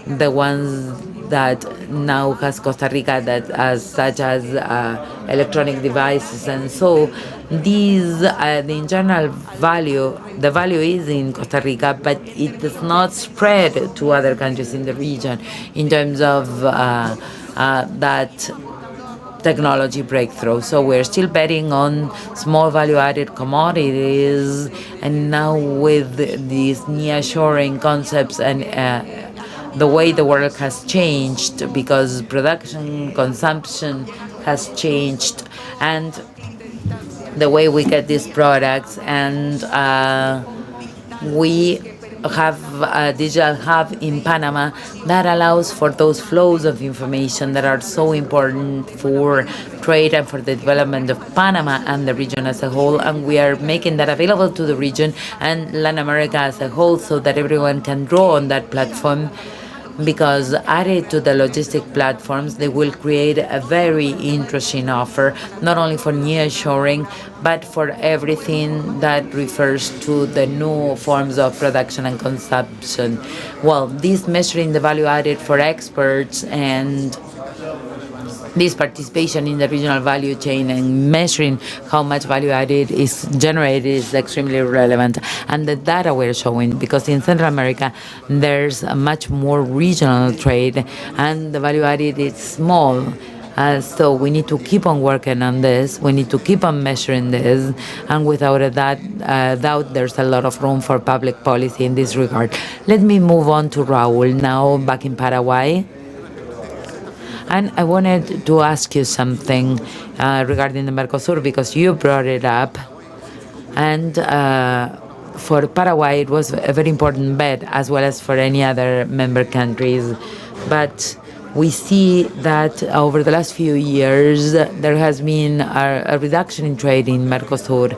Speaker 2: the ones that now has Costa Rica, that such as electronic devices. And so these, the internal value, the value is in Costa Rica, but it does not spread to other countries in the region in terms of that technology breakthrough. So we're still betting on small value-added commodities, and now with these nearshoring concepts and the way the world has changed, because production, consumption has changed, and the way we get these products, and we have a digital hub in Panama that allows for those flows of information that are so important for trade and for the development of Panama and the region as a whole. And we are making that available to the region and Latin America as a whole, so that everyone can draw on that platform, because added to the logistic platforms, they will create a very interesting offer, not only for nearshoring, but for everything that refers to the new forms of production and consumption. Well, this measuring the value added for exports and this participation in the regional value chain and measuring how much value added is generated is extremely relevant. And the data we're showing, because in Central America there's a much more regional trade and the value added is small. So we need to keep on working on this. We need to keep on measuring this. And without a doubt, there's a lot of room for public policy in this regard. Let me move on to Raul now, back in Paraguay. And I wanted to ask you something regarding the Mercosur, because you brought it up. And for Paraguay, it was a very important bet, as well as for any other member countries. But we see that over the last few years, there has been a reduction in trade in Mercosur.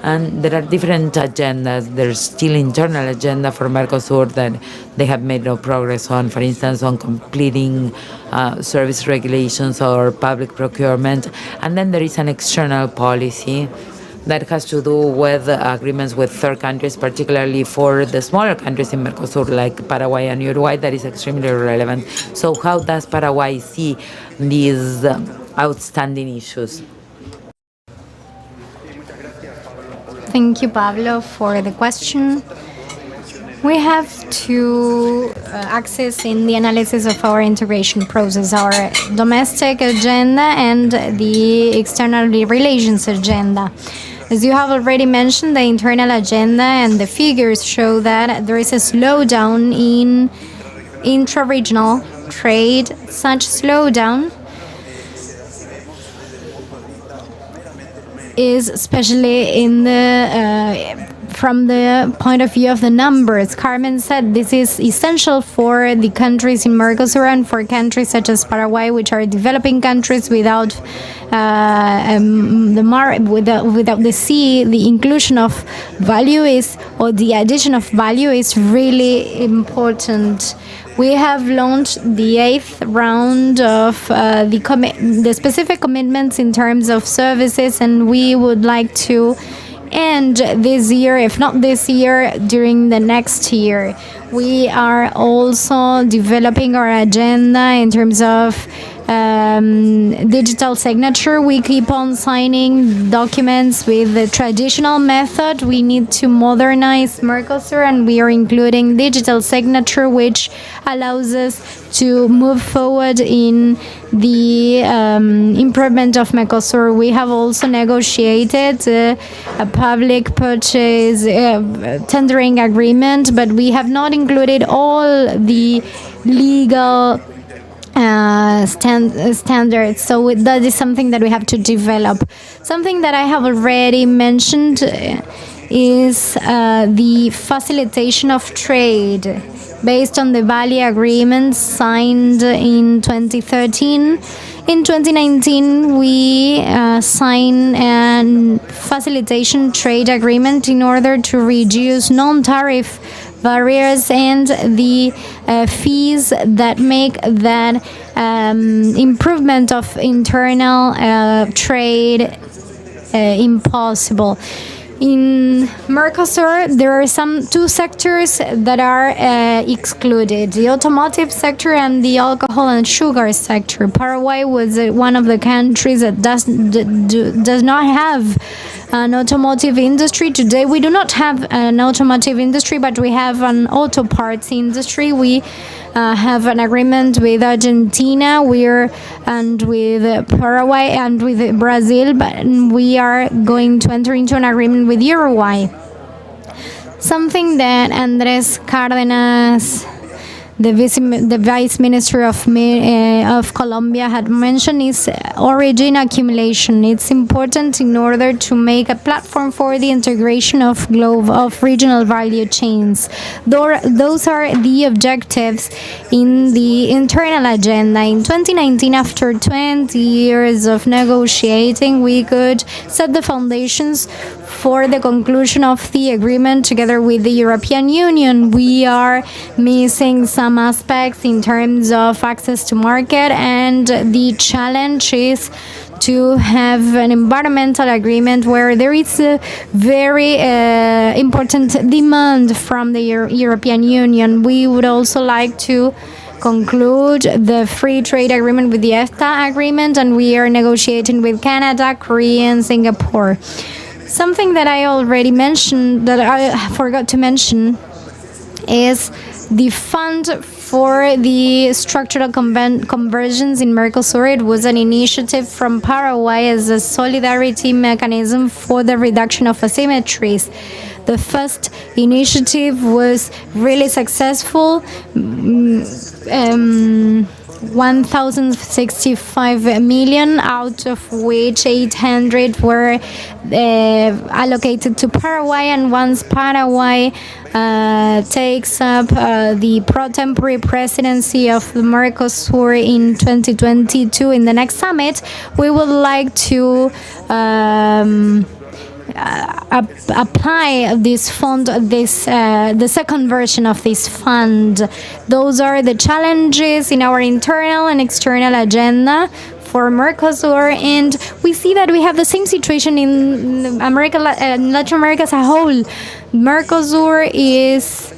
Speaker 2: And there are different agendas. There's still internal agenda for Mercosur that they have made no progress on, for instance, on completing service regulations or public procurement. And then there is an external policy that has to do with agreements with third countries, particularly for the smaller countries in Mercosur, like Paraguay and Uruguay, that is extremely relevant. So how does Paraguay see these outstanding issues?
Speaker 3: Thank you, Pablo, for the question. We have two axes in the analysis of our integration process, our domestic agenda and the external relations agenda. As you have already mentioned, the internal agenda and the figures show that there is a slowdown in intraregional trade. Such slowdown is especially in the from the point of view of the numbers. Carmen said this is essential for the countries in Mercosur and for countries such as Paraguay, which are developing countries without without the sea. The inclusion of value is, or the addition of value is really important. We have launched the 8th round of the specific commitments in terms of services, and we would like to end this year, if not this year, during the next year. We are also developing our agenda in terms of digital signature. We keep on signing documents with the traditional method. We need to modernize Mercosur, and we are including digital signature, which allows us to move forward in the improvement of Mercosur. We have also negotiated a public purchase tendering agreement, but we have not included all the legal standards. So that is something that we have to develop. Something that I have already mentioned is the facilitation of trade based on the Bali Agreement signed in 2013. In 2019, we signed a facilitation trade agreement in order to reduce non-tariff barriers and the fees that make that improvement of internal trade impossible. In Mercosur, there are two sectors that are excluded: the automotive sector and the alcohol and sugar sector. Paraguay was one of the countries that does not have an automotive industry. Today, we do not have an automotive industry, but we have an auto parts industry. We have an agreement with Argentina, and with Paraguay and with Brazil, but we are going to enter into an agreement with Uruguay. Something that Andrés Cárdenas, the Vice Minister of Colombia, had mentioned is origin accumulation. It's important in order to make a platform for the integration of regional value chains. Those are the objectives in the internal agenda. In 2019, after 20 years of negotiating, we could set the foundations for the conclusion of the agreement together with the European Union. We are missing some aspects in terms of access to market, and the challenge is to have an environmental agreement where there is a very important demand from the European Union. We would also like to conclude the free trade agreement with the EFTA agreement, and we are negotiating with Canada, Korea, and Singapore. Something that I already mentioned that I forgot to mention is the fund for the structural conversions in Mercosur. It was an initiative from Paraguay as a solidarity mechanism for the reduction of asymmetries. The first initiative was really successful. 1,065 million, out of which 800 were allocated to Paraguay. And once Paraguay takes up the pro-temporary presidency of the Mercosur in 2022 in the next summit, we would like to apply this fund, the second version of this fund. Those are the challenges in our internal and external agenda for Mercosur, and we see that we have the same situation in Latin America as a whole. Mercosur is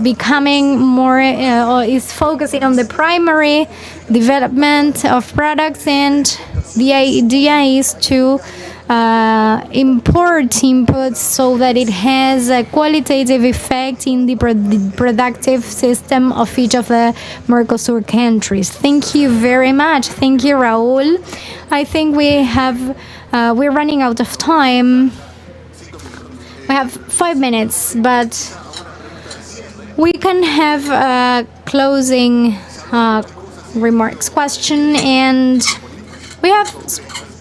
Speaker 3: becoming more, is focusing on the primary development of products, and the idea is to import inputs so that it has a qualitative effect in the productive system of each of the Mercosur countries. Thank you very much. Thank you, Raul. I think we're running out of time. We have 5 minutes, but we can have a closing remarks question, and we have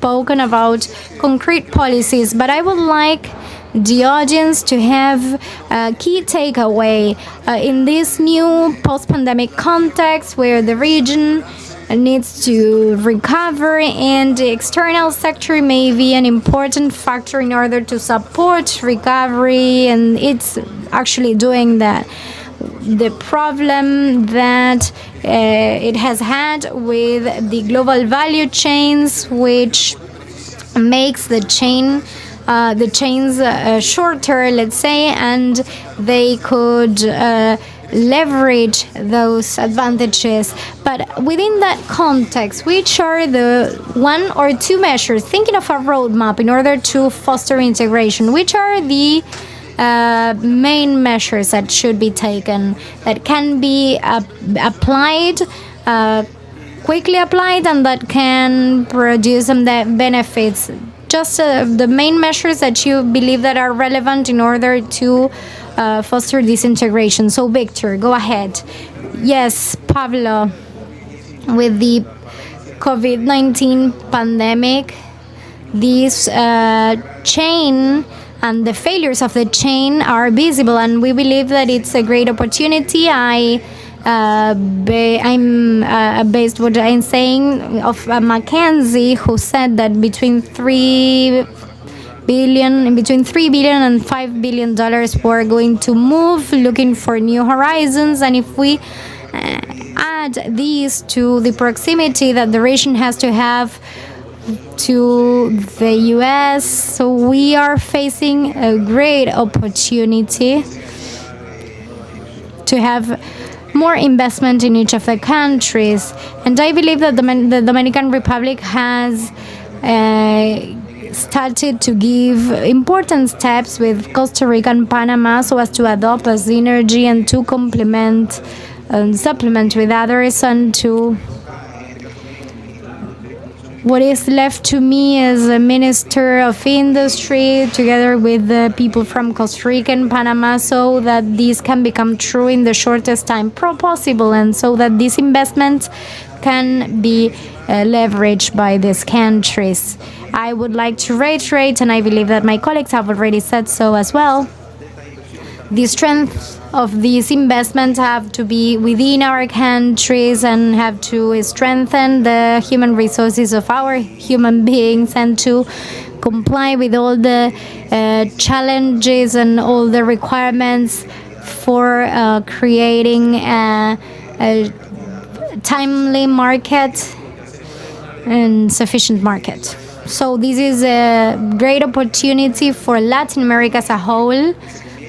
Speaker 3: spoken about concrete policies, but I would like the audience to have a key takeaway in this new post-pandemic context where the region needs to recover, and the external sector may be an important factor in order to support recovery, and it's actually doing that. The problem that it has had with the global value chains, which makes the chains shorter, let's say, and they could leverage those advantages. But within that context, which are the 1 or 2 measures, thinking of a roadmap in order to foster integration, which are the main measures that should be taken, that can be applied, quickly applied, and that can produce some benefits? Just the main measures that you believe that are relevant in order to foster this integration. So Victor, go ahead. Yes, Pablo, with the COVID-19 pandemic, this chain and the failures of the chain are visible, and we believe that it's a great opportunity. I'm based what I'm saying of McKinsey, who said that between $3 billion and $5 billion were going to move, looking for new horizons. And if we add these to the proximity that the region has to have to the US, so we are facing a great opportunity to have more investment in each of the countries. And I believe that the Dominican Republic has started to give important steps with Costa Rica and Panama so as to adopt a synergy and to complement and supplement with others. And to what is left to me as a Minister of Industry, together with the people from Costa Rica and Panama, so that these can become true in the shortest time possible, and so that these investments can be leveraged by these countries. I would like to reiterate, and I believe that my colleagues have already said so as well, the strength of these investments have to be within our countries and have to strengthen the human resources of our human beings and to comply with all the challenges and all the requirements for creating a timely market and sufficient market. So this is a great opportunity for Latin America as a whole,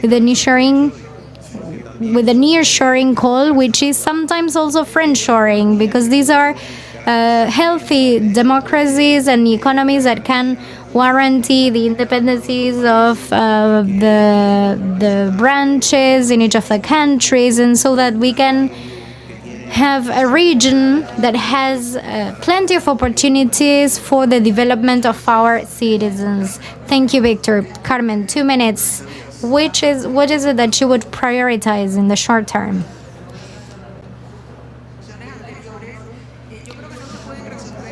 Speaker 3: with the nearshoring call, which is sometimes also friendshoring, because these are healthy democracies and economies that can guarantee the independencies of the branches in each of the countries, and so that we can have a region that has plenty of opportunities for the development of our citizens. Thank you, Victor. Carmen, 2 minutes. What is it that you would prioritize in the short term?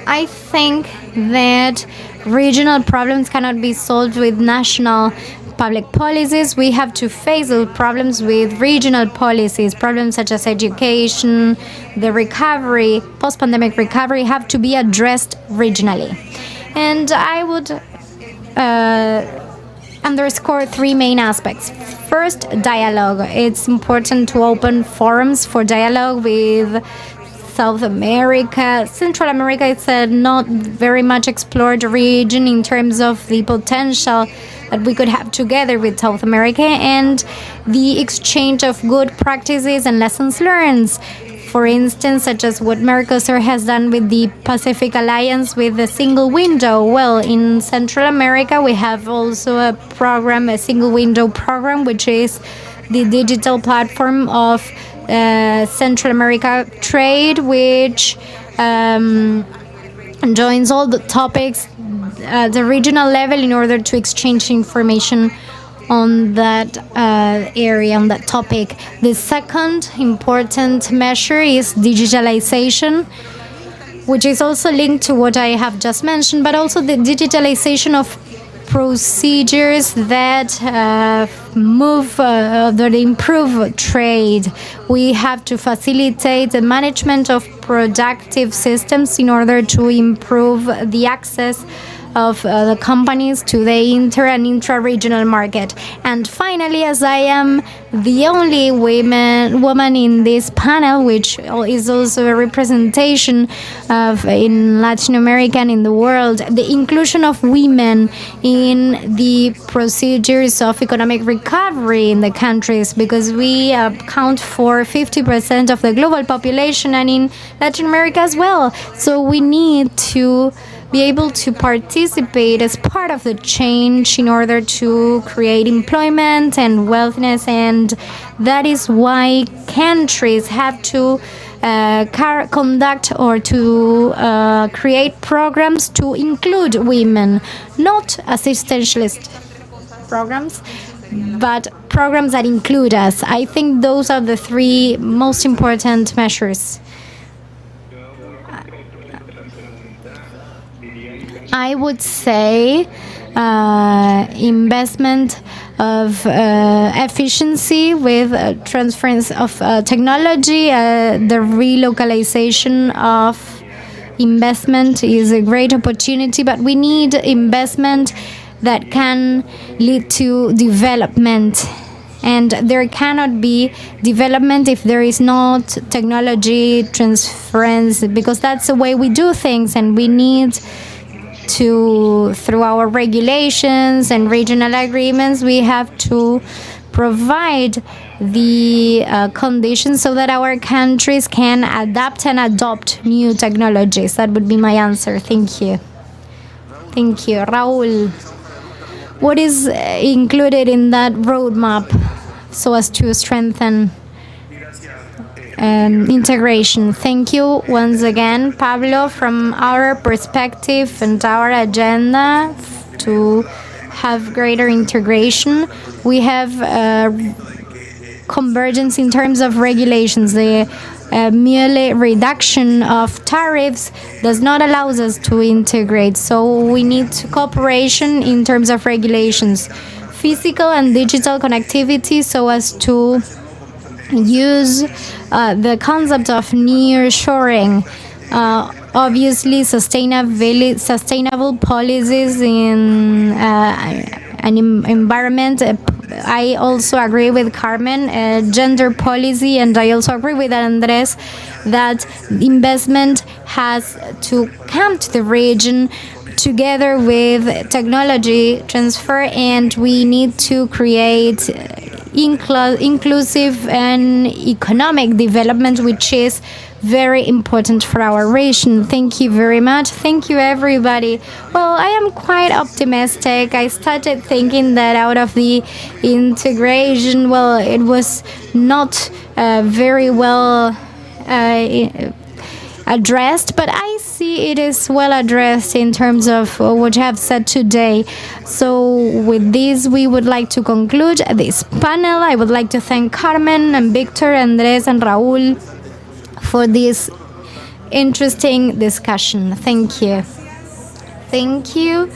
Speaker 3: I think that regional problems cannot be solved with national public policies. We have to face those problems with regional policies. Problems such as education, the recovery, post-pandemic recovery have to be addressed regionally. And I would underscore 3 main aspects. First, dialogue. It's important to open forums for dialogue with South America. Central America is a not very much explored region in terms of the potential that we could have together with South America, and the exchange of good practices and lessons learned. For instance, such as what Mercosur has done with the Pacific Alliance with the single window. Well, in Central America, we have also a program, a single window program, which is the digital platform of Central America Trade, which joins all the topics at the regional level in order to exchange information on that area, on that topic. The second important measure is digitalization, which is also linked to what I have just mentioned, but also the digitalization of procedures that improve trade. We have to facilitate the management of productive systems in order to improve the access of the companies to the inter and intra-regional market. And finally, as I am the only woman in this panel, which is also a representation of in Latin America and in the world, the inclusion of women in the procedures of economic recovery in the countries, because we account for 50% of the global population, and in Latin America as well. So we need to be able to participate as part of the change in order to create employment and wealthiness, and that is why countries have to conduct or to create programs to include women, not assistentialist programs, but programs that include us. I think those are the 3 most important measures. I would say investment of efficiency with transference of technology. The relocalization of investment is a great opportunity, but we need investment that can lead to development. And there cannot be development if there is not technology transference, because that's the way we do things, and we need to, through our regulations and regional agreements, we have to provide the conditions so that our countries can adapt and adopt new technologies. That would be my answer. Thank you. Thank you. Raúl, what is included in that roadmap so as to strengthen integration? Thank you once again, Pablo. From our perspective and our agenda to have greater integration, we have convergence in terms of regulations. The merely reduction of tariffs does not allow us to integrate, so we need cooperation in terms of regulations, physical and digital connectivity, so as to use the concept of nearshoring. Obviously, sustainable policies in an environment. I also agree with Carmen, gender policy, and I also agree with Andres that investment has to come to the region together with technology transfer, and we need to create inclusive and economic development, which is very important for our region. Thank you very much. Thank you, everybody. Well, I am quite optimistic. I started thinking that out of the integration, well, it was not very well addressed, but I see it is well addressed in terms of what you have said today. So with this, we would like to conclude this panel. I would like to thank Carmen and Victor, Andres and Raúl for this interesting discussion. Thank you. Thank you.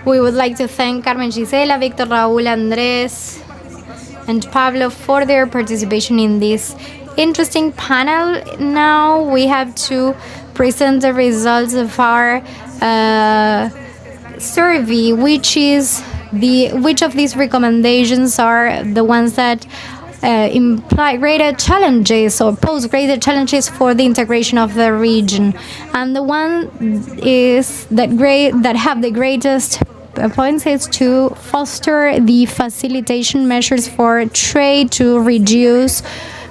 Speaker 3: We would like to thank Carmen Gisela, Victor, Raúl, Andres, and Pablo for their participation in this interesting panel. Now we have to present the results of our survey, which of these recommendations are the ones that imply greater challenges or pose greater challenges for the integration of the region, and the one is that have the greatest points is to foster the facilitation measures for trade to reduce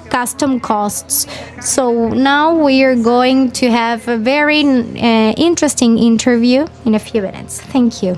Speaker 3: custom costs. So now we are going to have a very interesting interview in a few minutes. Thank you.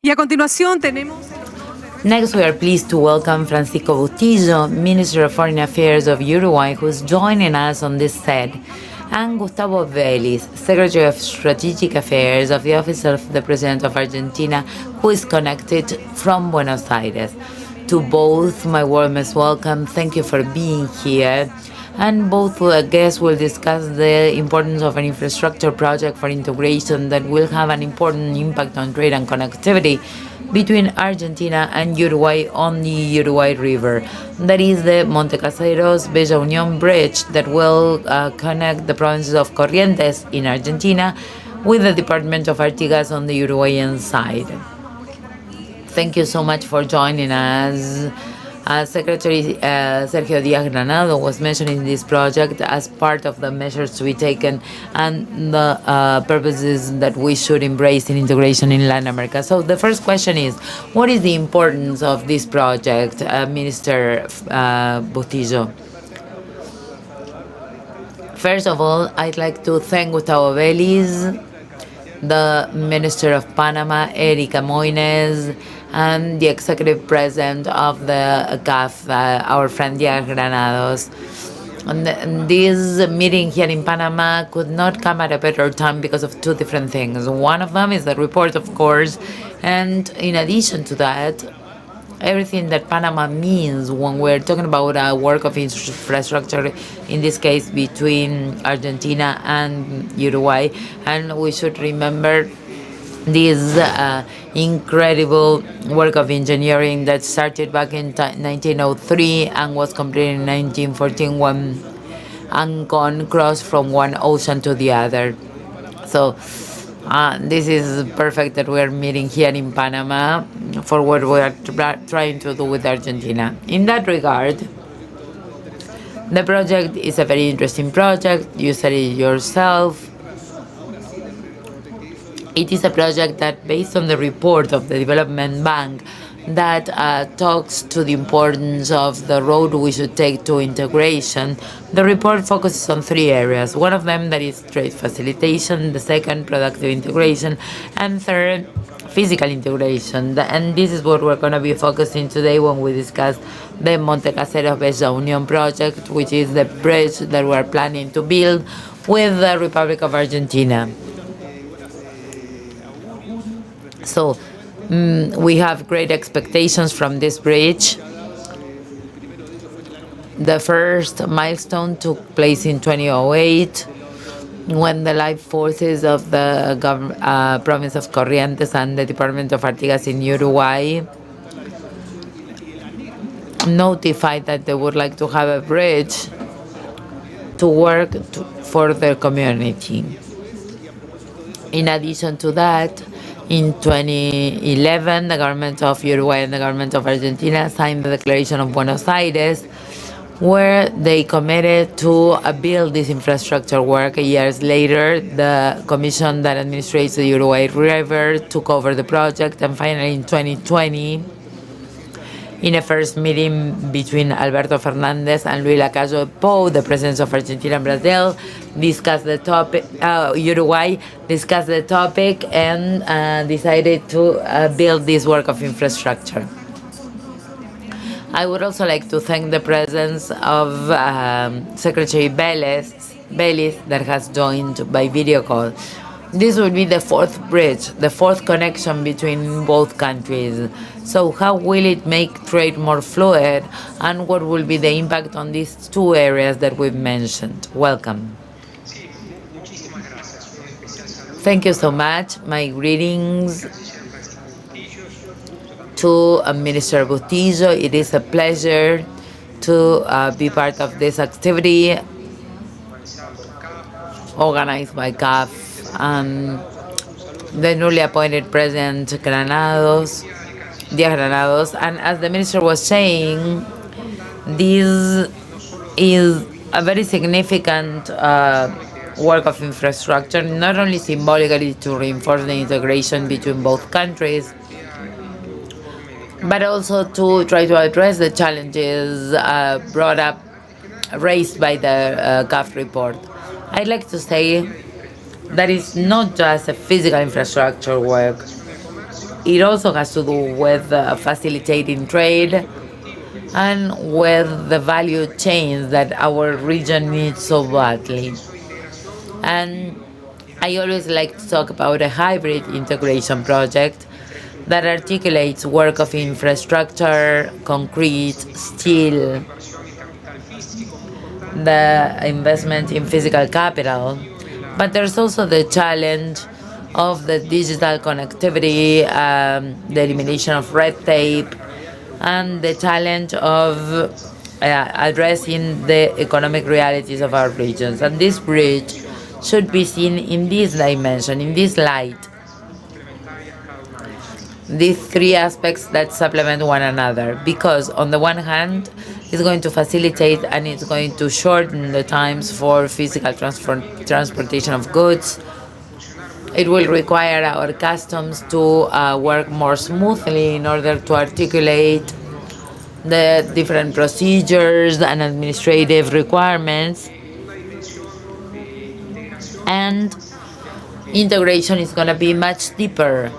Speaker 4: Y a continuación tenemos...
Speaker 2: Next, we are pleased to welcome Francisco Bustillo, Minister of Foreign Affairs of Uruguay, who is joining us on this set, and Gustavo Vélez, Secretary of Strategic Affairs of the Office of the President of Argentina, who is connected from Buenos Aires. To both, my warmest welcome. Thank you for being here. And both guests will discuss the importance of an infrastructure project for integration that will have an important impact on trade and connectivity between Argentina and Uruguay on the Uruguay River. That is the Montecaseros Bella Unión Bridge that will connect the provinces of Corrientes in Argentina with the Department of Artigas on the Uruguayan side. Thank you so much for joining us. Secretary Sergio Díaz-Granado was mentioning this project as part of the measures to be taken and the purposes that we should embrace in integration in Latin America. So the first question is, what is the importance of this project, Minister Bustillo? First of all, I'd like to thank Gustavo Vélez, the Minister of Panama, Erika Moines, and the Executive President of the CAF, our friend Díaz-Granados. And this meeting here in Panama could not come at a better time because of two different things. One of them is the report, of course, and in addition to that, everything that Panama means when we're talking about a work of infrastructure, in this case between Argentina and Uruguay. And we should remember this incredible work of engineering that started back in 1903 and was completed in 1914 when Ancon crossed from one ocean to the other. So this is perfect that we're meeting here in Panama for what we are trying to do with Argentina. In that regard, the project is a very interesting project. You said it yourself. It is a project that, based on the report of the Development Bank, that talks to the importance of the road we should take to integration. The report focuses on three areas. One of them that is trade facilitation, the second, productive integration, and third, physical integration. And this is what we're going to be focusing today when we discuss the Montecaseros Bella Unión project, which is the bridge that we're planning to build with the Republic of Argentina. So we have great expectations from this bridge. The first milestone took place in 2008 when the life forces of the province of Corrientes and the Department of Artigas in Uruguay notified that they would like to have a bridge to work for their community. In addition to that, in 2011, the government of Uruguay and the government of Argentina signed the Declaration of Buenos Aires, where they committed to build this infrastructure work. Years later, the commission that administrates the Uruguay River took over the project, and finally in 2020, in a first meeting between Alberto Fernandez and Luis Lacayo Pou, the presidents of Argentina and Brazil, discussed the topic. Uruguay discussed the topic and decided to build this work of infrastructure. I would also like to thank the presence of Secretary Vélez that has joined by video call. This will be the fourth bridge, the fourth connection between both countries. So how will it make trade more fluid, and what will be the impact on these two areas that we've mentioned? Welcome. Thank you so much. My greetings to Minister Bustillo. It is a pleasure to be part of this activity organized by CAF and the newly appointed President Díaz-Granados. And as the Minister was saying, this is a very significant work of infrastructure, not only symbolically to reinforce the integration between both countries, but also to try to address the challenges raised by the CAF report. I'd like to say that it's not just a physical infrastructure work. it also has to do with facilitating trade and with the value chains that our region needs so badly. And I always like to talk about a hybrid integration project that articulates work of infrastructure, concrete, steel, the investment in physical capital. But there's also the challenge of the digital connectivity, the elimination of red tape, and the challenge of addressing the economic realities of our regions. And this bridge should be seen in this dimension, in this light. These three aspects that supplement one another, because on the one hand, it's going to facilitate and it's going to shorten the times for physical transportation of goods. It will require our customs to work more smoothly in order to articulate the different procedures and administrative requirements. And integration is going to be much deeper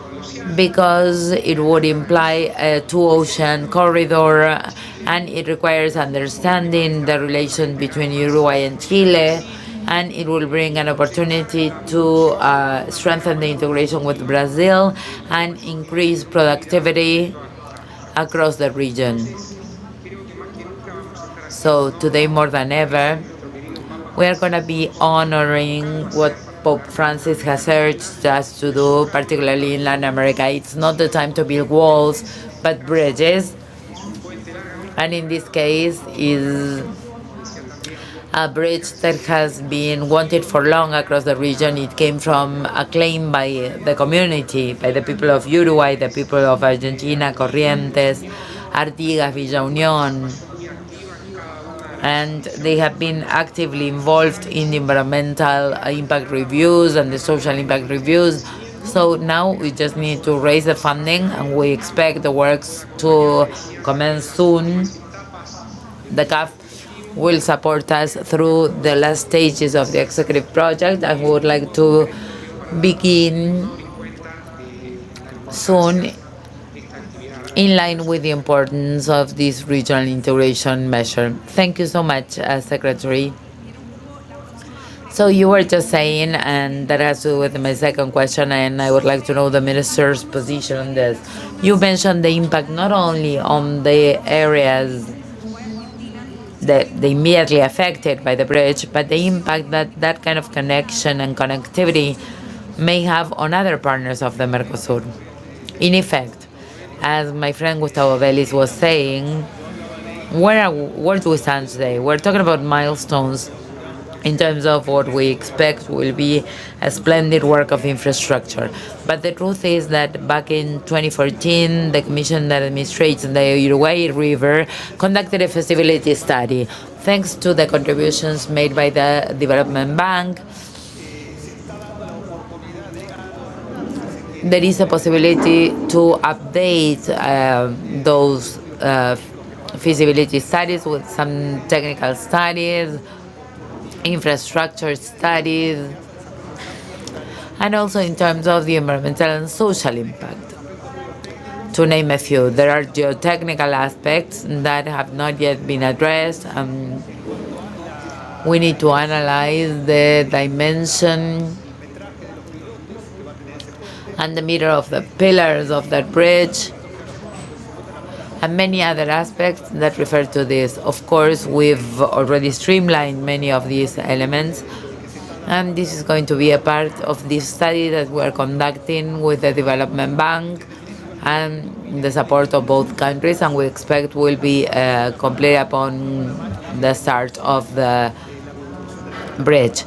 Speaker 2: because it would imply a two-ocean corridor, and it requires understanding the relation between Uruguay and Chile, and it will bring an opportunity to strengthen the integration with Brazil and increase productivity across the region. So today more than ever, we are going to be honoring what Pope Francis has urged us to do, particularly in Latin America. It's not the time to build walls, but bridges. And in this case is a bridge that has been wanted for long across the region. It came from a claim by the community, by the people of Uruguay, the people of Argentina, Corrientes, Artigas, Villa Unión. And they have been actively involved in the environmental impact reviews and the social impact reviews. So now we just need to raise the funding, and we expect the works to commence soon. The CAF will support us through the last stages of the executive project, and we would like to begin soon in line with the importance of this regional integration measure. Thank you so much, Secretary. So you were just saying, and that has to do with my second question, and I would like to know the Minister's position on this. You mentioned the impact not only on the areas that they immediately affected by the bridge, but the impact that that kind of connection and connectivity may have on other partners of the Mercosur. In effect, as my friend Gustavo Vélez was saying, where do we stand today? We're talking about milestones in terms of what we expect will be a splendid work of infrastructure. But the truth is that back in 2014, the commission that administrates the Uruguay River conducted a feasibility study. Thanks to the contributions made by the Development Bank, there is a possibility to update those feasibility studies with some technical studies, infrastructure studies, and also in terms of the environmental and social impact. To name a few, there are geotechnical aspects that have not yet been addressed. We need to analyze the dimension and the meter of the pillars of that bridge, and many other aspects that refer to this. Of course, we've already streamlined many of these elements, and this is going to be a part of this study that we're conducting with the Development Bank and the support of both countries, and we expect will be complete upon the start of the bridge.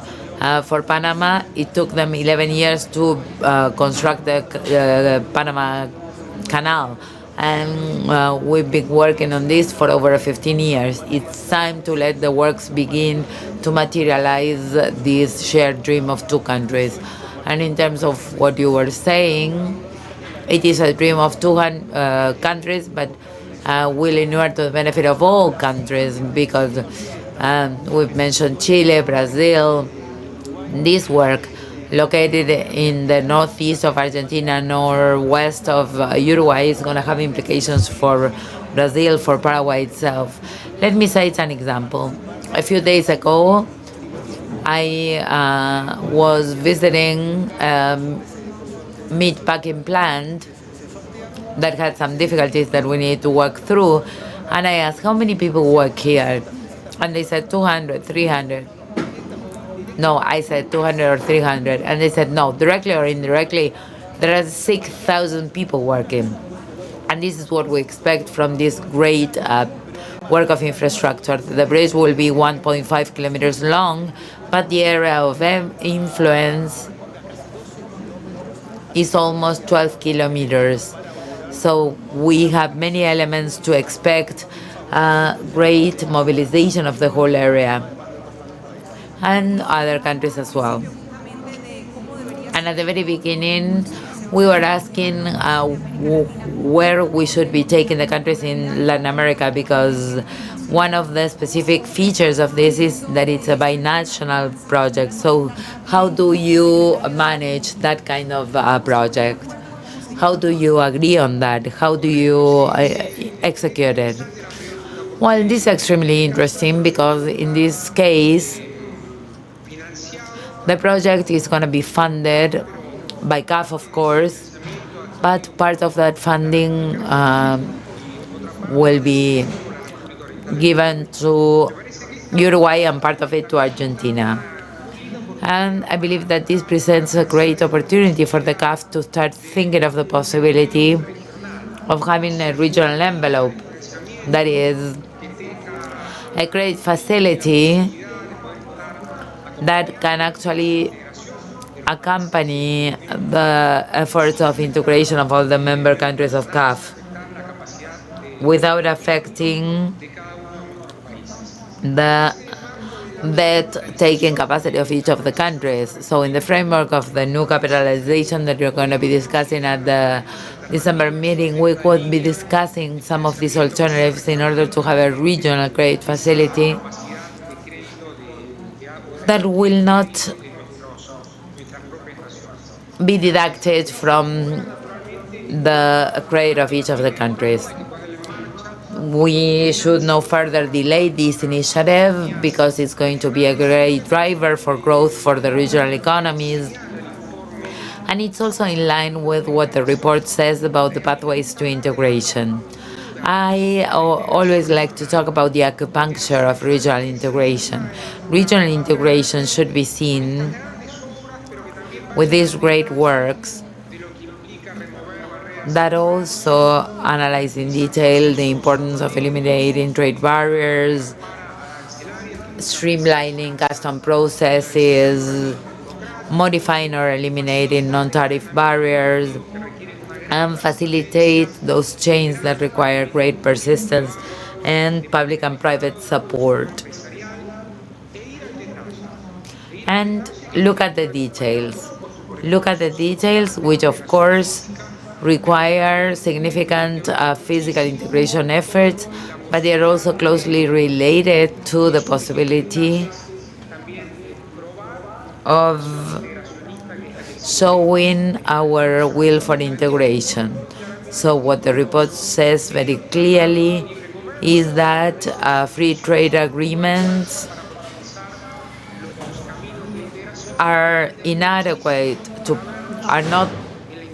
Speaker 2: For Panama, it took them 11 years to construct the Panama Canal, and we've been working on this for over 15 years. It's time to let the works begin to materialize this shared dream of two countries. And in terms of what you were saying, it is a dream of two countries, but will inure to the benefit of all countries, because we've mentioned Chile, Brazil. This work located in the northeast of Argentina, northwest of Uruguay, is going to have implications for Brazil, for Paraguay itself. Let me cite an example. A few days ago, I was visiting a meat packing plant that had some difficulties that we need to work through. And I asked, how many people work here? And they said 200, 300. No, I said 200 or 300. And they said, no, directly or indirectly, there are 6,000 people working. And this is what we expect from this great work of infrastructure. The bridge will be 1.5 kilometers long, but the area of influence is almost 12 kilometers. So we have many elements to expect great mobilization of the whole area and other countries as well. And at the very beginning, we were asking where we should be taking the countries in Latin America, because one of the specific features of this is that it's a binational project. So how do you manage that kind of project? How do you agree on that? How do you execute it? Well, this is extremely interesting because in this case, the project is going to be funded by CAF, of course, but part of that funding will be given to Uruguay and part of it to Argentina. And I believe that this presents a great opportunity for the CAF to start thinking of the possibility of having a regional envelope, that is, a credit facility that can actually accompany the efforts of integration of all the member countries of CAF without affecting the debt-taking capacity of each of the countries. So in the framework of the new capitalization that you're going to be discussing at the December meeting, we could be discussing some of these alternatives in order to have a regional credit facility that will not be deducted from the credit of each of the countries. We should no further delay this initiative because it's going to be a great driver for growth for the regional economies. And it's also in line with what the report says about the pathways to integration. I always like to talk about the acupuncture of regional integration. Regional integration should be seen with these great works that also analyze in detail the importance of eliminating trade barriers, streamlining custom processes, modifying or eliminating non-tariff barriers, and facilitate those chains that require great persistence and public and private support. And look at the details. Look at the details, which of course require significant physical integration efforts, but they are also closely related to the possibility of showing our will for integration. So what the report says very clearly is that free trade agreements are inadequate are not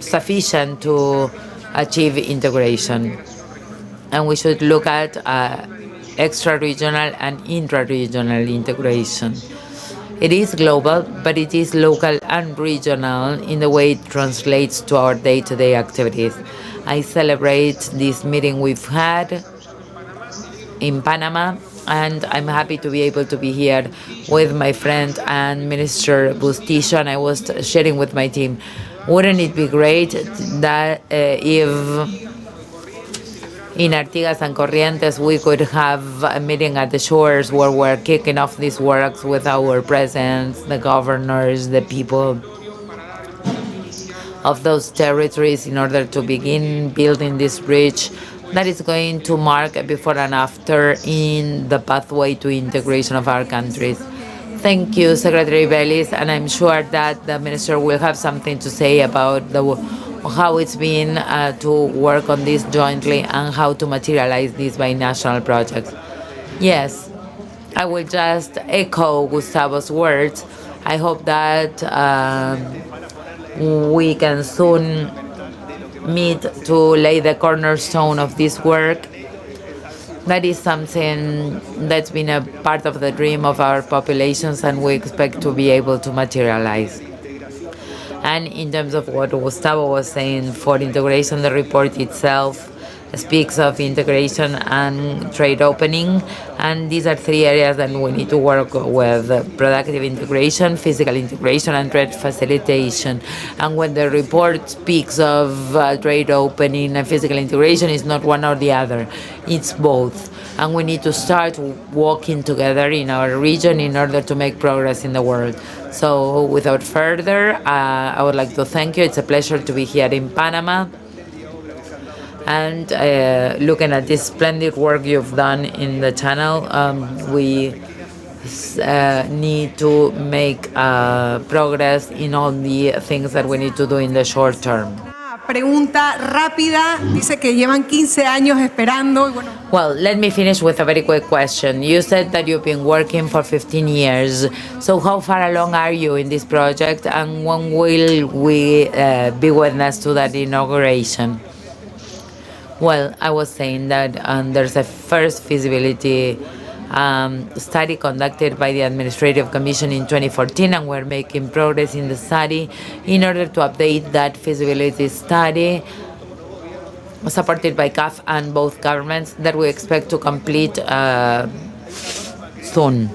Speaker 2: sufficient to achieve integration. And we should look at extra-regional and intra-regional integration. It is global, but it is local and regional in the way it translates to our day-to-day activities. I celebrate this meeting we've had in Panama, and I'm happy to be able to be here with my friend and Minister Bustillo, and I was sharing with my team, wouldn't it be great that if in Artigas and Corrientes we could have a meeting at the shores where we're kicking off these works with our presidents, the governors, the people of those territories in order to begin building this bridge that is going to mark a before and after in the pathway to integration of our countries. Thank you, Secretary Bellis, and I'm sure that the Minister will have something to say about how it's been to work on this jointly and how to materialize these binational projects. Yes, I will just echo Gustavo's words. I hope that we can soon meet to lay the cornerstone of this work. That is something that's been a part of the dream of our populations, and we expect to be able to materialize. And in terms of what Gustavo was saying, for integration, the report itself speaks of integration and trade opening, and these are three areas that we need to work with: productive integration, physical integration, and trade facilitation. And when the report speaks of trade opening and physical integration, it's not one or the other, it's both. And we need to start working together in our region in order to make progress in the world. So without further, I would like to thank you. It's a pleasure to be here in Panama. And looking at this splendid work you've done in the channel, we need to make progress in all the things that we need to do in the short term.
Speaker 4: Pregunta rápida, dice que llevan 15 años esperando.
Speaker 2: Well, let me finish with a very quick question. You said that you've been working for 15 years. So how far along are you in this project, and when will we be witness to that inauguration? Well, I was saying that there's a first feasibility study conducted by the Administrative Commission in 2014, and we're making progress in the study in order to update that feasibility study, supported by CAF and both governments, that we expect to complete soon.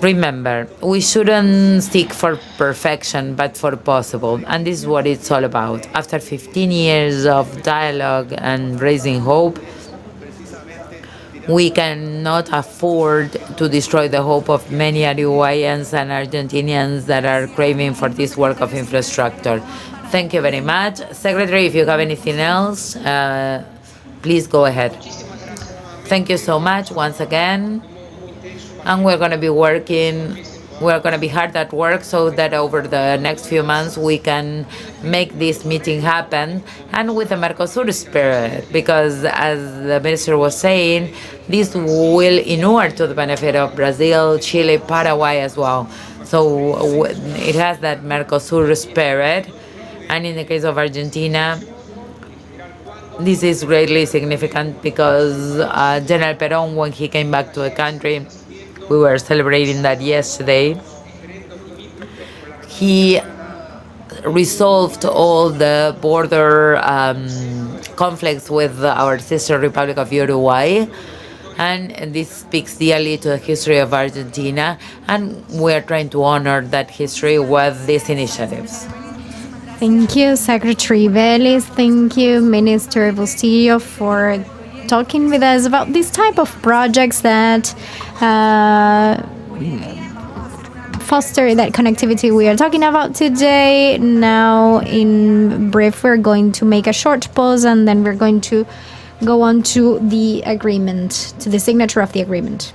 Speaker 2: Remember, we shouldn't seek for perfection, but for possible. And this is what it's all about. After 15 years of dialogue and raising hope, we cannot afford to destroy the hope of many Uruguayans and Argentinians that are craving for this work of infrastructure. Thank you very much. Secretary, if you have anything else, please go ahead. Thank you so much once again. And we're going to be hard at work so that over the next few months we can make this meeting happen, and with the Mercosur spirit, because as the minister was saying, this will inure to the benefit of Brazil, Chile, Paraguay as well. So it has that Mercosur spirit, and in the case of Argentina, this is greatly significant because General Perón, when he came back to the country, we were celebrating that yesterday, he resolved all the border conflicts with our sister Republic of Uruguay, and this speaks dearly to the history of Argentina, and we are trying to honor that history with these initiatives.
Speaker 3: Thank you, Secretary Vélez. Thank you, Minister Bustillo, for talking with us about this type of projects that foster that connectivity we are talking about today. Now, in brief, we're going to make a short pause, and then we're going to go on to the agreement, to the signature of the agreement.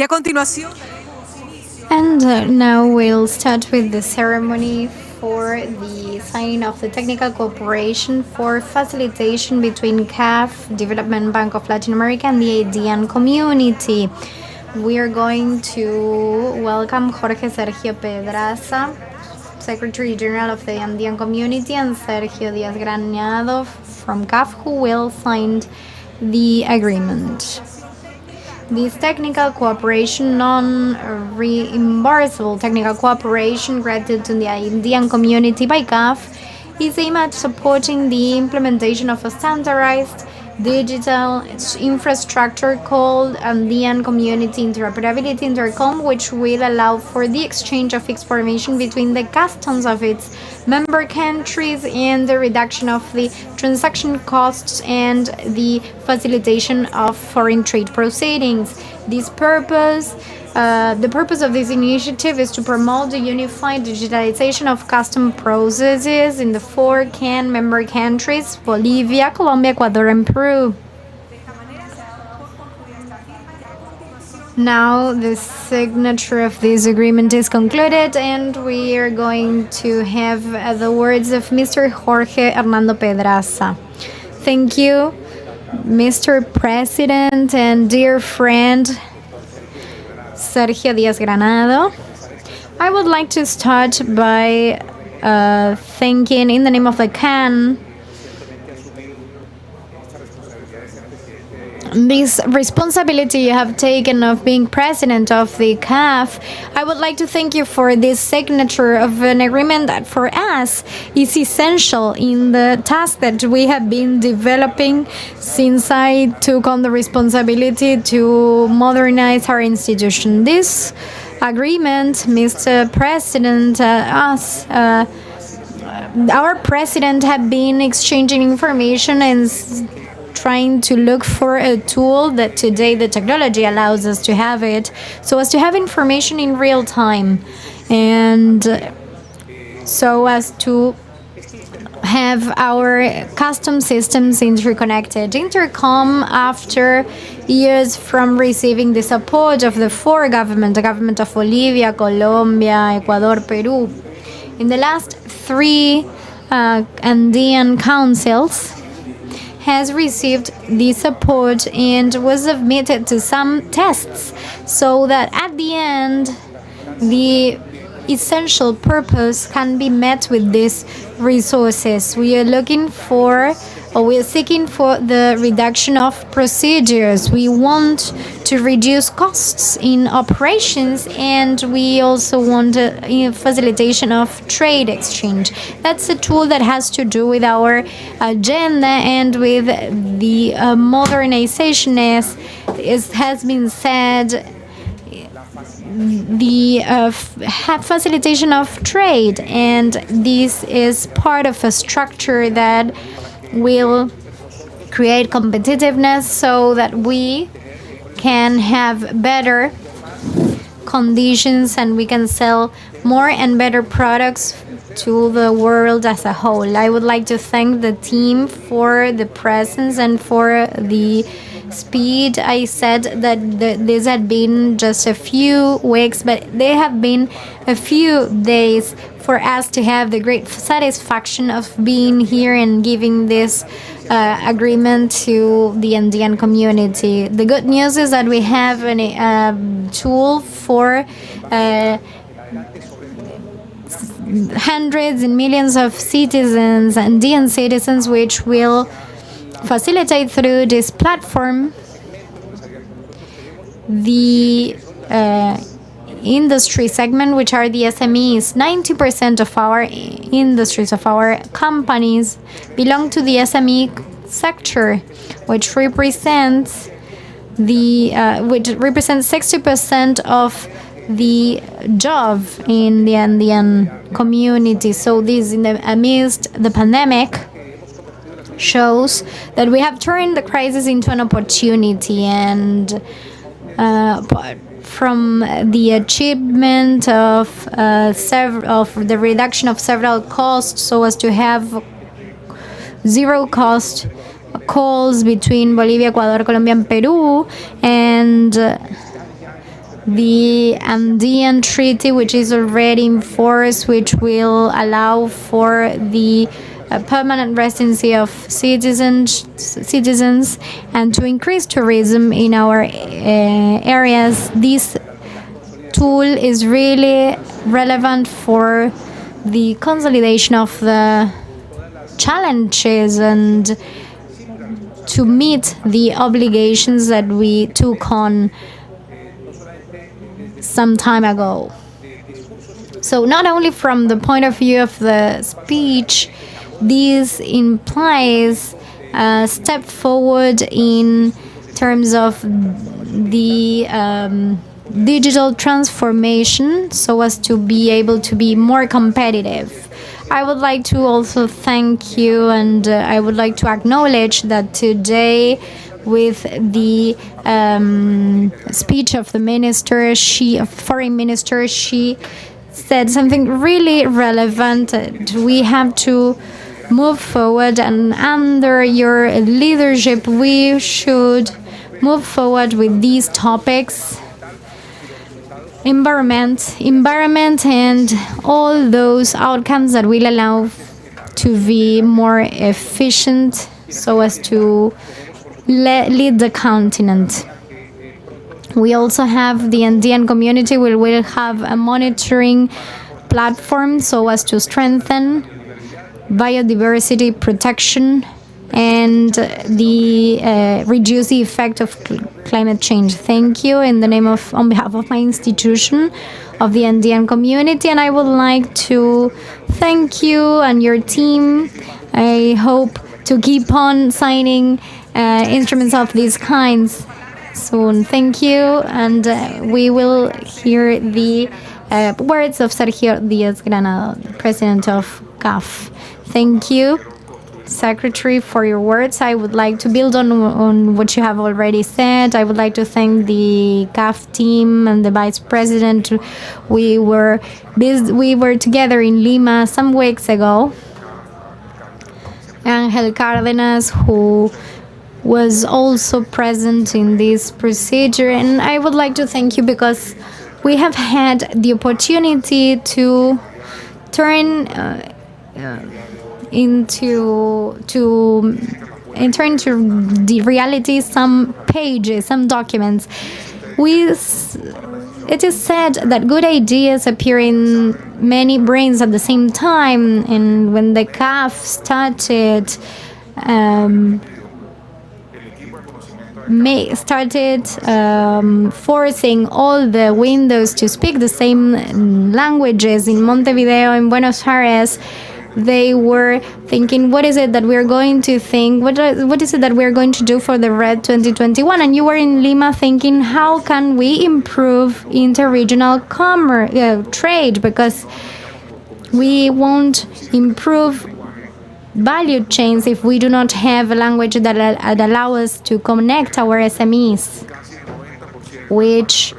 Speaker 4: Y a continuación,
Speaker 3: And now we'll start with the ceremony for the signing of the technical cooperation for facilitation between CAF, Development Bank of Latin America, and the Andean community. We are going to welcome Jorge Sergio Pedraza, Secretary General of the Andean Community, and Sergio Díaz Granado from CAF, who will sign the agreement. This technical cooperation, non-reimbursable technical cooperation granted to the Andean community by CAF, is aimed at supporting the implementation of a standardized digital infrastructure called Andean Community Interoperability Intercom, which will allow for the exchange of information between the customs of its member countries and the reduction of the transaction costs and the facilitation of foreign trade proceedings. The purpose of this initiative is to promote the unified digitalization of custom processes in the 4 CAN member countries: Bolivia, Colombia, Ecuador, and Peru. Now the signature of this agreement is concluded, and we are going to have the words of Mr. Jorge Hernando Pedraza. Thank you, Mr. President and dear friend Sergio Díaz Granado. I would like to start by thanking, in the name of the CAN, this responsibility you have taken of being president of the CAF. I would like to thank you for this signature of an agreement that for us is essential in the task that we have been developing since I took on the responsibility to modernize our institution. This agreement, Mr. President, our president have been exchanging information and trying to look for a tool that today the technology allows us to have it, so as to have information in real time, and so as to have our custom systems interconnected. Intercom, after years from receiving the support of the 4 governments, the government of Bolivia, Colombia, Ecuador, Peru, in the last 3 Andean councils, has received the support and was submitted to some tests, so that at the end the essential purpose can be met with these resources. We are seeking for the reduction of procedures. We want to reduce costs in operations, and we also want a facilitation of trade exchange. That's a tool that has to do with our agenda and with the modernization, as has been said, the facilitation of trade, and this is part of a structure that will create competitiveness so that we can have better conditions and we can sell more and better products to the world as a whole. I would like to thank the team for the presence and for the speed. I said that this had been just a few weeks, but they have been a few days for us to have the great satisfaction of being here and giving this agreement to the Andean community. The good news is that we have a tool for hundreds and millions of citizens, Andean citizens, which will facilitate through this platform the industry segment, which are the SMEs. 90% of our industries, of our companies, belong to the SME sector, which represents 60% of the job in the Andean community. So this, in the amidst the pandemic, shows that we have turned the crisis into an opportunity, and from the achievement of the reduction of several costs, so as to have zero cost calls between Bolivia, Ecuador, Colombia, and Peru, and the Andean Treaty, which is already in force, which will allow for the permanent residency of citizens and to increase tourism in our areas. This tool is really relevant for the consolidation of the challenges and to meet the obligations that we took on some time ago. So not only from the point of view of the speech, this implies a step forward in terms of the digital transformation so as to be able to be more competitive. I would like to also thank you, and I would like to acknowledge that today with the speech of the minister, foreign minister, she said something really relevant. We have to move forward, and under your leadership we should move forward with these topics: environment and all those outcomes that will allow to be more efficient so as to lead the continent. We also have the Andean community. We will have a monitoring platform so as to strengthen biodiversity protection and reduce the effect of climate change. Thank you on behalf of my institution, of the Andean community, and I would like to thank you and your team. I hope to keep on signing instruments of these kinds soon. Thank you, and we will hear the words of Sergio Díaz-Granado, President of CAF. Thank you, Secretary, for your words. I would like to build on what you have already said. I would like to thank the CAF team and the Vice President. We were together in Lima some weeks ago. Angel Cárdenas, who was also present in this procedure, and I would like to thank you because we have had the opportunity to turn into the reality some pages, some documents. It is said that good ideas appear in many brains at the same time, and when the CAF started forcing all the windows to speak the same languages in Montevideo, in Buenos Aires, they were thinking, what is it that we're going to think? What is it that we're going to do for the Red 2021? And you were in Lima thinking, how can we improve interregional trade? Because we won't improve value chains if we do not have a language that allow us to connect our SMEs, which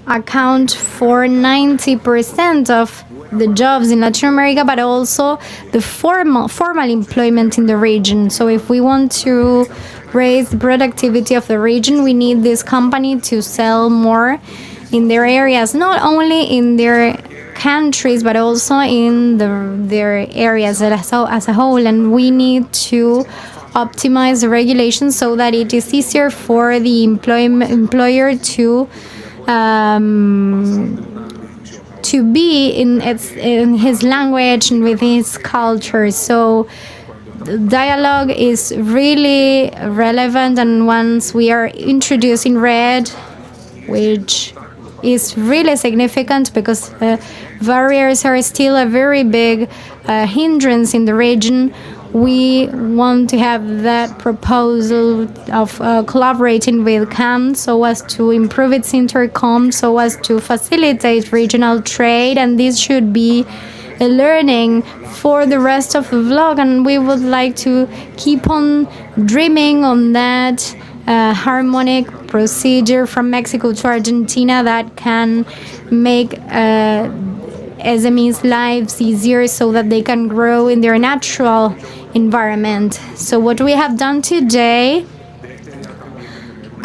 Speaker 3: account for 90% of the jobs in Latin America, but also the formal employment in the region. So if we want to raise the productivity of the region, we need this company to sell more in their areas, not only in their countries, but also in their areas as a whole. And we need to optimize the regulations so that it is easier for the employer to be in his language and with his culture. So dialogue is really relevant, and once we are introducing RED, which is really significant because barriers are still a very big hindrance in the region, we want to have that proposal of collaborating with CAM so as to improve its intercom, so as to facilitate regional trade, and this should be a learning for the rest of the vlog, and we would like to keep on dreaming on that harmonic procedure from Mexico to Argentina that can make SMEs' lives easier so that they can grow in their natural environment. So what we have done today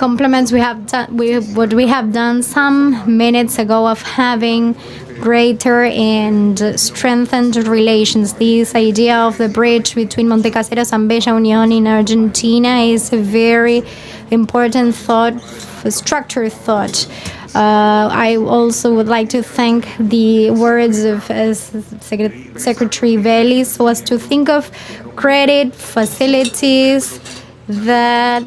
Speaker 3: complements what we have done some minutes ago of having greater and strengthened relations. This idea of the bridge between Montecaseros and Bella Unión in Argentina is a very important thought, structured thought. I also would like to thank the words of Secretary Vélez, so as to think of credit facilities that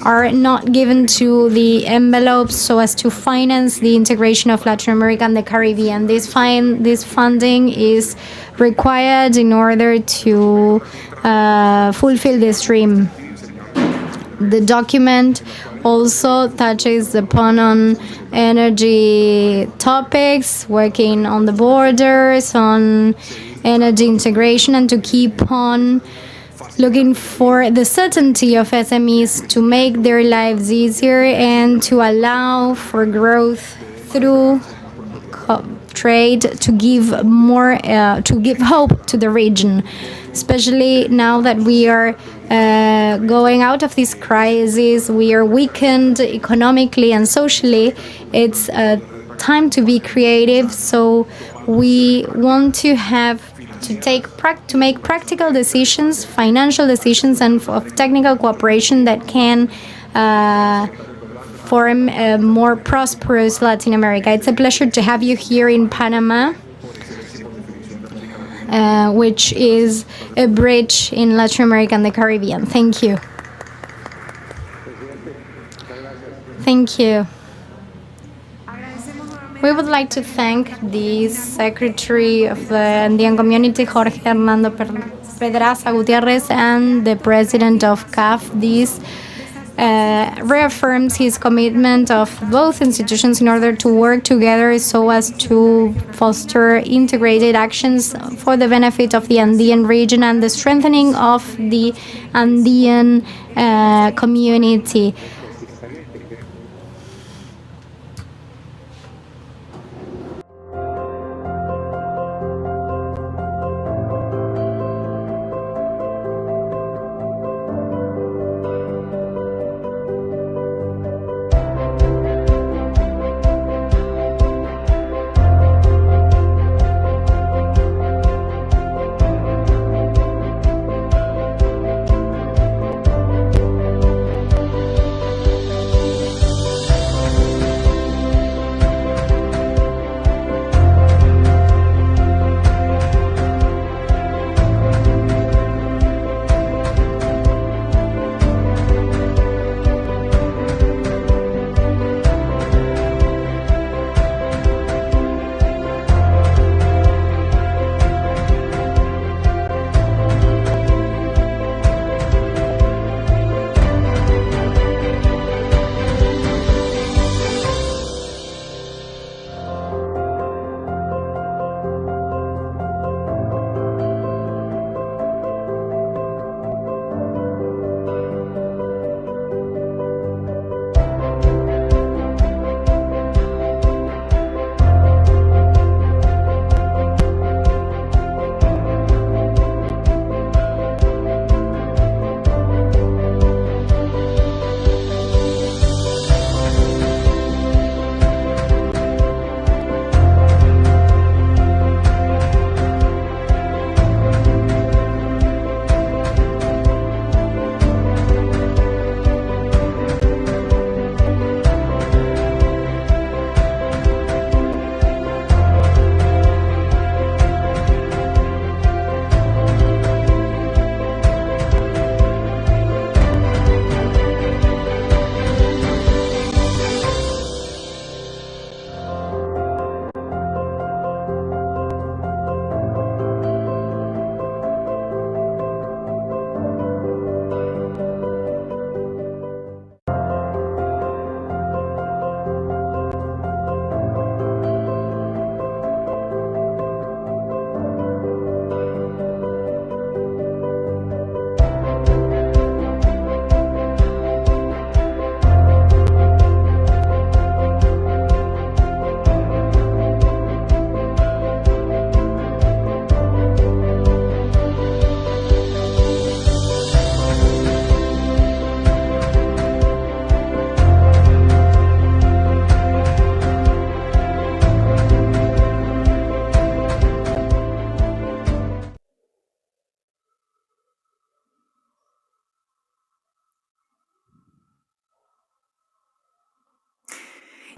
Speaker 3: are not given to the envelopes so as to finance the integration of Latin America and the Caribbean. This funding is required in order to fulfill this dream. The document also touches upon on energy topics, working on the borders, on energy integration, and to keep on looking for the certainty of SMEs to make their lives easier and to allow for growth through trade, to give hope to the region, especially now that we are going out of this crisis. We are weakened economically and socially. It's time to be creative, so we want to make practical decisions, financial decisions, and of technical cooperation that can form a more prosperous Latin America. It's a pleasure to have you here in Panama, which is a bridge in Latin America and the Caribbean. Thank you. Thank you. We would like to thank the Secretary of the Andean Community, Jorge Hernando Pedraza Gutierrez, and the President of CAF. This reaffirms his commitment of both institutions in order to work together so as to foster integrated actions for the benefit of the Andean region and the strengthening of the Andean community.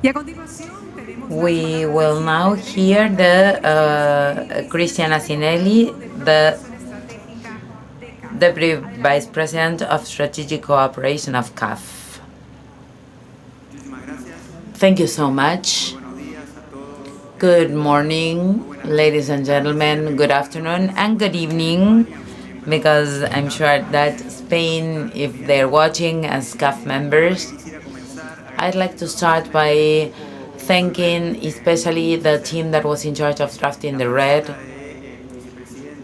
Speaker 4: Y a continuación tenemos
Speaker 2: We will now hear the Christian Asinelli, the Deputy Vice President of Strategic Cooperation of CAF. Thank you so much. Good morning, ladies and gentlemen. Good afternoon and good evening, because I'm sure that Spain, if they're watching as CAF members, I'd like to start by thanking especially the team that was in charge of drafting the red,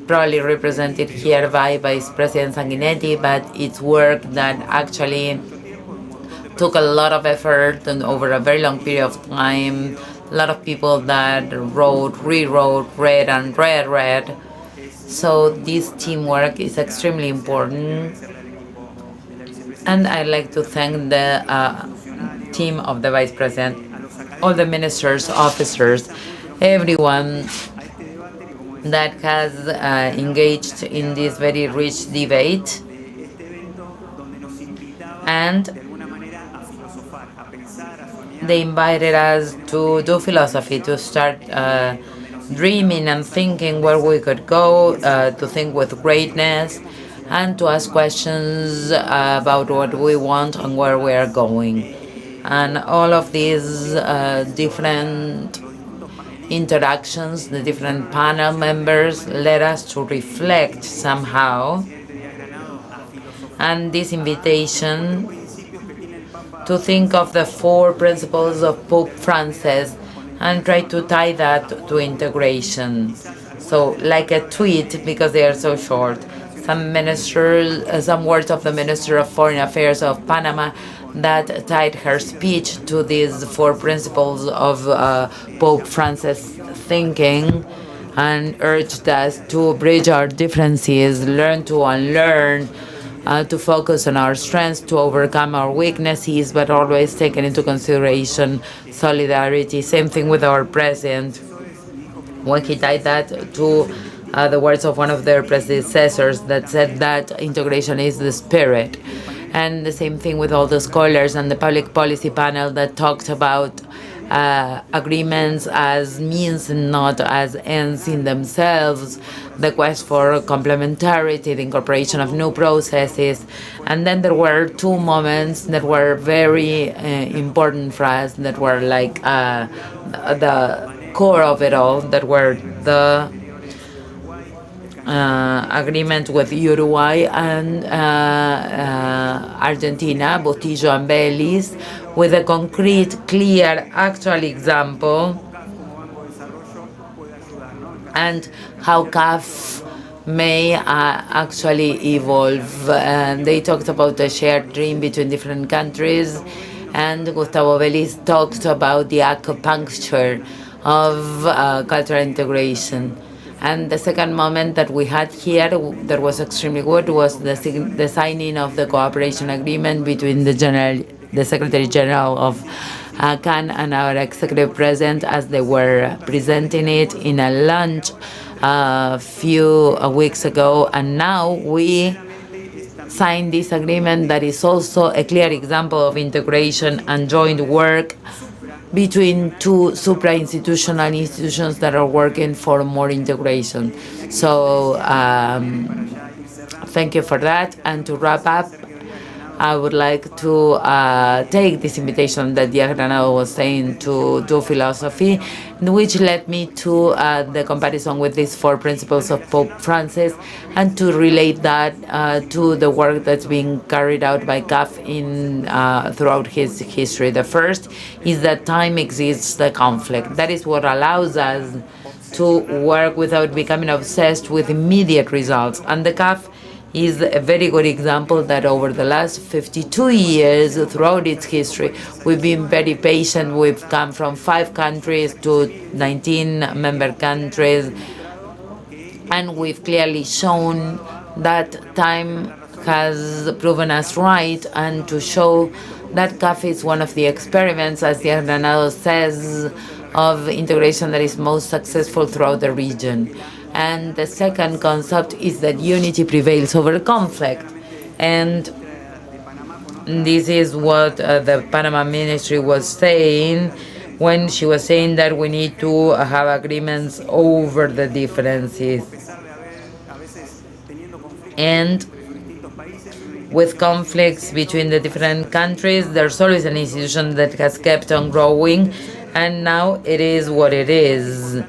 Speaker 2: probably represented here by Vice President Sanguinetti, but it's work that actually took a lot of effort and over a very long period of time. A lot of people that wrote, rewrote, read, and read. So this teamwork is extremely important. And I'd like to thank the team of the Vice President, all the ministers, officers, everyone that has engaged in this very rich debate. And they invited us to do philosophy, to start dreaming and thinking where we could go, to think with greatness, and to ask questions about what we want and where we are going. And all of these different interactions, the different panel members, led us to reflect somehow. And this invitation to think of the 4 principles of Pope Francis and try to tie that to integration. So like a tweet, because they are so short, some words of the Minister of Foreign Affairs of Panama that tied her speech to these 4 principles of Pope Francis thinking, and urged us to bridge our differences, learn to unlearn, to focus on our strengths, to overcome our weaknesses, but always taking into consideration solidarity. Same thing with our president, when he tied that to the words of one of their predecessors that said that integration is the spirit. And the same thing with all the scholars and the public policy panel that talked about agreements as means and not as ends in themselves, the quest for complementarity, the incorporation of new processes. And then there were 2 moments that were very important for us, that were like the core of it all, that were the agreement with Uruguay and Argentina, Botillo and Vélez, with a concrete, clear, actual example, and how CAF may actually evolve. They talked about a shared dream between different countries, and Gustavo Vélez talked about the acupuncture of cultural integration. And the second moment that we had here that was extremely good was the signing of the cooperation agreement between the Secretary General of CAN and our executive president, as they were presenting it in a lunch a few weeks ago. And now we signed this agreement that is also a clear example of integration and joint work between 2 supra-institutional institutions that are working for more integration. So thank you for that. And to wrap up, I would like to take this invitation that Díaz Granado was saying to do philosophy, which led me to the comparison with these 4 principles of Pope Francis, and to relate that to the work that's being carried out by CAF throughout his history. The first is that time exists the conflict. That is what allows us to work without becoming obsessed with immediate results. And the CAF is a very good example that over the last 52 years, throughout its history, we've been very patient. We've come from 5 countries to 19 member countries, and we've clearly shown that time has proven us right, and to show that CAF is one of the experiments, as Díaz Granado says, of integration that is most successful throughout the region. And the second concept is that unity prevails over conflict. And This is what the Panama Ministry was saying when she was saying that we need to have agreements over the differences. And with conflicts between the different countries, there's always an institution that has kept on growing, and now it is what it is.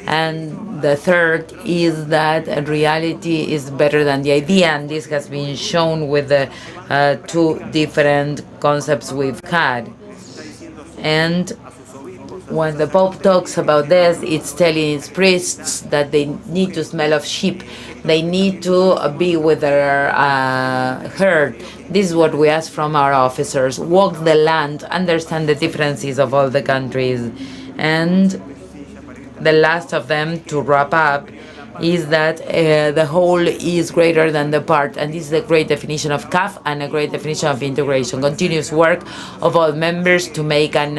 Speaker 2: And the third is that reality is better than the idea, and this has been shown with the two different concepts we've had. And when the Pope talks about this, it's telling its priests that they need to smell of sheep. They need to be with their herd. This is what we ask from our officers. Walk the land, understand the differences of all the countries. And the last of them, to wrap up, is that the whole is greater than the part, and this is a great definition of CAF and a great definition of integration. Continuous work of all members to make an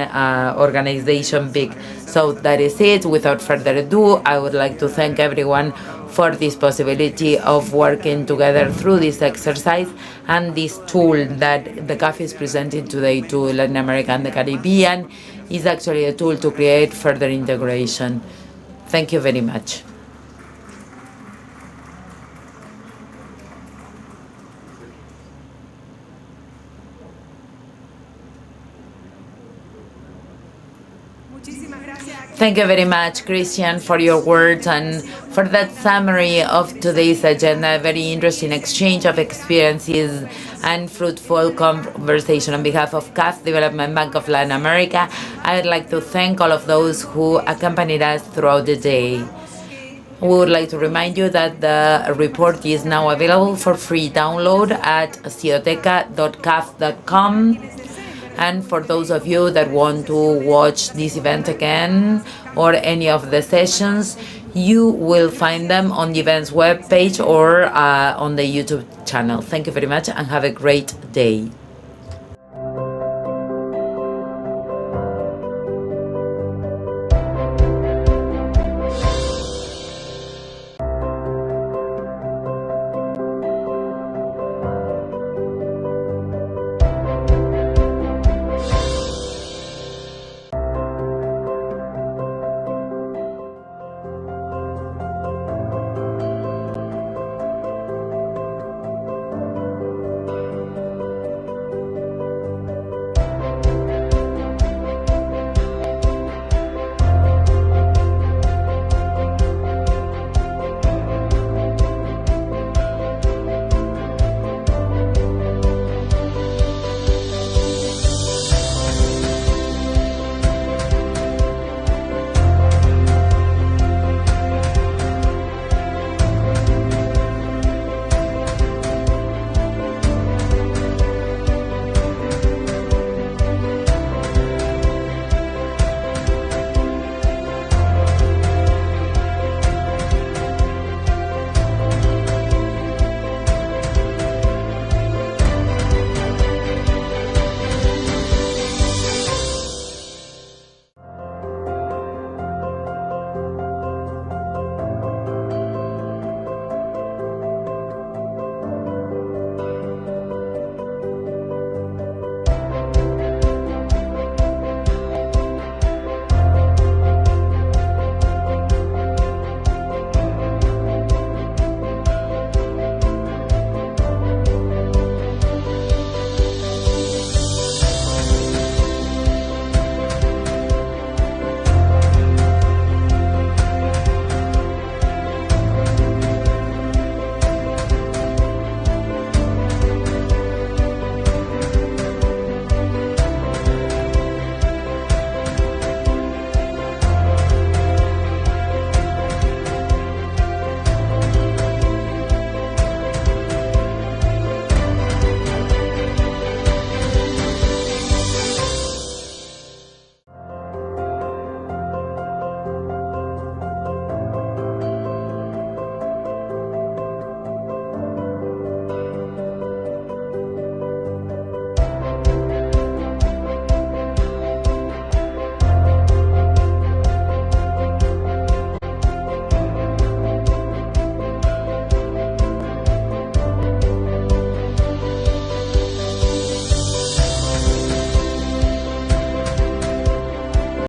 Speaker 2: organization big. So that is it. Without further ado, I would like to thank everyone for this possibility of working together through this exercise and this tool that the CAF is presenting today to Latin America and the Caribbean is actually a tool to create further integration. Thank you very much. Thank you very much, Christian, for your words and for that summary of today's agenda. A very interesting exchange of experiences and fruitful conversation. On behalf of CAF, Development Bank of Latin America, I would like to thank all of those who accompanied us throughout the day. We would like to remind you that the report is now available for free download at cioteca.caf.com. And for those of you that want to watch this event again or any of the sessions, you will find them on the events webpage or on the YouTube channel. Thank you very much and have a great day.